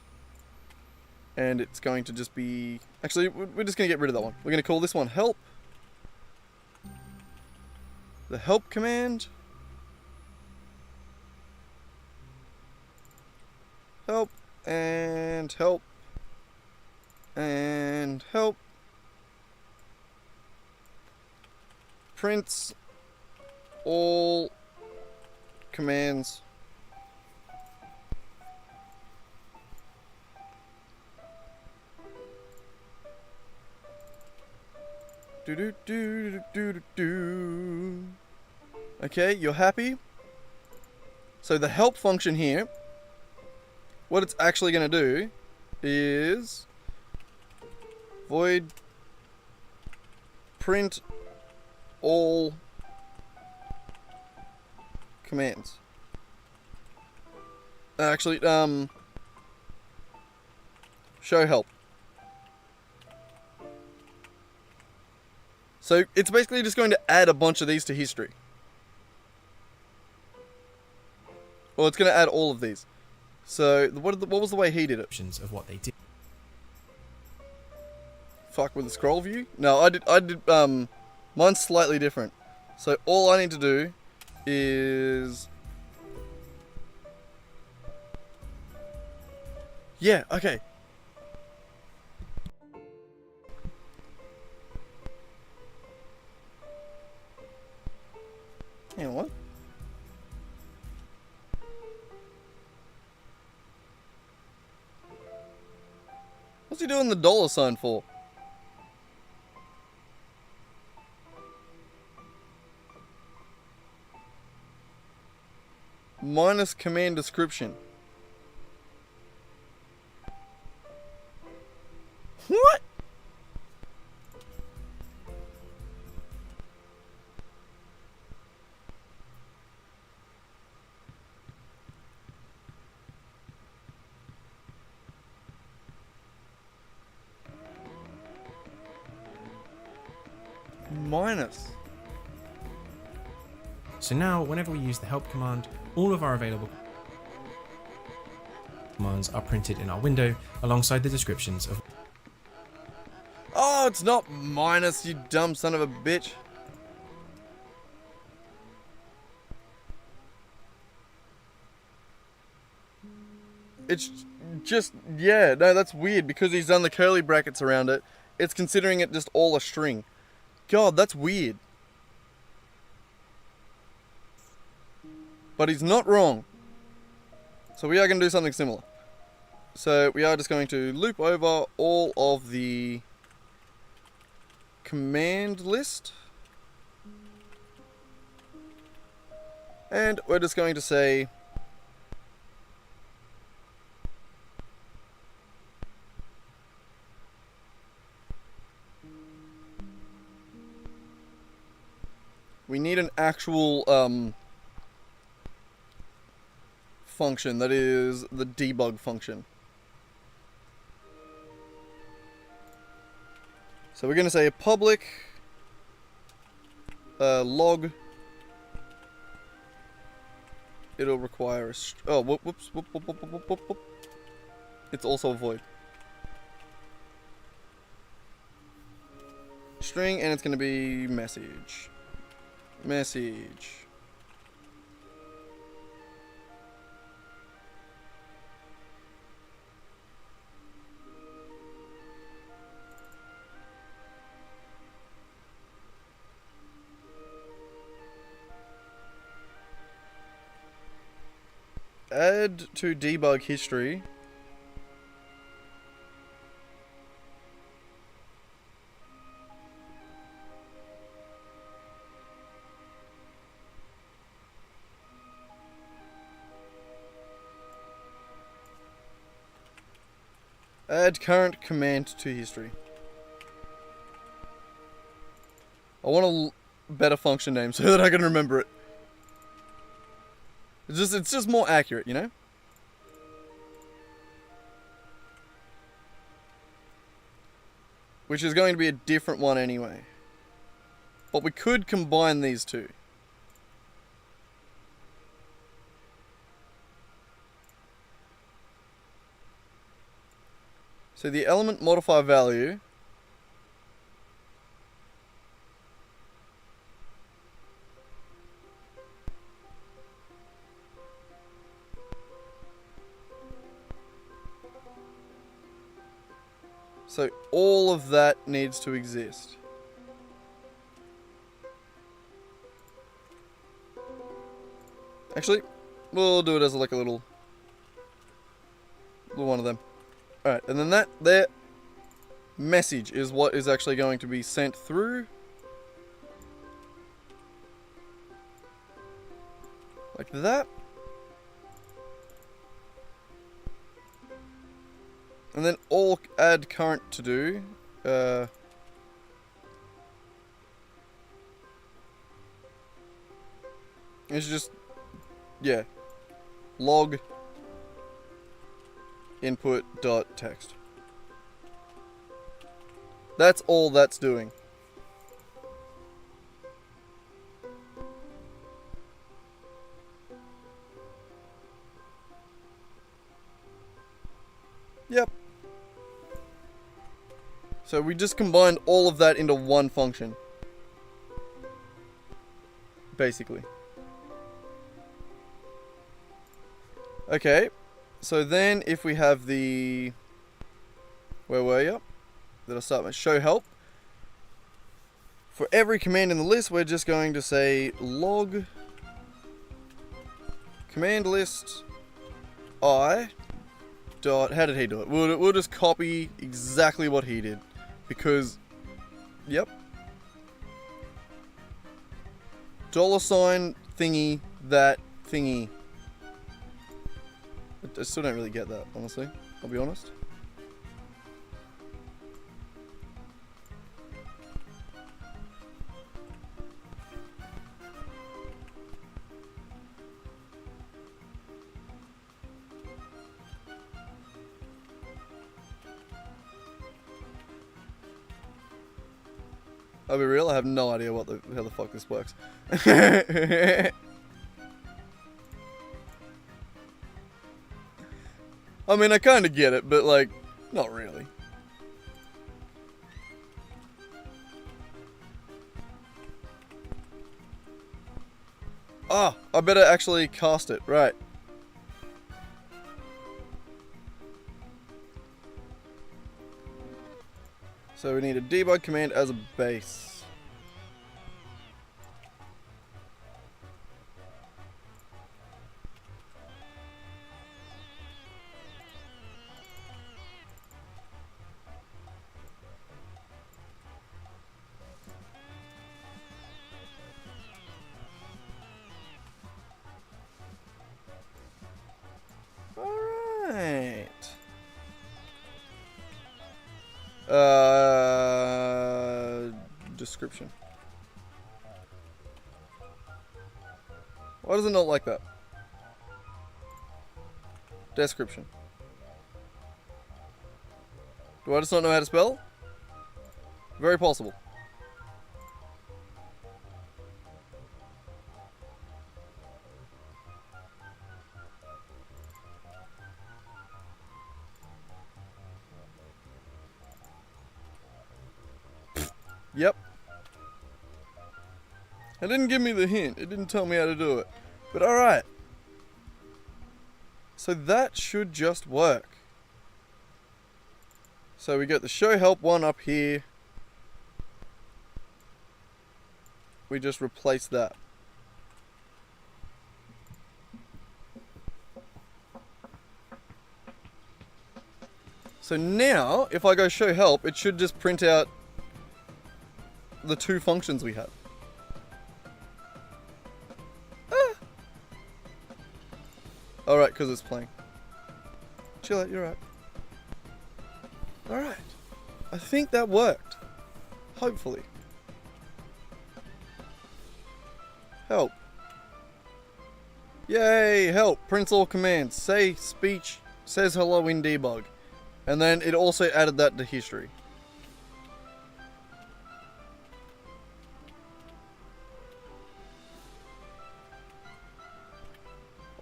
and it's going to just be, actually we're just going to get rid of that one. We're going to call this one help. The help command, help, and help, and help, prints all commands do do do do do do. Okay, you're happy. So the help function here, what it's actually going to do is void print all commands. Actually, show help. So it's basically just going to add a bunch of these to history. Well, it's going to add all of these. So what was the way he did it? Options of what they did. Fuck with the scroll view? No, I did mine's slightly different. So all I need to do is yeah, okay. Hang on, what? What's he doing the dollar sign for? Minus command description. What? Minus. So now, whenever we use the help command, all of our available commands are printed in our window alongside the descriptions of. Oh, it's not minus, you dumb son of a bitch. It's just, yeah, no, that's weird because he's done the curly brackets around it. It's considering it just all a string. God, that's weird. But he's not wrong. So we are going to do something similar. So we are just going to loop over all of the command list. And we're just going to say we need an actual function that is the debug function. So we're going to say public log. It'll require a whoops. It's also a void string, and it's going to be message. Add to debug history. Add current command to history. I want a better function name so that I can remember it. It's just more accurate, you know? Which is going to be a different one anyway. But we could combine these two. So the element modifier value so all of that needs to exist. Actually, we'll do it as like a little one of them. Alright, and then that there message is what is actually going to be sent through. Like that. And then all add current to do. It's just, yeah, log input dot text. That's all that's doing. Yep. So we just combined all of that into one function. Basically. Okay. So then if we have the... Where were you? Did I start my show help? For every command in the list, we're just going to say log command list I dot, how did he do it? We'll just copy exactly what he did. Because, yep. $sign thingy, that thingy. I still don't really get that, honestly. I'll be honest. I'll be real, I have no idea how the fuck this works. I mean, I kind of get it, but like, not really. Ah, I better actually cast it, right. So we need a debug command as a base. Alright. Description. Why does it not like that? Description. Do I just not know how to spell? Very possible. Yep. It didn't give me the hint. It didn't tell me how to do it. But alright. So that should just work. So we got the show help one up here. We just replace that. So now, if I go show help, it should just print out the two functions we have. Alright, because it's playing. Chill out, you're right. Alright. I think that worked. Hopefully. Help. Yay, help. Prints all commands. Say speech, says hello in debug. And then it also added that to history.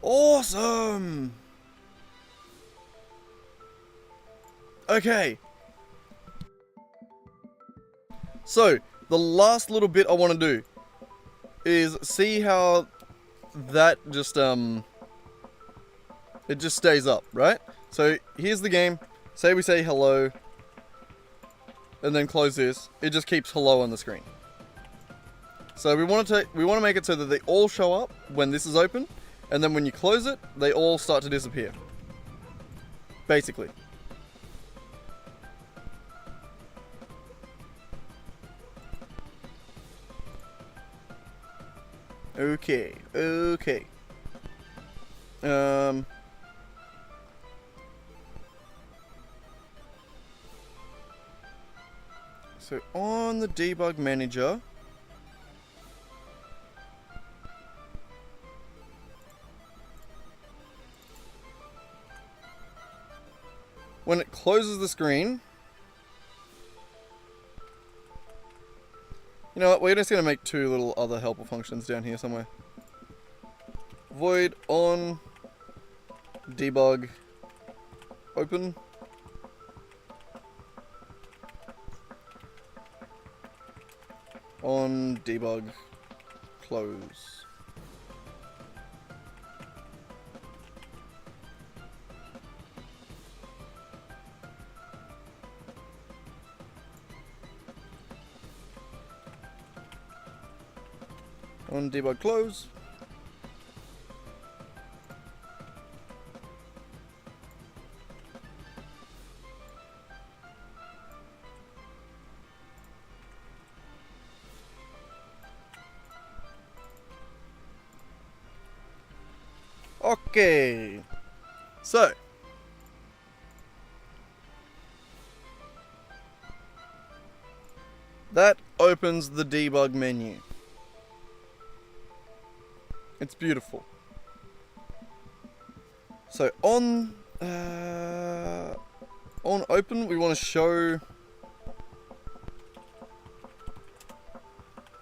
Awesome! Okay. So, the last little bit I want to do is see how that just, it just stays up, right? So, here's the game. Say we say hello, and then close this. It just keeps hello on the screen. So, we want to make it so that they all show up when this is open. And then when you close it, they all start to disappear. Basically. Okay, okay. So on the debug manager, when it closes the screen, you know what, we're just going to make two little other helper functions down here somewhere. Void on debug open. On debug close. On debug close. Okay, so that opens the debug menu. It's beautiful. So on open, we want to show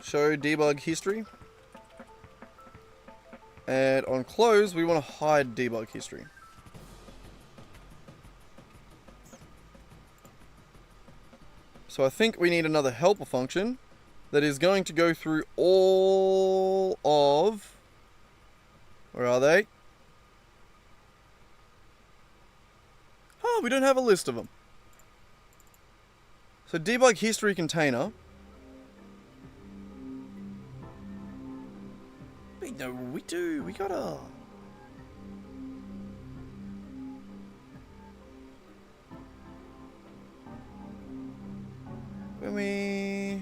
debug history. And on close, we want to hide debug history. So I think we need another helper function that is going to go through all of... Where are they? Oh, we don't have a list of them. So debug history container. No, we do. We gotta... When we...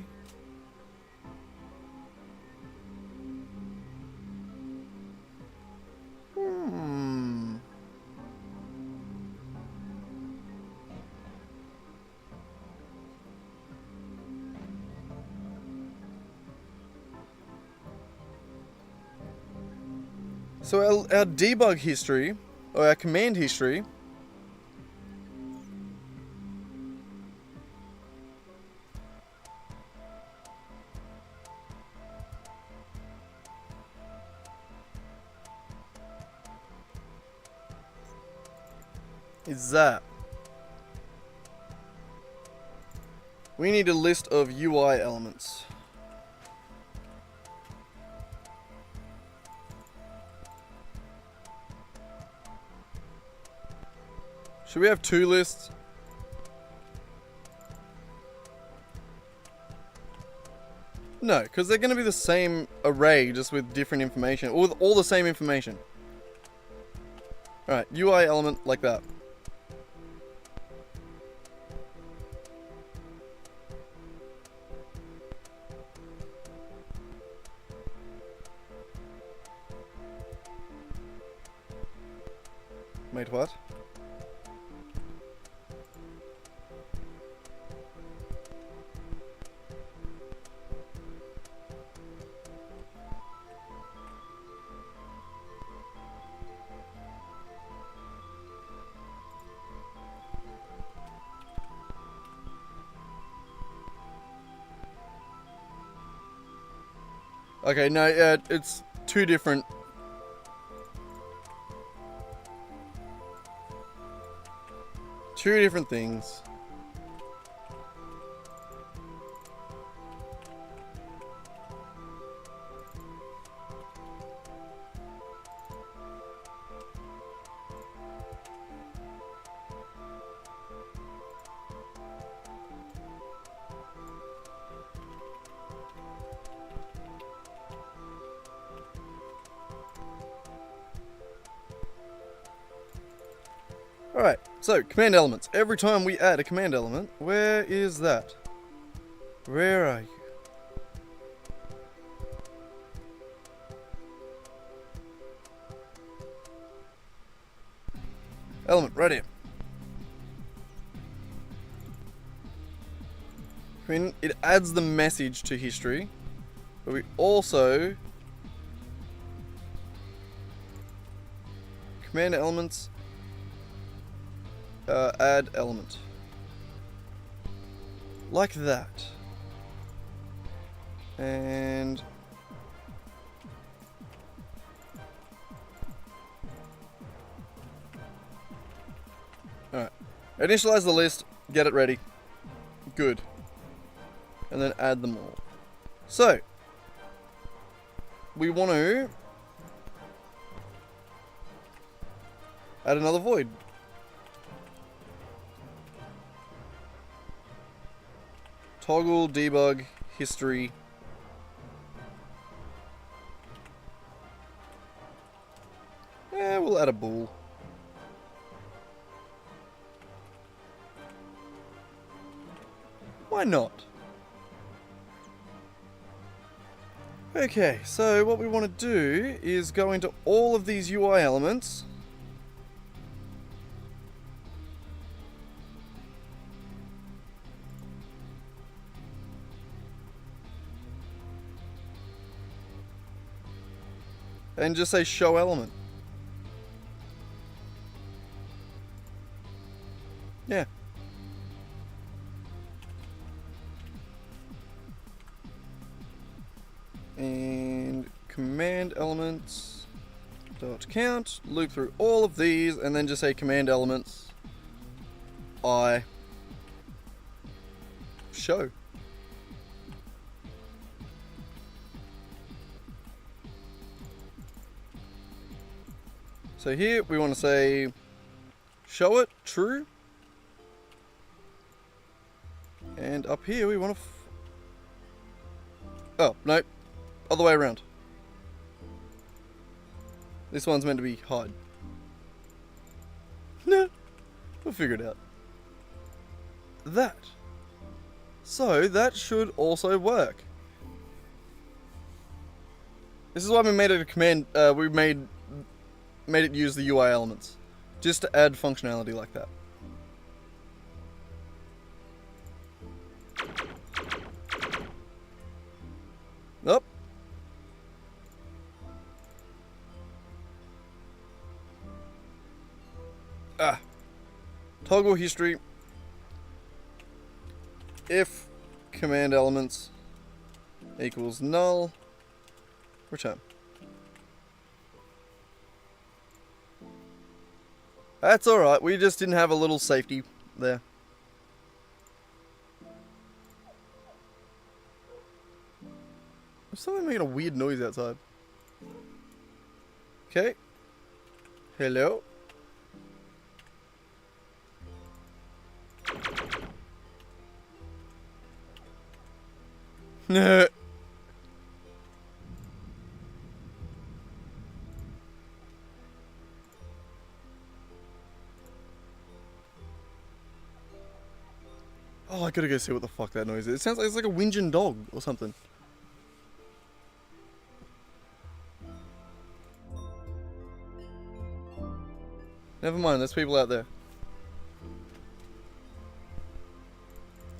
So our debug history, or our command history, is that we need a list of UI elements. Should we have two lists? No, because they're going to be the same array, just with different information, or with all the same information. Alright, UI element like that. Wait, what? Okay, no, it's two different. Two different things. Alright, so command elements. Every time we add a command element, where is that? Where are you? Element, right here. I mean, it adds the message to history, but we also command elements, add element. Like that. And alright. Initialize the list, get it ready. Good. And then add them all. So we want to add another void. Toggle debug history. Yeah, we'll add a bool. Why not? Okay, so what we want to do is go into all of these UI elements. And just say show element. Yeah. And command elements dot count, loop through all of these, and then just say command elements I show. So here we want to say show it true, and up here we want to oh no, other way around. This one's meant to be hide. No, we'll figure it out. That. So that should also work. This is why we made it a command. We made it use the UI elements, just to add functionality like that. Up. Toggle history. If command elements equals null, return. That's alright, we just didn't have a little safety there. There's something making a weird noise outside. Okay. Hello. No. Oh, I gotta go see what the fuck that noise is. It sounds like it's like a whinging dog or something. Never mind, there's people out there.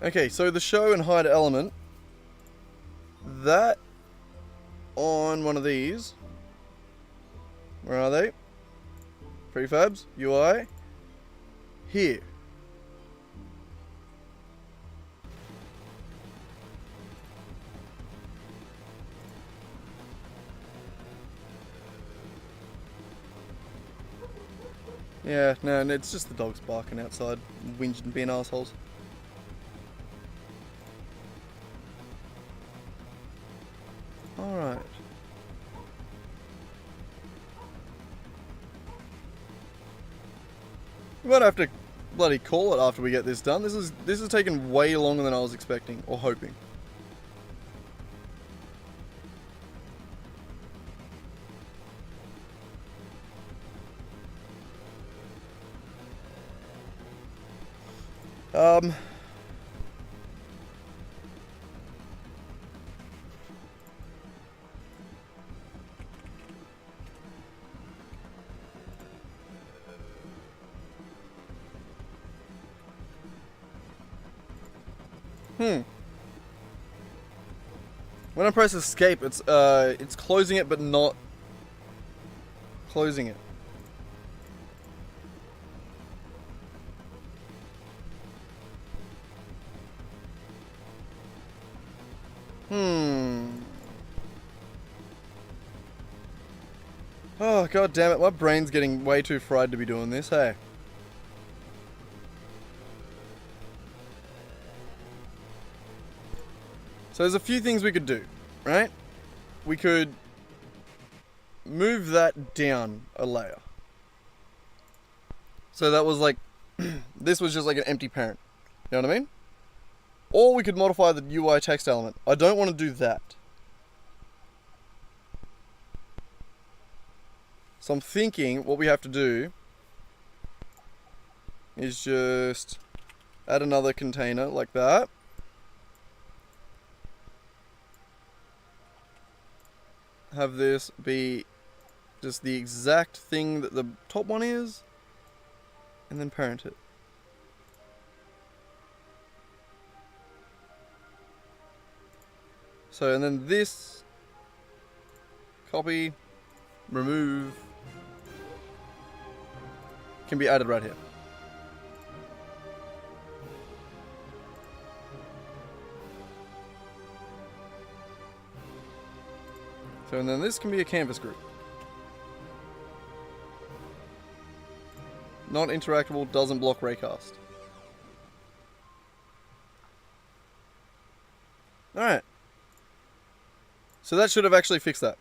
Okay, so the show and hide element, that on one of these, where are they? Prefabs, UI, here. Yeah, no, it's just the dogs barking outside, whinging and being assholes. Alright. We might have to bloody call it after we get this done. This is taking way longer than I was expecting or hoping. When I press escape, it's closing it but not closing it. Oh, god damn it, my brain's getting way too fried to be doing this, hey. So there's a few things we could do, right? We could move that down a layer. So that was like, this was just like an empty parent. You know what I mean? Or we could modify the UI text element. I don't want to do that. So I'm thinking what we have to do is just add another container like that. Have this be just the exact thing that the top one is, and then parent it. So, and then this, copy, remove, can be added right here. So, and then this can be a canvas group. Not interactable, doesn't block raycast. Alright. So that should have actually fixed that.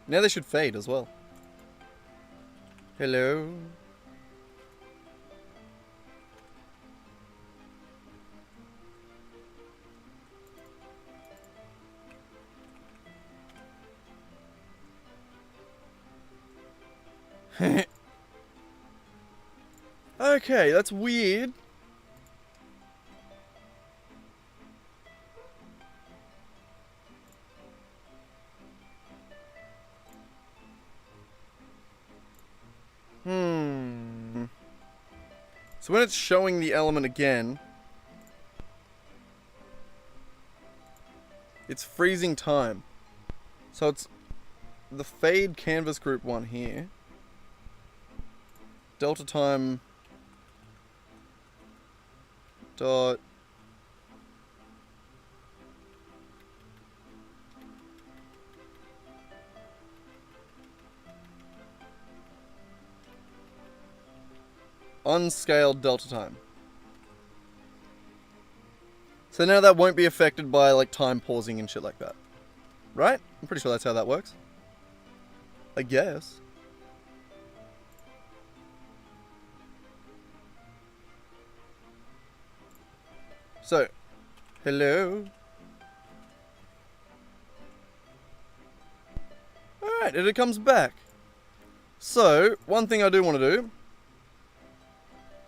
Now they should fade as well. Hello. Okay, that's weird. So when it's showing the element again, it's freezing time. So it's the fade canvas group one here. Delta time dot unscaled delta time. So now that won't be affected by like time pausing and shit like that. Right? I'm pretty sure that's how that works. I guess. So, hello. Alright, and it comes back. So, one thing I do want to do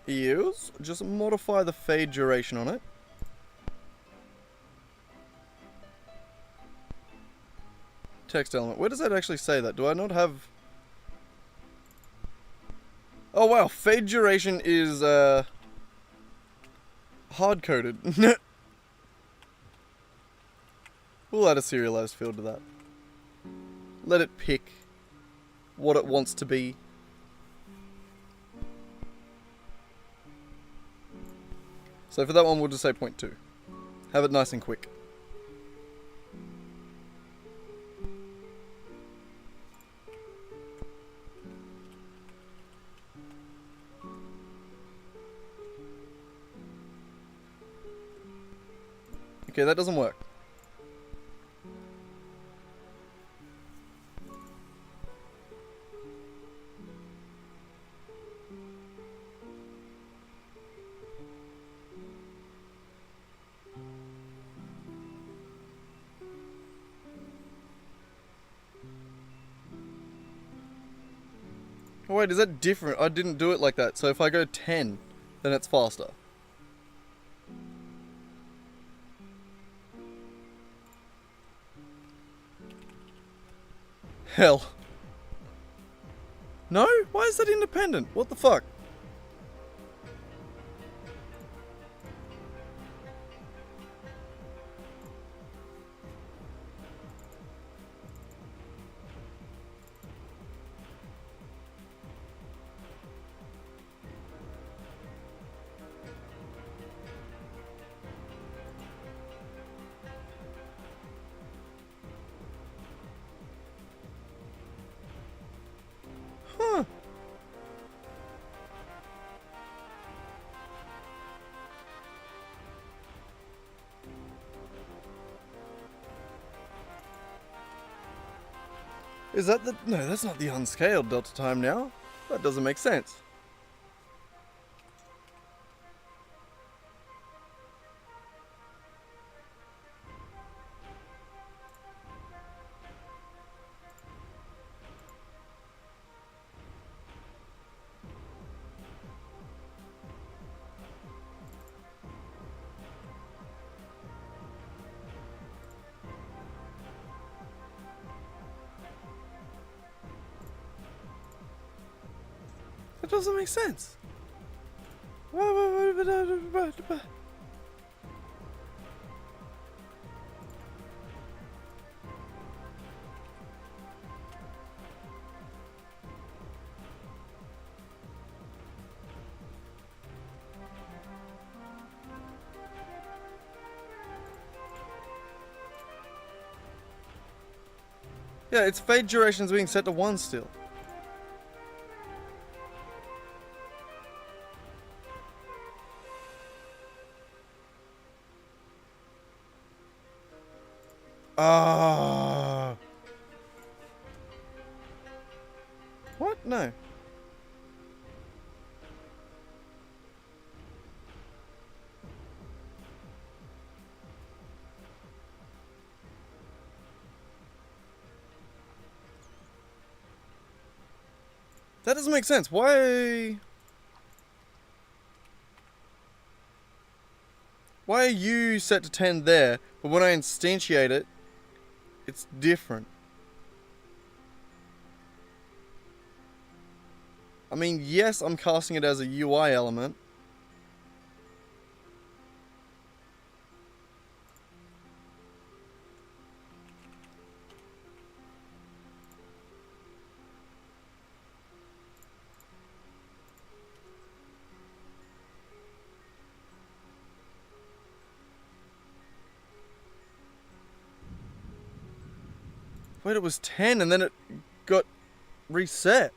is just modify the fade duration on it. Text element. Where does that actually say that? Do I not have... Oh wow, fade duration is hard-coded. We'll add a serialized field to that. Let it pick what it wants to be. So for that one, we'll just say 0.2. Have it nice and quick. Okay, that doesn't work. Oh wait, is that different? I didn't do it like that. So if I go 10, then it's faster. Hell. No? Why is that independent? What the fuck? Is that the... No, that's not the unscaled delta time now. That doesn't make sense. That doesn't make sense. Yeah, its fade duration is being set to 1 still. Ah. What? No. That doesn't make sense. Why are you set to 10 there, but when I instantiate it, it's different? I mean, yes, I'm casting it as a UI element. Wait, it was 10 and then it got reset.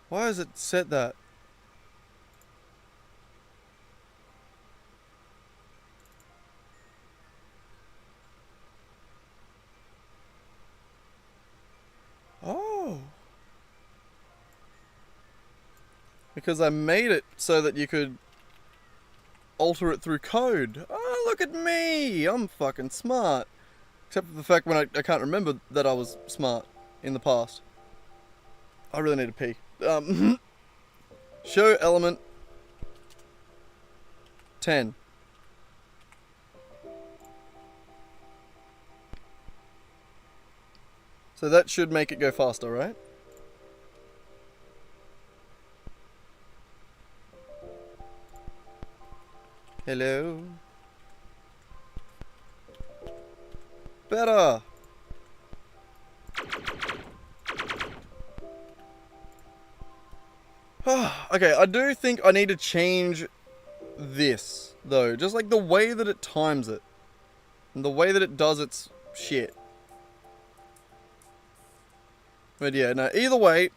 Why has it set that? Oh. Because I made it so that you could alter it through code. Oh, look at me! I'm fucking smart. Except for the fact when I can't remember that I was smart in the past. I really need to pee. Show element 10. So that should make it go faster, right? Hello? Better! Okay, I do think I need to change this, though. Just like the way that it times it. And the way that it does its shit. But yeah, no, either way,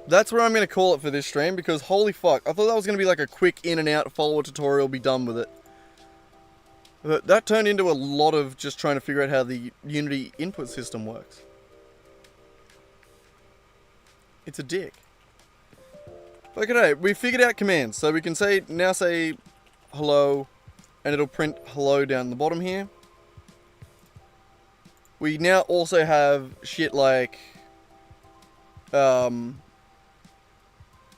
that's where I'm going to call it for this stream, because holy fuck, I thought that was going to be like a quick in and out follower tutorial, be done with it. But that turned into a lot of just trying to figure out how the Unity input system works. It's a dick. Okay, we figured out commands, so we can now say hello, and it'll print hello down the bottom here. We now also have shit like, I don't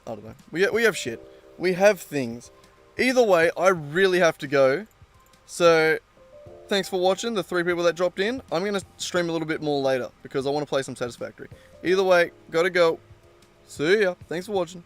know. We have shit. We have things. Either way, I really have to go. So, thanks for watching, the 3 people that dropped in. I'm going to stream a little bit more later, because I want to play some Satisfactory. Either way, gotta go. See ya. Thanks for watching.